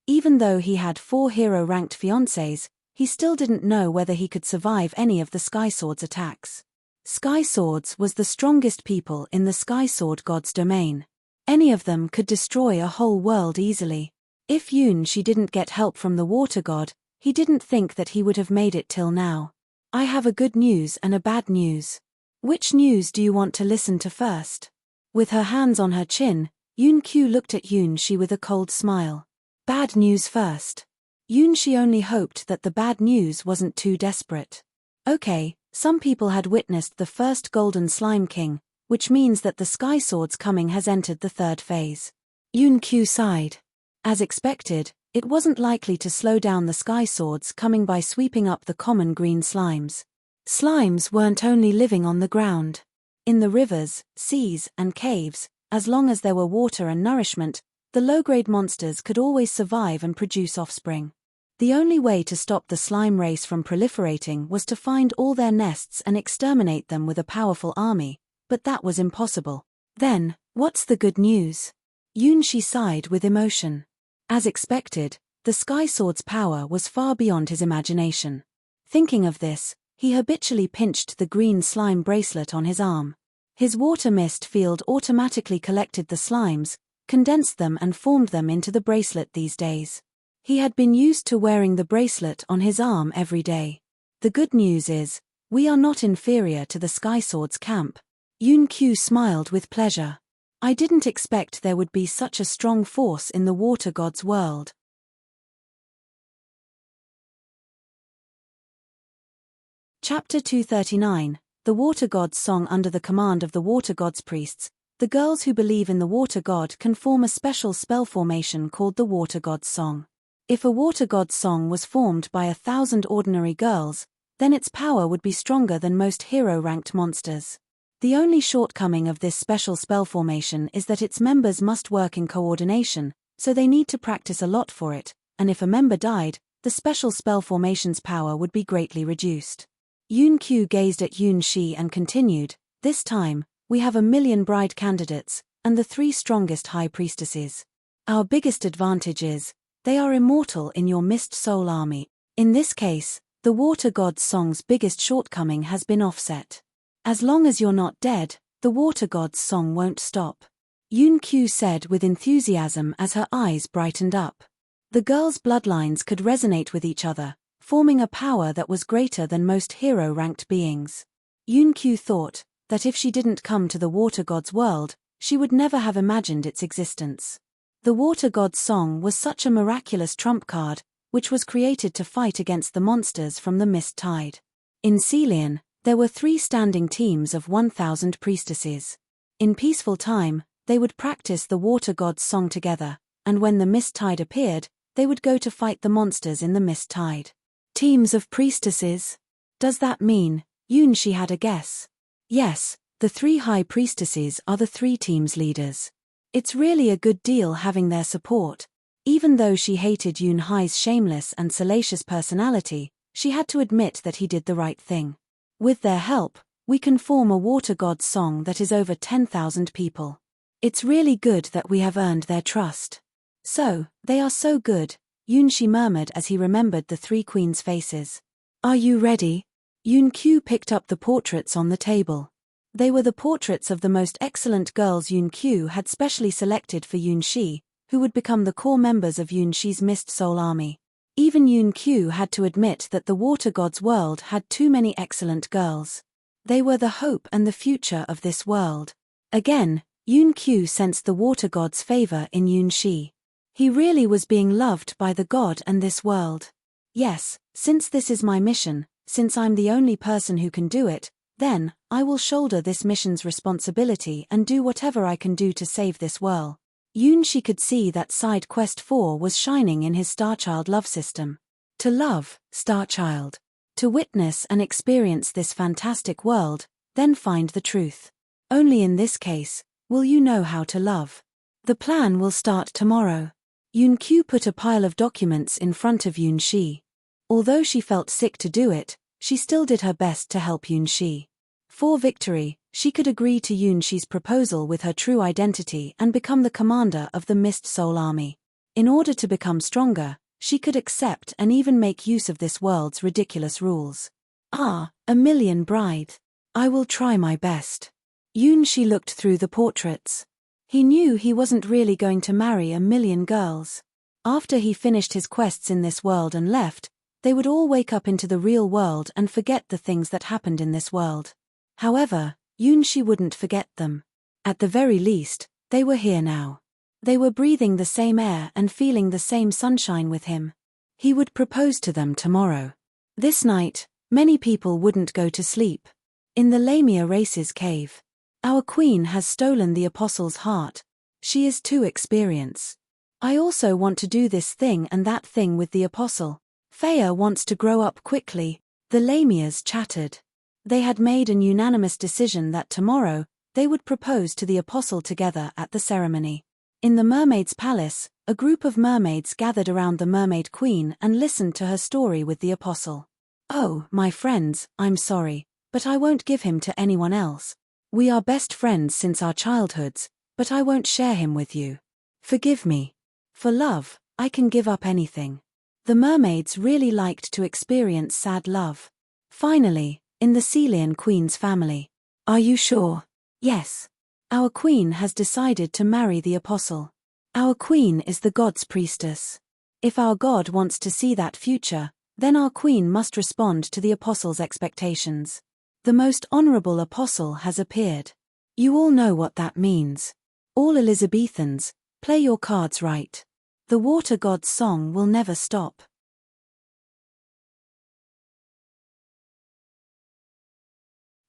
Even though he had 4 hero-ranked fiancés, he still didn't know whether he could survive any of the Sky Sword's attacks. Sky Swords was the strongest people in the Sky Sword God's domain. Any of them could destroy a whole world easily. If Yun Shi didn't get help from the Water God, he didn't think that he would have made it till now. I have a good news and a bad news. Which news do you want to listen to first? With her hands on her chin, Yun Q looked at Yun Shi with a cold smile. Bad news first. Yun Shi only hoped that the bad news wasn't too desperate. Okay, some people had witnessed the first Golden Slime King, which means that the Sky Sword's coming has entered the 3rd phase. Yun Q sighed. As expected, it wasn't likely to slow down the Sky Swords coming by sweeping up the common green slimes. Slimes weren't only living on the ground. In the rivers, seas, and caves, as long as there were water and nourishment, the low-grade monsters could always survive and produce offspring. The only way to stop the slime race from proliferating was to find all their nests and exterminate them with a powerful army, but that was impossible. Then, what's the good news? Yun Shi sighed with emotion. As expected, the Sky Sword's power was far beyond his imagination. Thinking of this, he habitually pinched the green slime bracelet on his arm. His water mist field automatically collected the slimes, condensed them and formed them into the bracelet these days. He had been used to wearing the bracelet on his arm every day. The good news is, we are not inferior to the Sky Sword's camp. Yun Q smiled with pleasure. I didn't expect there would be such a strong force in the Water God's world. Chapter 239, The Water God's Song. Under the command of the Water God's priests, the girls who believe in the Water God can form a special spell formation called the Water God's Song. If a Water God's Song was formed by 1,000 ordinary girls, then its power would be stronger than most hero-ranked monsters. The only shortcoming of this special spell formation is that its members must work in coordination, so they need to practice a lot for it, and if a member died, the special spell formation's power would be greatly reduced. Yun Q gazed at Yun Shi and continued, this time, we have 1,000,000 bride candidates, and the 3 strongest high priestesses. Our biggest advantage is, they are immortal in your Mist Soul army. In this case, the Water God's Song's biggest shortcoming has been offset. As long as you're not dead, the Water God's Song won't stop. Yun Q said with enthusiasm as her eyes brightened up. The girls' bloodlines could resonate with each other, forming a power that was greater than most hero-ranked beings. Yun Q thought that if she didn't come to the Water God's world, she would never have imagined its existence. The Water God's Song was such a miraculous trump card, which was created to fight against the monsters from the Mist Tide. In Celian, there were 3 standing teams of 1,000 priestesses. In peaceful time, they would practice the Water God's Song together, and when the Mist Tide appeared, they would go to fight the monsters in the Mist Tide. Teams of priestesses? Does that mean? Yun Shi had a guess. Yes, the 3 high priestesses are the 3 teams' leaders. It's really a good deal having their support. Even though she hated Yun Hai's shameless and salacious personality, she had to admit that he did the right thing. With their help, we can form a Water God's Song that is over 10,000 people. It's really good that we have earned their trust. So, they are so good, Yunshi murmured as he remembered the three queens' faces. Are you ready? Yun-Q picked up the portraits on the table. They were the portraits of the most excellent girls Yun-Q had specially selected for Yun-Shi, who would become the core members of Yun-Shi's Mist Soul Army. Even Yun-Q had to admit that the water god's world had too many excellent girls. They were the hope and the future of this world. Again, Yun-Q sensed the water god's favor in Yun-Shi. He really was being loved by the god and this world. Yes, since this is my mission, since I'm the only person who can do it, then, I will shoulder this mission's responsibility and do whatever I can do to save this world. Yun-Shi could see that side quest 4 was shining in his Starchild love system. To love, Starchild. To witness and experience this fantastic world, then find the truth. Only in this case, will you know how to love. The plan will start tomorrow. Yun-Q put a pile of documents in front of Yun-Shi. Although she felt sick to do it, she still did her best to help Yun-Shi. For victory, she could agree to Yun-Shi's proposal with her true identity and become the commander of the Mist Soul Army. In order to become stronger, she could accept and even make use of this world's ridiculous rules. Ah, a million bride. I will try my best. Yun-Shi looked through the portraits. He knew he wasn't really going to marry a million girls. After he finished his quests in this world and left, they would all wake up into the real world and forget the things that happened in this world. However, Yun-Shi wouldn't forget them. At the very least, they were here now. They were breathing the same air and feeling the same sunshine with him. He would propose to them tomorrow. This night, many people wouldn't go to sleep. In the Lamia race's cave. Our queen has stolen the apostle's heart. She is too experienced. I also want to do this thing and that thing with the apostle. Faya wants to grow up quickly, the Lamias chattered. They had made an unanimous decision that tomorrow, they would propose to the apostle together at the ceremony. In the mermaid's palace, a group of mermaids gathered around the mermaid queen and listened to her story with the apostle. Oh, my friends, I'm sorry, but I won't give him to anyone else. We are best friends since our childhoods, but I won't share him with you. Forgive me. For love, I can give up anything. The mermaids really liked to experience sad love. Finally, in the Celian queen's family. Are you sure? Yes. Our queen has decided to marry the apostle. Our queen is the god's priestess. If our god wants to see that future, then our queen must respond to the apostle's expectations. The most honorable apostle has appeared. You all know what that means. All Elizabethans, play your cards right. The water god's song will never stop.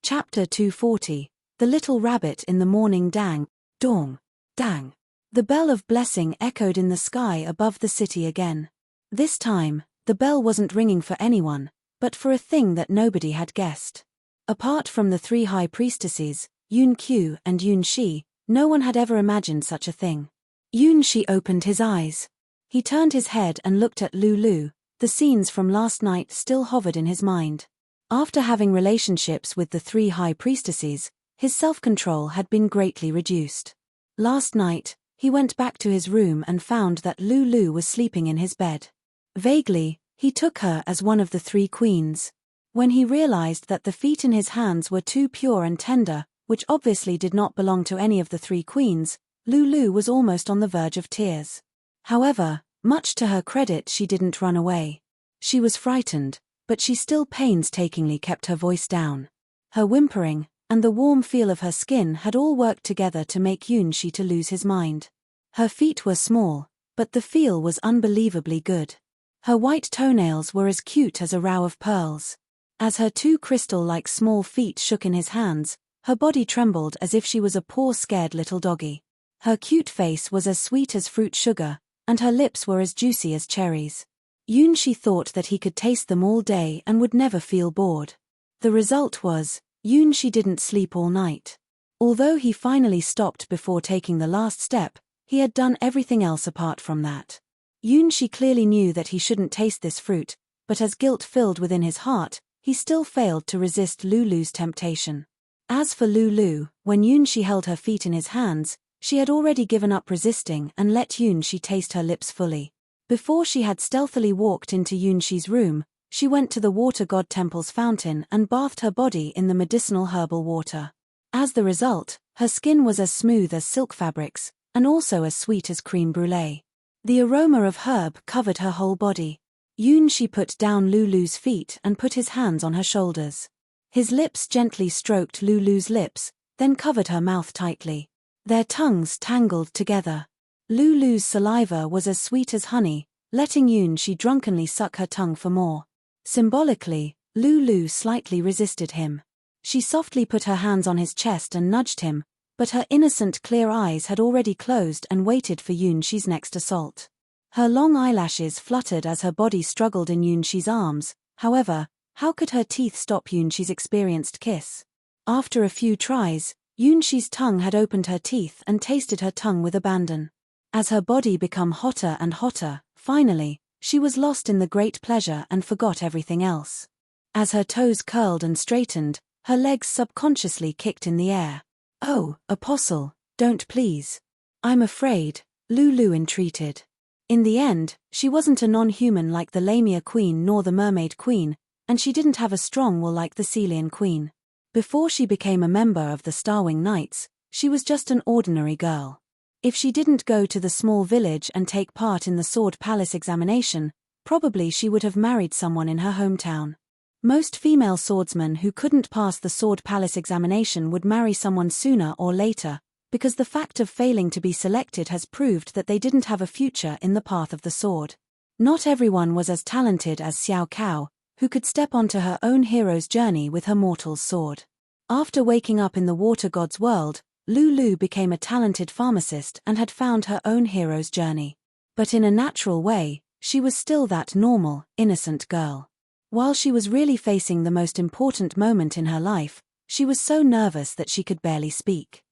Chapter 240. The Little Rabbit in the Morning Dang, Dong, Dang. The bell of blessing echoed in the sky above the city again. This time, the bell wasn't ringing for anyone, but for a thing that nobody had guessed. Apart from the three high priestesses, Yun-Q and Yun-Shi, no one had ever imagined such a thing. Yun-Shi opened his eyes. He turned his head and looked at Lulu. The scenes from last night still hovered in his mind. After having relationships with the three high priestesses, his self-control had been greatly reduced. Last night, he went back to his room and found that Lulu was sleeping in his bed. Vaguely, he took her as one of the three queens. When he realized that the feet in his hands were too pure and tender, which obviously did not belong to any of the three queens, Lulu was almost on the verge of tears. However, much to her credit, she didn't run away. She was frightened, but she still painstakingly kept her voice down. Her whimpering, and the warm feel of her skin had all worked together to make Yun-Shi to lose his mind. Her feet were small, but the feel was unbelievably good. Her white toenails were as cute as a row of pearls. As her two crystal-like small feet shook in his hands, her body trembled as if she was a poor scared little doggy. Her cute face was as sweet as fruit sugar, and her lips were as juicy as cherries. Yun-Shi thought that he could taste them all day and would never feel bored. The result was, Yun-Shi didn't sleep all night. Although he finally stopped before taking the last step, he had done everything else apart from that. Yun-Shi clearly knew that he shouldn't taste this fruit, but as guilt filled within his heart, he still failed to resist Lulu's temptation. As for Lulu, when Yun-Shi held her feet in his hands, She had already given up resisting and let Yunshi taste her lips fully. Before she had stealthily walked into Yunshi's room, she went to the water god temple's fountain and bathed her body in the medicinal herbal water. As the result, her skin was as smooth as silk fabrics, and also as sweet as creme brulee. The aroma of herb covered her whole body. Yunshi put down Lulu's feet and put his hands on her shoulders. His lips gently stroked Lulu's lips, then covered her mouth tightly. Their tongues tangled together. Lulu's saliva was as sweet as honey, letting Yunshi drunkenly suck her tongue for more. Symbolically, Lulu slightly resisted him. She softly put her hands on his chest and nudged him, but her innocent clear eyes had already closed and waited for Yunshi's next assault. Her long eyelashes fluttered as her body struggled in Yunshi's arms. However, how could her teeth stop Yunshi's experienced kiss? After a few tries, Yunshi's tongue had opened her teeth and tasted her tongue with abandon. As her body became hotter and hotter, finally, she was lost in the great pleasure and forgot everything else. As her toes curled and straightened, her legs subconsciously kicked in the air. "Oh, Apostle, don't please. I'm afraid," Lulu entreated. In the end, she wasn't a non-human like the Lamia Queen nor the Mermaid Queen, and she didn't have a strong will like the Celian Queen. Before she became a member of the Starwing Knights, she was just an ordinary girl. If she didn't go to the small village and take part in the Sword Palace examination, probably she would have married someone in her hometown. Most female swordsmen who couldn't pass the Sword Palace examination would marry someone sooner or later, because the fact of failing to be selected has proved that they didn't have a future in the path of the sword. Not everyone was as talented as Xiao Cao, who could step onto her own hero's journey with her mortal's sword. After waking up in the water god's world, Lulu became a talented pharmacist and had found her own hero's journey. But in a natural way, she was still that normal, innocent girl. While she was really facing the most important moment in her life, she was so nervous that she could barely speak.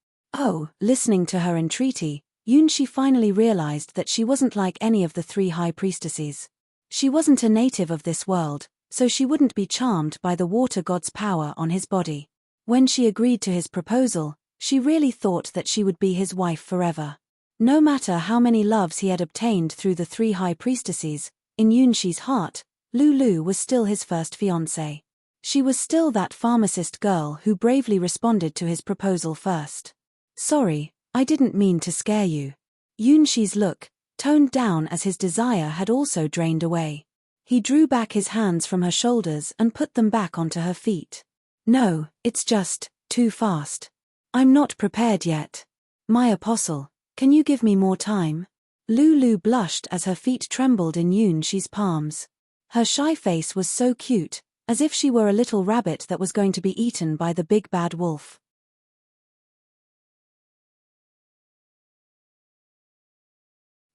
Listening to her entreaty, Yunshi finally realized that she wasn't like any of the three high priestesses. She wasn't a native of this world, so she wouldn't be charmed by the water god's power on his body. When she agreed to his proposal, she really thought that she would be his wife forever. No matter how many loves he had obtained through the three high priestesses, in Yunshi's heart, Lulu was still his first fiancée. She was still that pharmacist girl who bravely responded to his proposal first. "Sorry, I didn't mean to scare you." Yunshi's look, toned down as his desire had also drained away. He drew back his hands from her shoulders and put them back onto her feet. "No, it's just too fast. I'm not prepared yet. My Apostle, can you give me more time?" Lulu blushed as her feet trembled in Yunshi's palms. Her shy face was so cute, as if she were a little rabbit that was going to be eaten by the big bad wolf.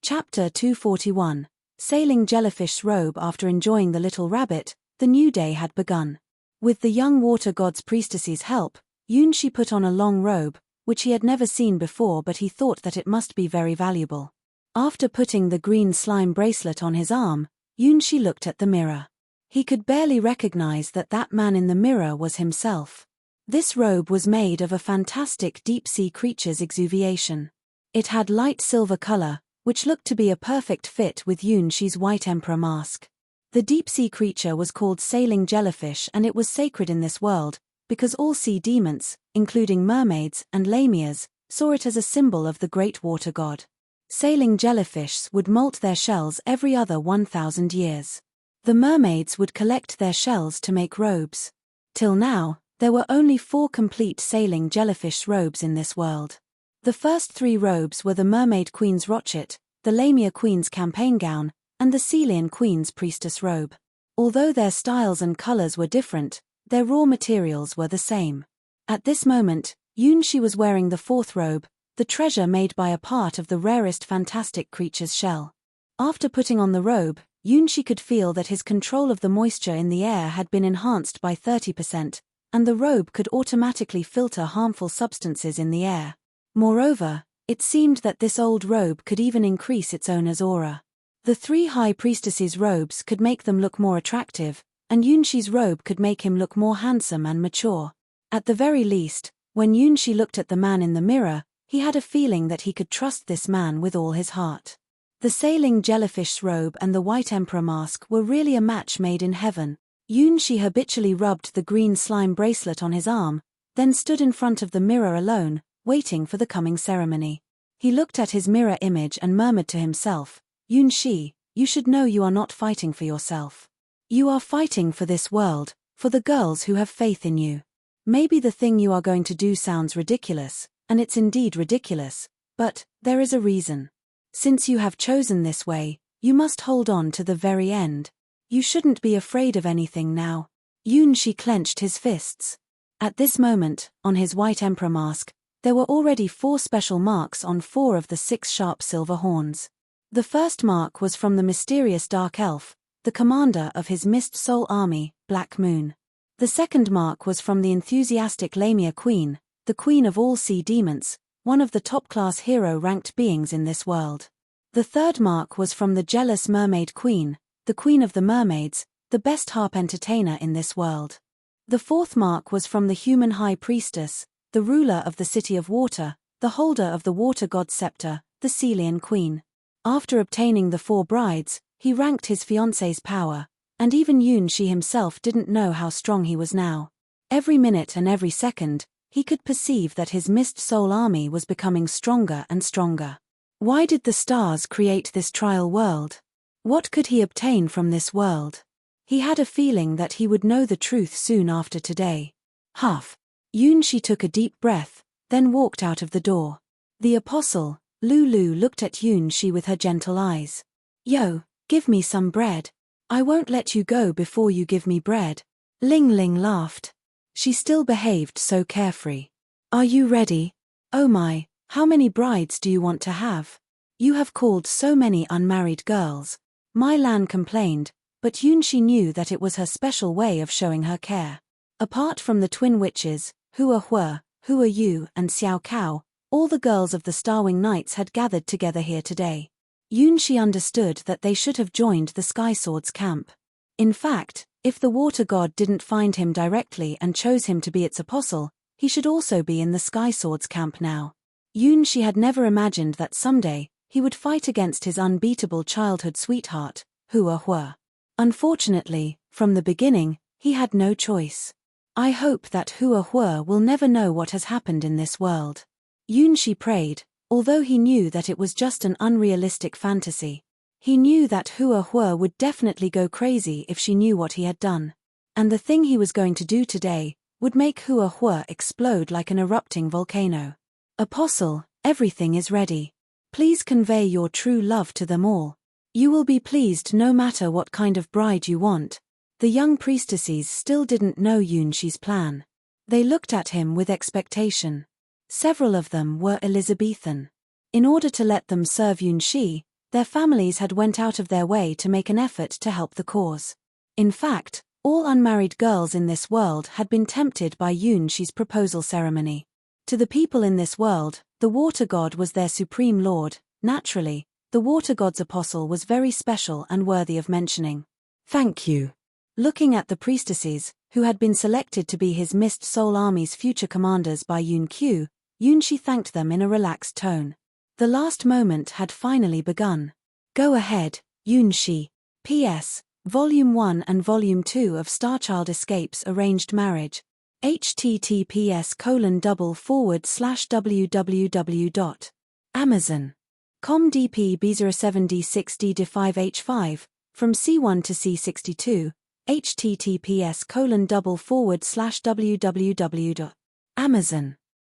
Chapter 241. Sailing Jellyfish's robe. After enjoying the little rabbit, the new day had begun. With the young water god's priestess's help, Yunshi put on a long robe, which he had never seen before, but he thought that it must be very valuable. After putting the green slime bracelet on his arm, Yunshi looked at the mirror. He could barely recognize that man in the mirror was himself. This robe was made of a fantastic deep-sea creature's exuviation. It had light silver color, which looked to be a perfect fit with Yunshi's white emperor mask. The deep-sea creature was called Sailing Jellyfish, and it was sacred in this world, because all sea demons, including mermaids and Lamias, saw it as a symbol of the great water god. Sailing jellyfish would molt their shells every other 1,000 years. The mermaids would collect their shells to make robes. Till now, there were only 4 complete sailing jellyfish robes in this world. The first 3 robes were the Mermaid Queen's rochet, the Lamia Queen's campaign gown, and the Celian Queen's priestess robe. Although their styles and colors were different, their raw materials were the same. At this moment, Yunshi was wearing the 4th robe, the treasure made by a part of the rarest fantastic creature's shell. After putting on the robe, Yunshi could feel that his control of the moisture in the air had been enhanced by 30%, and the robe could automatically filter harmful substances in the air. Moreover, it seemed that this old robe could even increase its owner's aura. The 3 high priestesses' robes could make them look more attractive, and Yunshi's robe could make him look more handsome and mature. At the very least, when Yunshi looked at the man in the mirror, He had a feeling that he could trust this man with all his heart. The sailing jellyfish's robe and the white emperor mask were really a match made in heaven. Yunshi habitually rubbed the green slime bracelet on his arm, then stood in front of the mirror alone, waiting for the coming ceremony. He looked at his mirror image and murmured to himself, Yunshi, you should know you are not fighting for yourself. You are fighting for this world, for the girls who have faith in you. Maybe the thing you are going to do sounds ridiculous, and it's indeed ridiculous, but there is a reason. Since you have chosen this way, you must hold on to the very end. You shouldn't be afraid of anything now. Yunshi clenched his fists. At this moment, on his white emperor mask, there were already 4 special marks on 4 of the 6 sharp silver horns. The first mark was from the mysterious dark elf, the commander of his Mist Soul army, Black Moon. The second mark was from the enthusiastic Lamia queen, the queen of all sea demons, one of the top-class hero-ranked beings in this world. The third mark was from the jealous mermaid queen, the queen of the mermaids, the best harp entertainer in this world. The fourth mark was from the human high priestess, the ruler of the city of water, the holder of the water god's scepter, the Celian queen. After obtaining the 4 brides, he ranked his fiancée's power, and even Yunshi himself didn't know how strong he was now. Every minute and every second, he could perceive that his Mist Soul army was becoming stronger and stronger. Why did the stars create this trial world? What could he obtain from this world? He had a feeling that he would know the truth soon after today. Yunshi took a deep breath, then walked out of the door. The apostle, Lulu, looked at Yunshi with her gentle eyes. Yo, give me some bread. I won't let you go before you give me bread. Ling Ling laughed. She still behaved so carefree. Are you ready? Oh my, how many brides do you want to have? You have called so many unmarried girls. Mai Lan complained, but Yunshi knew that it was her special way of showing her care. Apart from the twin witches, Hua Hua, Hua Yu and Xiao Cao, all the girls of the Starwing Knights had gathered together here today. Yunshi understood that they should have joined the Sky Sword's camp. In fact, if the water god didn't find him directly and chose him to be its apostle, he should also be in the Sky Sword's camp now. Yunshi had never imagined that someday, he would fight against his unbeatable childhood sweetheart, Hua Hua. Unfortunately, from the beginning, he had no choice. I hope that Hua Hua will never know what has happened in this world. Yunshi prayed, although he knew that it was just an unrealistic fantasy. He knew that Hua Hua would definitely go crazy if she knew what he had done. And the thing he was going to do today would make Hua Hua explode like an erupting volcano. Apostle, everything is ready. Please convey your true love to them all. You will be pleased no matter what kind of bride you want. The young priestesses still didn't know Yunshi's plan. They looked at him with expectation. Several of them were Elizabethan. In order to let them serve Yunshi, their families had went out of their way to make an effort to help the cause. In fact, all unmarried girls in this world had been tempted by Yunshi's proposal ceremony. To the people in this world, the water god was their supreme lord. Naturally, the water god's apostle was very special and worthy of mentioning. Thank you. Looking at the priestesses, who had been selected to be his Mist Soul army's future commanders by Yunqiu, Yunshi thanked them in a relaxed tone. The last moment had finally begun. Go ahead, Yunshi. P.S. Volume 1 and Volume 2 of Starchild Escapes Arranged Marriage. https://www.amazon.com DP B07D6D D5H5, from C1 to C62, https://www.amazon.com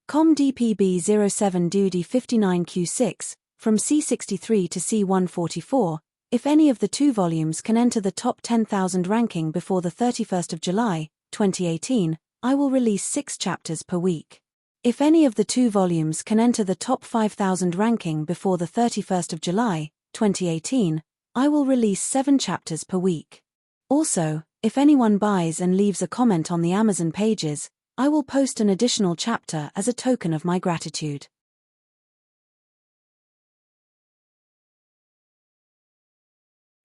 DPB 07 D 59Q6, from C63 to C144, if any of the 2 volumes can enter the top 10,000 ranking before the 31st of July, 2018, I will release 6 chapters per week. If any of the 2 volumes can enter the top 5,000 ranking before the 31st of July, 2018, I will release 7 chapters per week. Also, if anyone buys and leaves a comment on the Amazon pages, I will post an additional chapter as a token of my gratitude.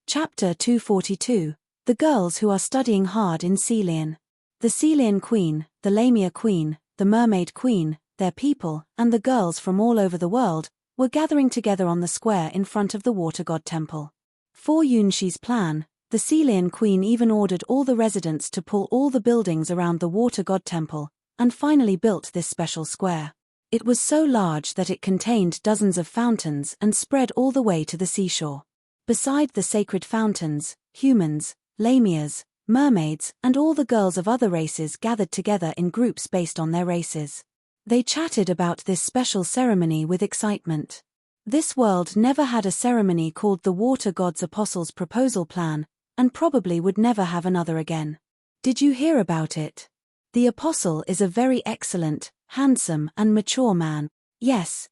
Chapter 242, The Girls Who Are Studying Hard in Celian. The Celian Queen, the Lamia Queen, the Mermaid Queen, their people, and the girls from all over the world, were gathering together on the square in front of the water god temple. For Yunshi's plan, the Celian queen even ordered all the residents to pull all the buildings around the water god temple, and finally built this special square. It was so large that it contained dozens of fountains and spread all the way to the seashore. Beside the sacred fountains, humans, Lamias, mermaids, and all the girls of other races gathered together in groups based on their races. They chatted about this special ceremony with excitement. This world never had a ceremony called the Water God's Apostles' Proposal Plan, and probably would never have another again. Did you hear about it? The apostle is a very excellent, handsome, and mature man. Yes,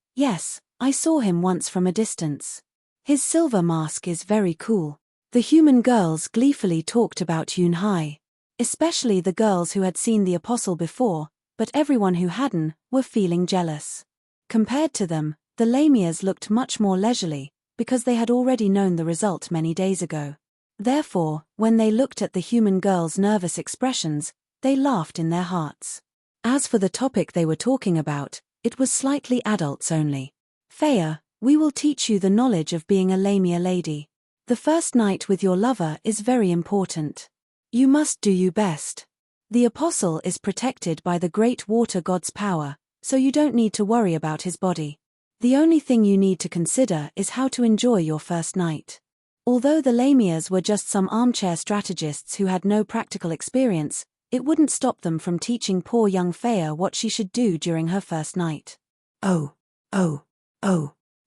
I saw him once from a distance. His silver mask is very cool. The human girls gleefully talked about Yunhai. Especially the girls who had seen the apostle before, but everyone who hadn't were feeling jealous. Compared to them, the Lamias looked much more leisurely, because they had already known the result many days ago. Therefore, when they looked at the human girls' nervous expressions, they laughed in their hearts. As for the topic they were talking about, it was slightly adults only. Faya, we will teach you the knowledge of being a Lamia lady. The first night with your lover is very important. You must do your best. The apostle is protected by the great water god's power, so you don't need to worry about his body. The only thing you need to consider is how to enjoy your first night. Although the Lamias were just some armchair strategists who had no practical experience, it wouldn't stop them from teaching poor young Faya what she should do during her first night. Oh.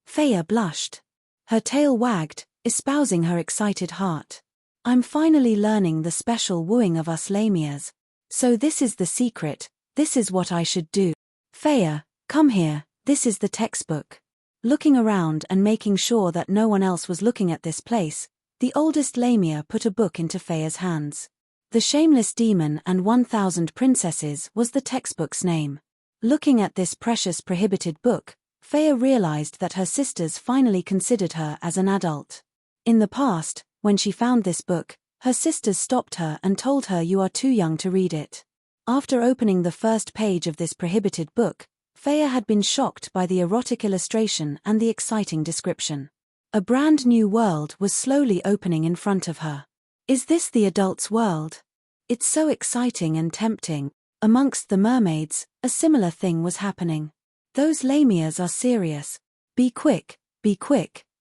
Faya blushed. Her tail wagged, espousing her excited heart. I'm finally learning the special wooing of us Lamias. So this is the secret, this is what I should do. Faya, come here, this is the textbook. Looking around and making sure that no one else was looking at this place, the oldest Lamia put a book into Faya's hands. The Shameless Demon and 1000 Princesses was the textbook's name. Looking at this precious prohibited book, Faya realized that her sisters finally considered her as an adult. In the past, when she found this book, her sisters stopped her and told her you are too young to read it. After opening the first page of this prohibited book, Faya had been shocked by the erotic illustration and the exciting description. A brand new world was slowly opening in front of her. Is this the adult's world? It's so exciting and tempting. Amongst the mermaids, a similar thing was happening. Those Lamias are serious. Be quick,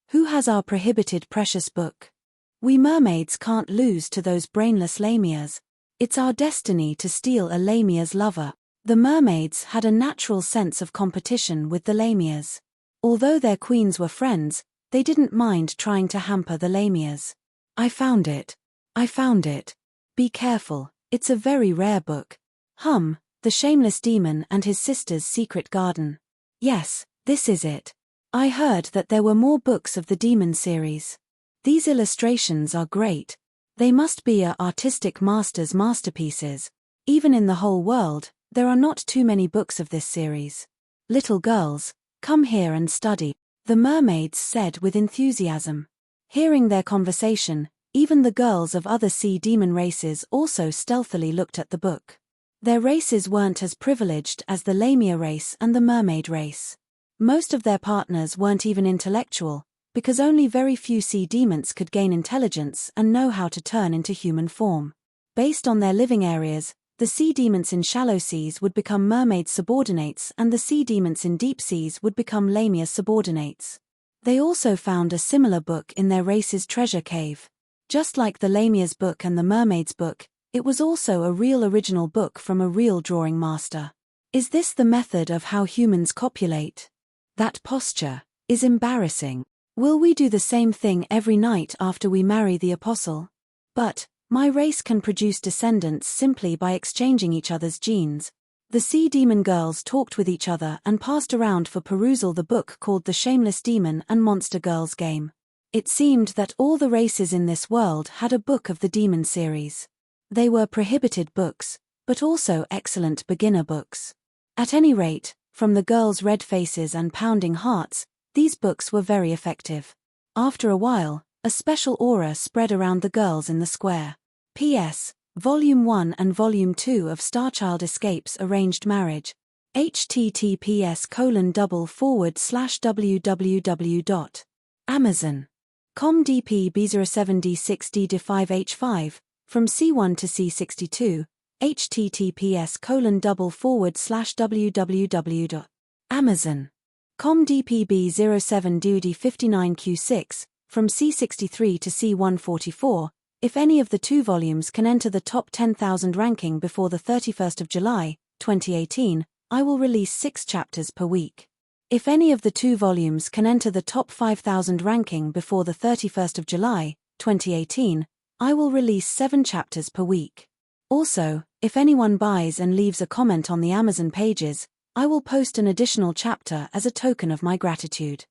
who has our prohibited precious book? We mermaids can't lose to those brainless Lamias. It's our destiny to steal a Lamia's lover. The mermaids had a natural sense of competition with the Lamias. Although their queens were friends, they didn't mind trying to hamper the Lamias. I found it. Be careful, it's a very rare book. The Shameless Demon and His Sister's Secret Garden. Yes, this is it. I heard that there were more books of the Demon series. These illustrations are great. They must be a artistic master's masterpieces. Even in the whole world, there are not too many books of this series. Little girls, come here and study, the mermaids said with enthusiasm. Hearing their conversation, even the girls of other sea demon races also stealthily looked at the book. Their races weren't as privileged as the Lamia race and the mermaid race. Most of their partners weren't even intellectual, because only very few sea demons could gain intelligence and know how to turn into human form. Based on their living areas, the sea demons in shallow seas would become mermaid subordinates and the sea demons in deep seas would become Lamia subordinates. They also found a similar book in their race's treasure cave. Just like the Lamia's book and the mermaid's book, it was also a real original book from a real drawing master. Is this the method of how humans copulate? That posture is embarrassing. Will we do the same thing every night after we marry the apostle? But my race can produce descendants simply by exchanging each other's genes. The sea demon girls talked with each other and passed around for perusal the book called The Shameless Demon and Monster Girls Game. It seemed that all the races in this world had a book of the demon series. They were prohibited books, but also excellent beginner books. At any rate, from the girls' red faces and pounding hearts, these books were very effective. After a while, a special aura spread around the girls in the square. P.S. Volume 1 and Volume 2 of Starchild Escape's Arranged Marriage. https://www.amazon.com DP B07D6D D5H5, from C1 to C62, https://www.amazon.com DP B07 D59Q6, from C63 to C144. If any of the two volumes can enter the top 10,000 ranking before the 31st of July, 2018, I will release 6 chapters per week. If any of the two volumes can enter the top 5,000 ranking before the 31st of July, 2018, I will release 7 chapters per week. Also, if anyone buys and leaves a comment on the Amazon pages, I will post an additional chapter as a token of my gratitude.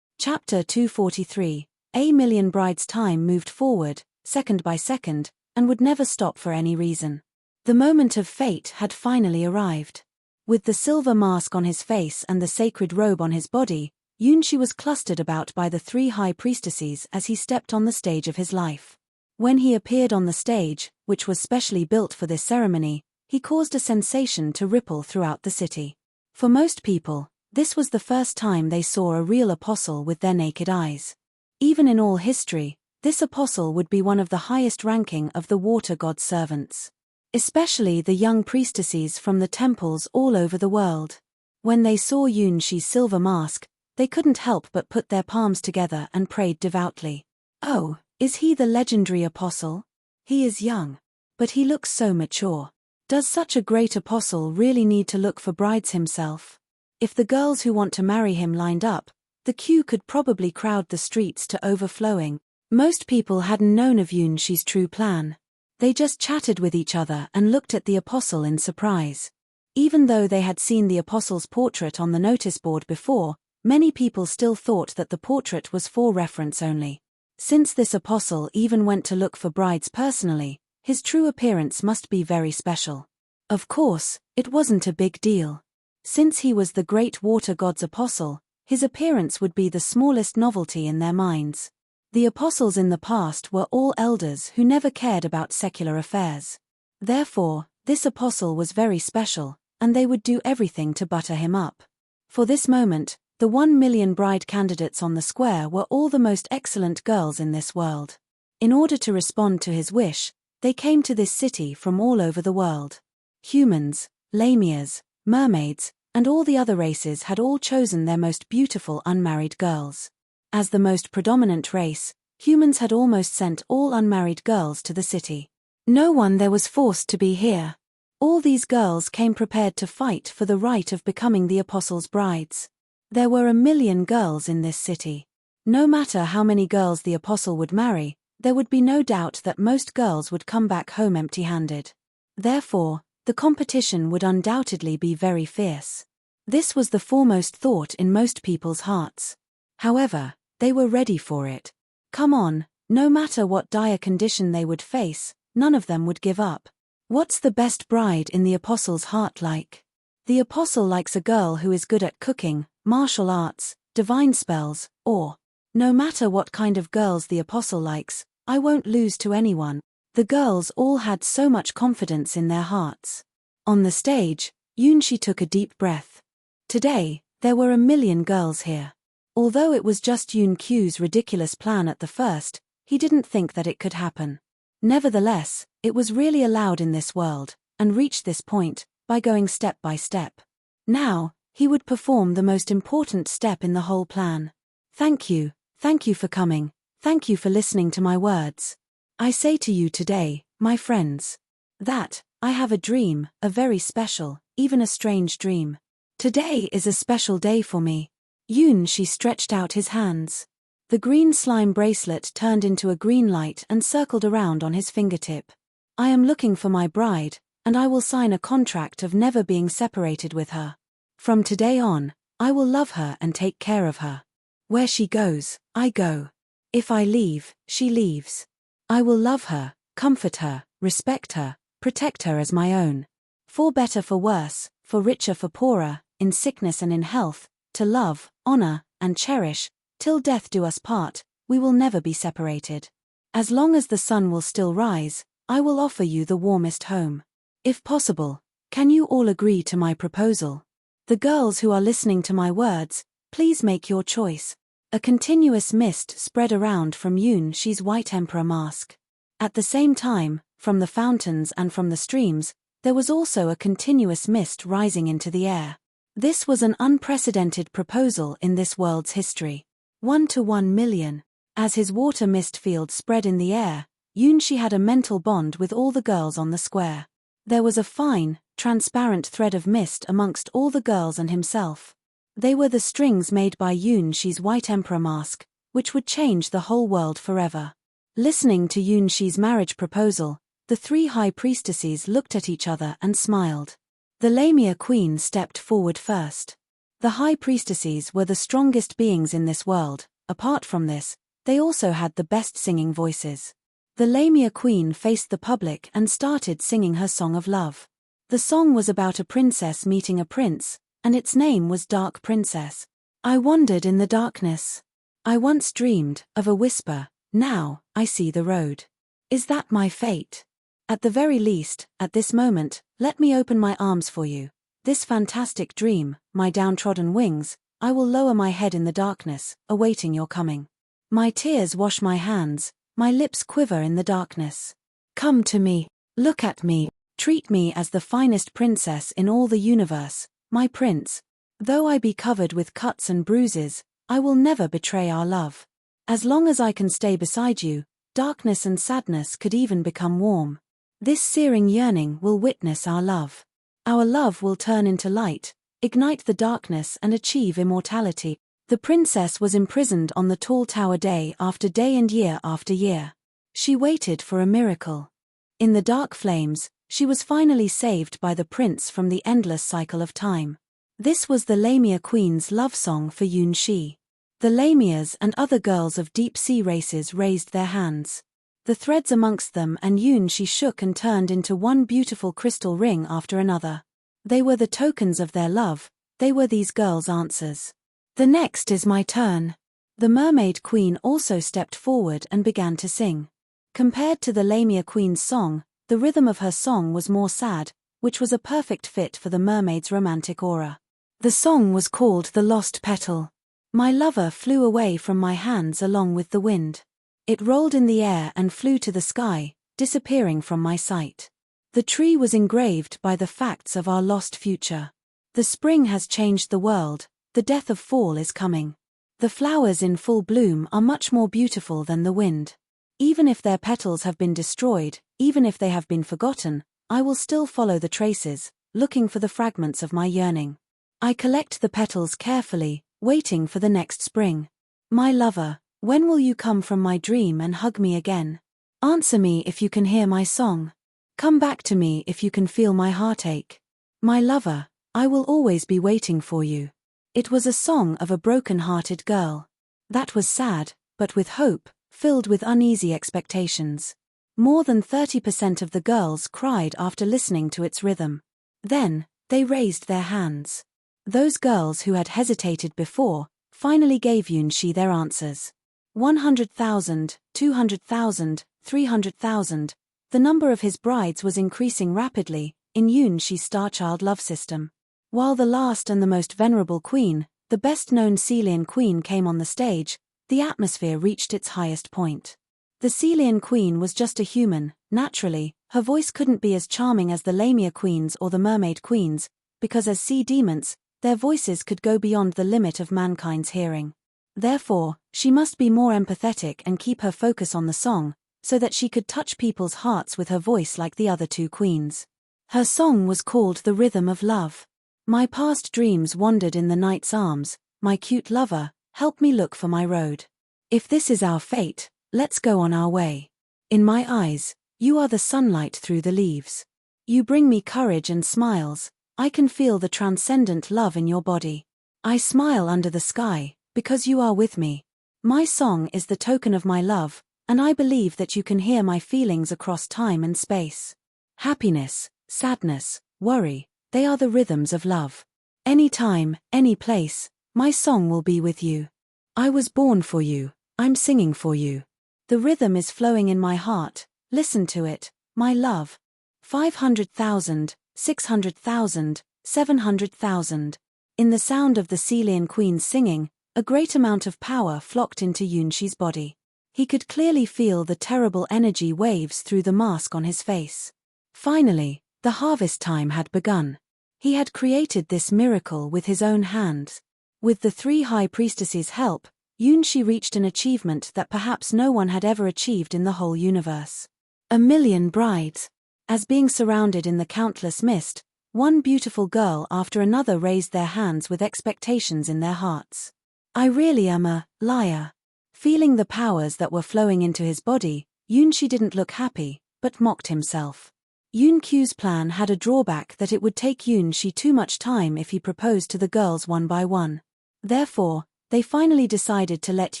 Chapter 243. A million brides' time moved forward, second by second, and would never stop for any reason. The moment of fate had finally arrived. With the silver mask on his face and the sacred robe on his body, Yunshi was clustered about by the 3 high priestesses as he stepped on the stage of his life. When he appeared on the stage, which was specially built for this ceremony, he caused a sensation to ripple throughout the city. For most people, this was the first time they saw a real apostle with their naked eyes. Even in all history, this apostle would be one of the highest ranking of the water god's servants. Especially the young priestesses from the temples all over the world. When they saw Yunshi's silver mask, they couldn't help but put their palms together and prayed devoutly. Oh, is he the legendary apostle? He is young. But he looks so mature. Does such a great apostle really need to look for brides himself? If the girls who want to marry him lined up, the queue could probably crowd the streets to overflowing. Most people hadn't known of Yunshi's true plan. They just chatted with each other and looked at the apostle in surprise. Even though they had seen the apostle's portrait on the notice board before, many people still thought that the portrait was for reference only. Since this apostle even went to look for brides personally, his true appearance must be very special. Of course, it wasn't a big deal. Since he was the great water god's apostle, his appearance would be the smallest novelty in their minds. The apostles in the past were all elders who never cared about secular affairs. Therefore, this apostle was very special, and they would do everything to butter him up. For this moment, the 1 million bride candidates on the square were all the most excellent girls in this world. In order to respond to his wish, they came to this city from all over the world. Humans, Lamias, mermaids, and all the other races had all chosen their most beautiful unmarried girls. As the most predominant race, humans had almost sent all unmarried girls to the city. No one there was forced to be here. All these girls came prepared to fight for the right of becoming the apostles' brides. There were 1 million girls in this city. No matter how many girls the apostle would marry, there would be no doubt that most girls would come back home empty-handed. Therefore, the competition would undoubtedly be very fierce. This was the foremost thought in most people's hearts. However, they were ready for it. Come on, no matter what dire condition they would face, none of them would give up. What's the best bride in the apostle's heart like? The apostle likes a girl who is good at cooking, martial arts, divine spells, or, no matter what kind of girls the apostle likes, I won't lose to anyone. The girls all had so much confidence in their hearts. On the stage, Yunshi took a deep breath. Today, there were 1 million girls here. Although it was just Yun Q's ridiculous plan at the first, he didn't think that it could happen. Nevertheless, it was really allowed in this world, and reached this point, by going step by step. Now, he would perform the most important step in the whole plan. Thank you for coming, thank you for listening to my words. I say to you today, my friends, that, I have a dream, a very special, even a strange dream. Today is a special day for me. Yunshi stretched out his hands. The green slime bracelet turned into a green light and circled around on his fingertip. I am looking for my bride, and I will sign a contract of never being separated with her. From today on, I will love her and take care of her. Where she goes, I go. If I leave, she leaves. I will love her, comfort her, respect her, protect her as my own. For better for worse, for richer for poorer, in sickness and in health, to love, honor, and cherish, till death do us part, we will never be separated. As long as the sun will still rise, I will offer you the warmest home. If possible, can you all agree to my proposal? The girls who are listening to my words, please make your choice. A continuous mist spread around from Yunshi's white emperor mask. At the same time, from the fountains and from the streams, there was also a continuous mist rising into the air. This was an unprecedented proposal in this world's history. 1 to 1 million. As his water mist field spread in the air, Yunshi had a mental bond with all the girls on the square. There was a fine, transparent thread of mist amongst all the girls and himself. They were the strings made by Yunshi's white emperor mask, which would change the whole world forever. Listening to Yunshi's marriage proposal, the three high priestesses looked at each other and smiled. The Lamia queen stepped forward first. The high priestesses were the strongest beings in this world. Apart from this, they also had the best singing voices. The Lamia queen faced the public and started singing her song of love. The song was about a princess meeting a prince, and its name was Dark Princess. I wandered in the darkness. I once dreamed of a whisper, now I see the road. Is that my fate? At the very least, at this moment, let me open my arms for you. This fantastic dream, my downtrodden wings, I will lower my head in the darkness, awaiting your coming. My tears wash my hands, my lips quiver in the darkness. Come to me, look at me, treat me as the finest princess in all the universe, my prince. Though I be covered with cuts and bruises, I will never betray our love. As long as I can stay beside you, darkness and sadness could even become warm. This searing yearning will witness our love. Our love will turn into light, ignite the darkness and achieve immortality. The princess was imprisoned on the tall tower day after day and year after year. She waited for a miracle. In the dark flames, she was finally saved by the prince from the endless cycle of time. This was the Lamia queen's love song for Yunshi. The Lamias and other girls of deep-sea races raised their hands. The threads amongst them and Yunshi shook and turned into one beautiful crystal ring after another. They were the tokens of their love, they were these girls' answers. The next is my turn. The Mermaid Queen also stepped forward and began to sing. Compared to the Lamia Queen's song, the rhythm of her song was more sad, which was a perfect fit for the mermaid's romantic aura. The song was called The Lost Petal. My lover flew away from my hands along with the wind. It rolled in the air and flew to the sky, disappearing from my sight. The tree was engraved by the facts of our lost future. The spring has changed the world, the death of fall is coming. The flowers in full bloom are much more beautiful than the wind. Even if their petals have been destroyed, even if they have been forgotten, I will still follow the traces, looking for the fragments of my yearning. I collect the petals carefully, waiting for the next spring. My lover, when will you come from my dream and hug me again? Answer me if you can hear my song. Come back to me if you can feel my heartache. My lover, I will always be waiting for you. It was a song of a broken-hearted girl. That was sad, but with hope, filled with uneasy expectations. More than 30% of the girls cried after listening to its rhythm. Then, they raised their hands. Those girls who had hesitated before, finally gave Yunshi their answers. 100,000, 200,000, 300,000. The number of his brides was increasing rapidly, in Yunshi's star-child love system. While the last and the most venerable queen, the best-known Celian queen came on the stage, the atmosphere reached its highest point. The Celian queen was just a human, naturally, her voice couldn't be as charming as the Lamia queens or the Mermaid queens, because as sea demons, their voices could go beyond the limit of mankind's hearing. Therefore, she must be more empathetic and keep her focus on the song, so that she could touch people's hearts with her voice like the other two queens. Her song was called The Rhythm of Love. My past dreams wandered in the night's arms, my cute lover, help me look for my road. If this is our fate, let's go on our way. In my eyes, you are the sunlight through the leaves. You bring me courage and smiles, I can feel the transcendent love in your body. I smile under the sky, because you are with me. My song is the token of my love, and I believe that you can hear my feelings across time and space. Happiness, sadness, worry, they are the rhythms of love. Any time, any place, my song will be with you. I was born for you, I'm singing for you. The rhythm is flowing in my heart, listen to it, my love. 500,000, 600,000, 700,000. In the sound of the Celian queens singing, a great amount of power flocked into Yunshi's body. He could clearly feel the terrible energy waves through the mask on his face. Finally, the harvest time had begun. He had created this miracle with his own hands. With the three high priestesses' help, Yunshi reached an achievement that perhaps no one had ever achieved in the whole universe. 1,000,000 brides. As being surrounded in the countless mist, one beautiful girl after another raised their hands with expectations in their hearts. I really am a liar. Feeling the powers that were flowing into his body, Yunshi didn't look happy, but mocked himself. Yunqi's plan had a drawback that it would take Yunshi too much time if he proposed to the girls one by one. Therefore, they finally decided to let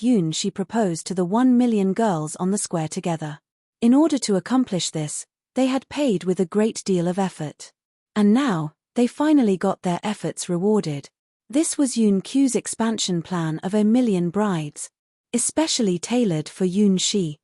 Yunshi propose to the 1,000,000 girls on the square together. In order to accomplish this, they had paid with a great deal of effort. And now, they finally got their efforts rewarded. This was Yunqi's expansion plan of 1,000,000 brides, especially tailored for Yunshi.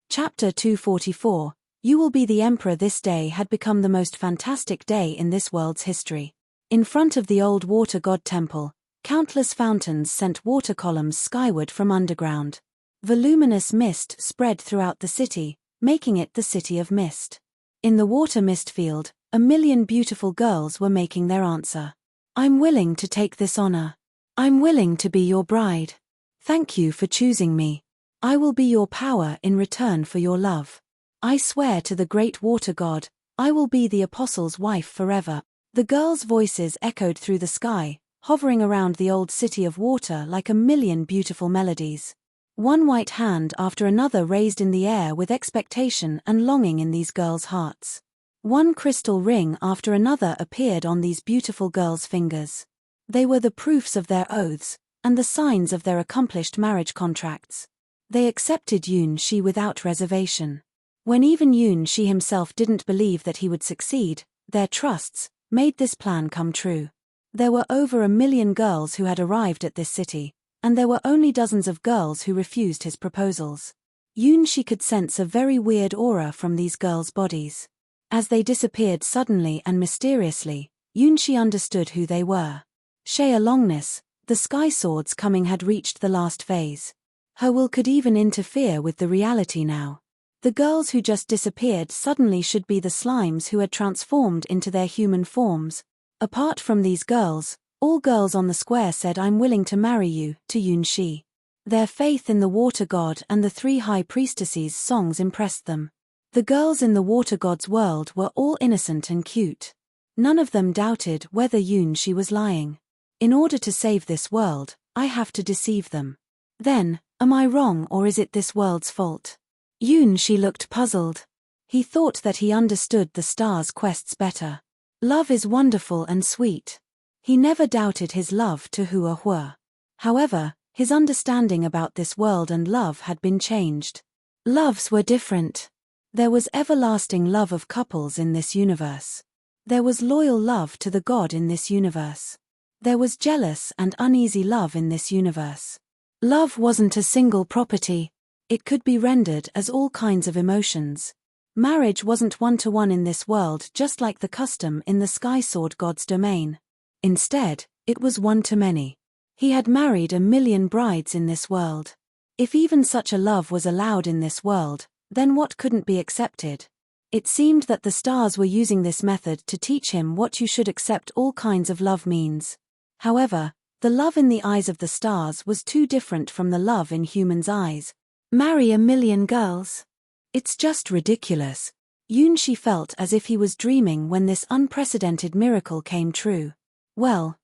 Chapter 244, You Will Be the Emperor. This day had become the most fantastic day in this world's history. In front of the old water god temple, countless fountains sent water columns skyward from underground. Voluminous mist spread throughout the city, making it the City of Mist. In the water mist field, 1,000,000 beautiful girls were making their answer. I'm willing to take this honor. I'm willing to be your bride. Thank you for choosing me. I will be your power in return for your love. I swear to the great water god, I will be the apostle's wife forever. The girls' voices echoed through the sky, hovering around the old city of water like 1,000,000 beautiful melodies. One white hand after another raised in the air with expectation and longing in these girls' hearts. One crystal ring after another appeared on these beautiful girls' fingers. They were the proofs of their oaths, and the signs of their accomplished marriage contracts. They accepted Yunshi without reservation. When even Yunshi himself didn't believe that he would succeed, their trusts made this plan come true. There were over 1,000,000 girls who had arrived at this city, and there were only dozens of girls who refused his proposals. Yunshi could sense a very weird aura from these girls' bodies. As they disappeared suddenly and mysteriously, Yunshi understood who they were. Shea Longness, the Sky Sword's coming had reached the last phase. Her will could even interfere with the reality now. The girls who just disappeared suddenly should be the slimes who had transformed into their human forms. Apart from these girls, all girls on the square said I'm willing to marry you, to Yunshi. Their faith in the water god and the three high priestesses' songs impressed them. The girls in the water god's world were all innocent and cute. None of them doubted whether Yunshi was lying. In order to save this world, I have to deceive them. Then, am I wrong or is it this world's fault? Yunshi looked puzzled. He thought that he understood the stars' quests better. Love is wonderful and sweet. He never doubted his love to Hua Hua. However, his understanding about this world and love had been changed. Loves were different. There was everlasting love of couples in this universe. There was loyal love to the god in this universe. There was jealous and uneasy love in this universe. Love wasn't a single property. It could be rendered as all kinds of emotions. Marriage wasn't one-to-one in this world just like the custom in the Sky Sword god's domain. Instead, it was one-to-many. He had married 1,000,000 brides in this world. If even such a love was allowed in this world, then what couldn't be accepted? It seemed that the stars were using this method to teach him what you should accept all kinds of love means. However, the love in the eyes of the stars was too different from the love in humans' eyes. Marry 1,000,000 girls? It's just ridiculous. Yunshi felt as if he was dreaming when this unprecedented miracle came true. Well,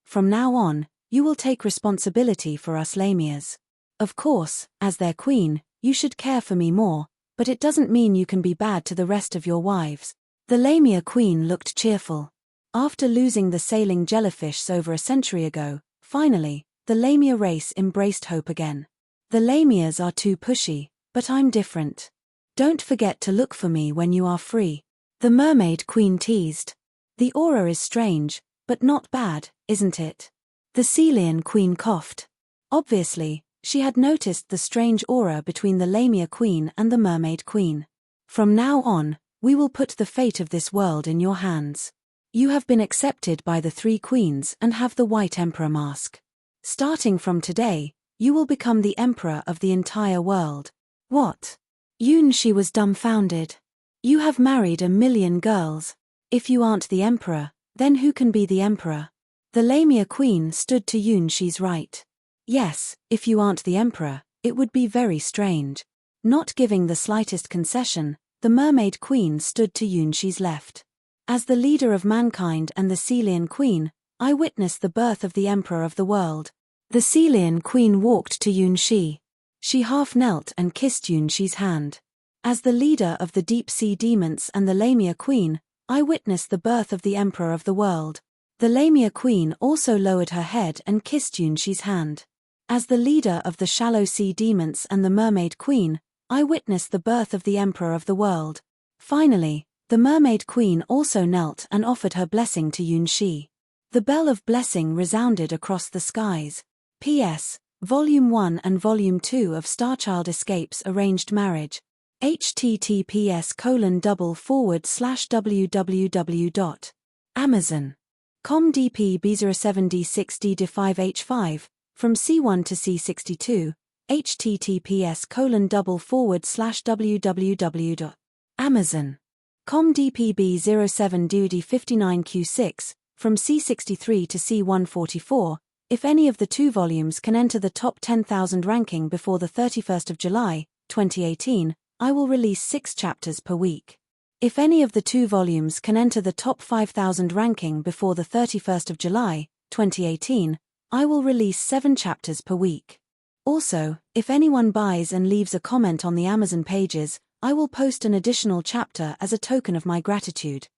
from now on, you will take responsibility for us Lamias. Of course, as their queen, you should care for me more, but it doesn't mean you can be bad to the rest of your wives. The Lamia queen looked cheerful. After losing the sailing jellyfish over a century ago, finally, the Lamia race embraced hope again. The Lamias are too pushy, but I'm different. Don't forget to look for me when you are free. The Mermaid queen teased. The aura is strange, but not bad, isn't it? The Celian queen coughed. Obviously, she had noticed the strange aura between the Lamia Queen and the Mermaid Queen. From now on, we will put the fate of this world in your hands. You have been accepted by the three queens and have the White Emperor mask. Starting from today, you will become the emperor of the entire world. What? Yunshi was dumbfounded. You have married 1,000,000 girls. If you aren't the emperor, then who can be the emperor? The Lamia Queen stood to Yunshi's right. Yes, if you aren't the emperor, it would be very strange. Not giving the slightest concession, the Mermaid Queen stood to Yunshi's left. As the leader of mankind and the Celian Queen, I witnessed the birth of the emperor of the world. The Celian Queen walked to Yunshi. She half knelt and kissed Yunshi's hand. As the leader of the deep sea demons and the Lamia Queen, I witnessed the birth of the emperor of the world. The Lamia Queen also lowered her head and kissed Yunshi's hand. As the leader of the shallow sea demons and the Mermaid Queen, I witnessed the birth of the emperor of the world. Finally, the Mermaid Queen also knelt and offered her blessing to Yunshi. The bell of blessing resounded across the skies. P.S. Volume 1 and Volume 2 of Starchild Escapes Arranged Marriage. https://www.amazon.com DP-B07D6D D5H5, from C1 to C62, https://www.amazon.com DP-B07D59Q6, from C63 to C144. If any of the two volumes can enter the top 10,000 ranking before the 31st of July, 2018, I will release 6 chapters per week. If any of the two volumes can enter the top 5,000 ranking before the 31st of July, 2018, I will release 7 chapters per week. Also, if anyone buys and leaves a comment on the Amazon pages, I will post an additional chapter as a token of my gratitude.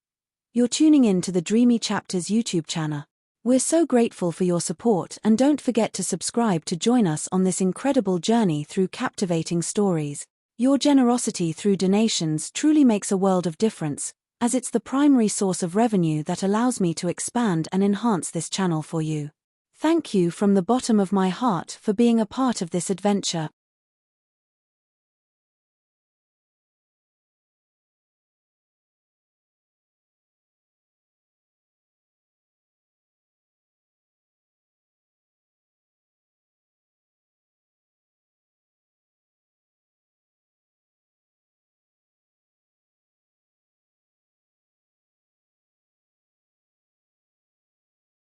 You're tuning in to the Dreamy Chapters YouTube channel. We're so grateful for your support, and don't forget to subscribe to join us on this incredible journey through captivating stories. Your generosity through donations truly makes a world of difference, as it's the primary source of revenue that allows me to expand and enhance this channel for you. Thank you from the bottom of my heart for being a part of this adventure.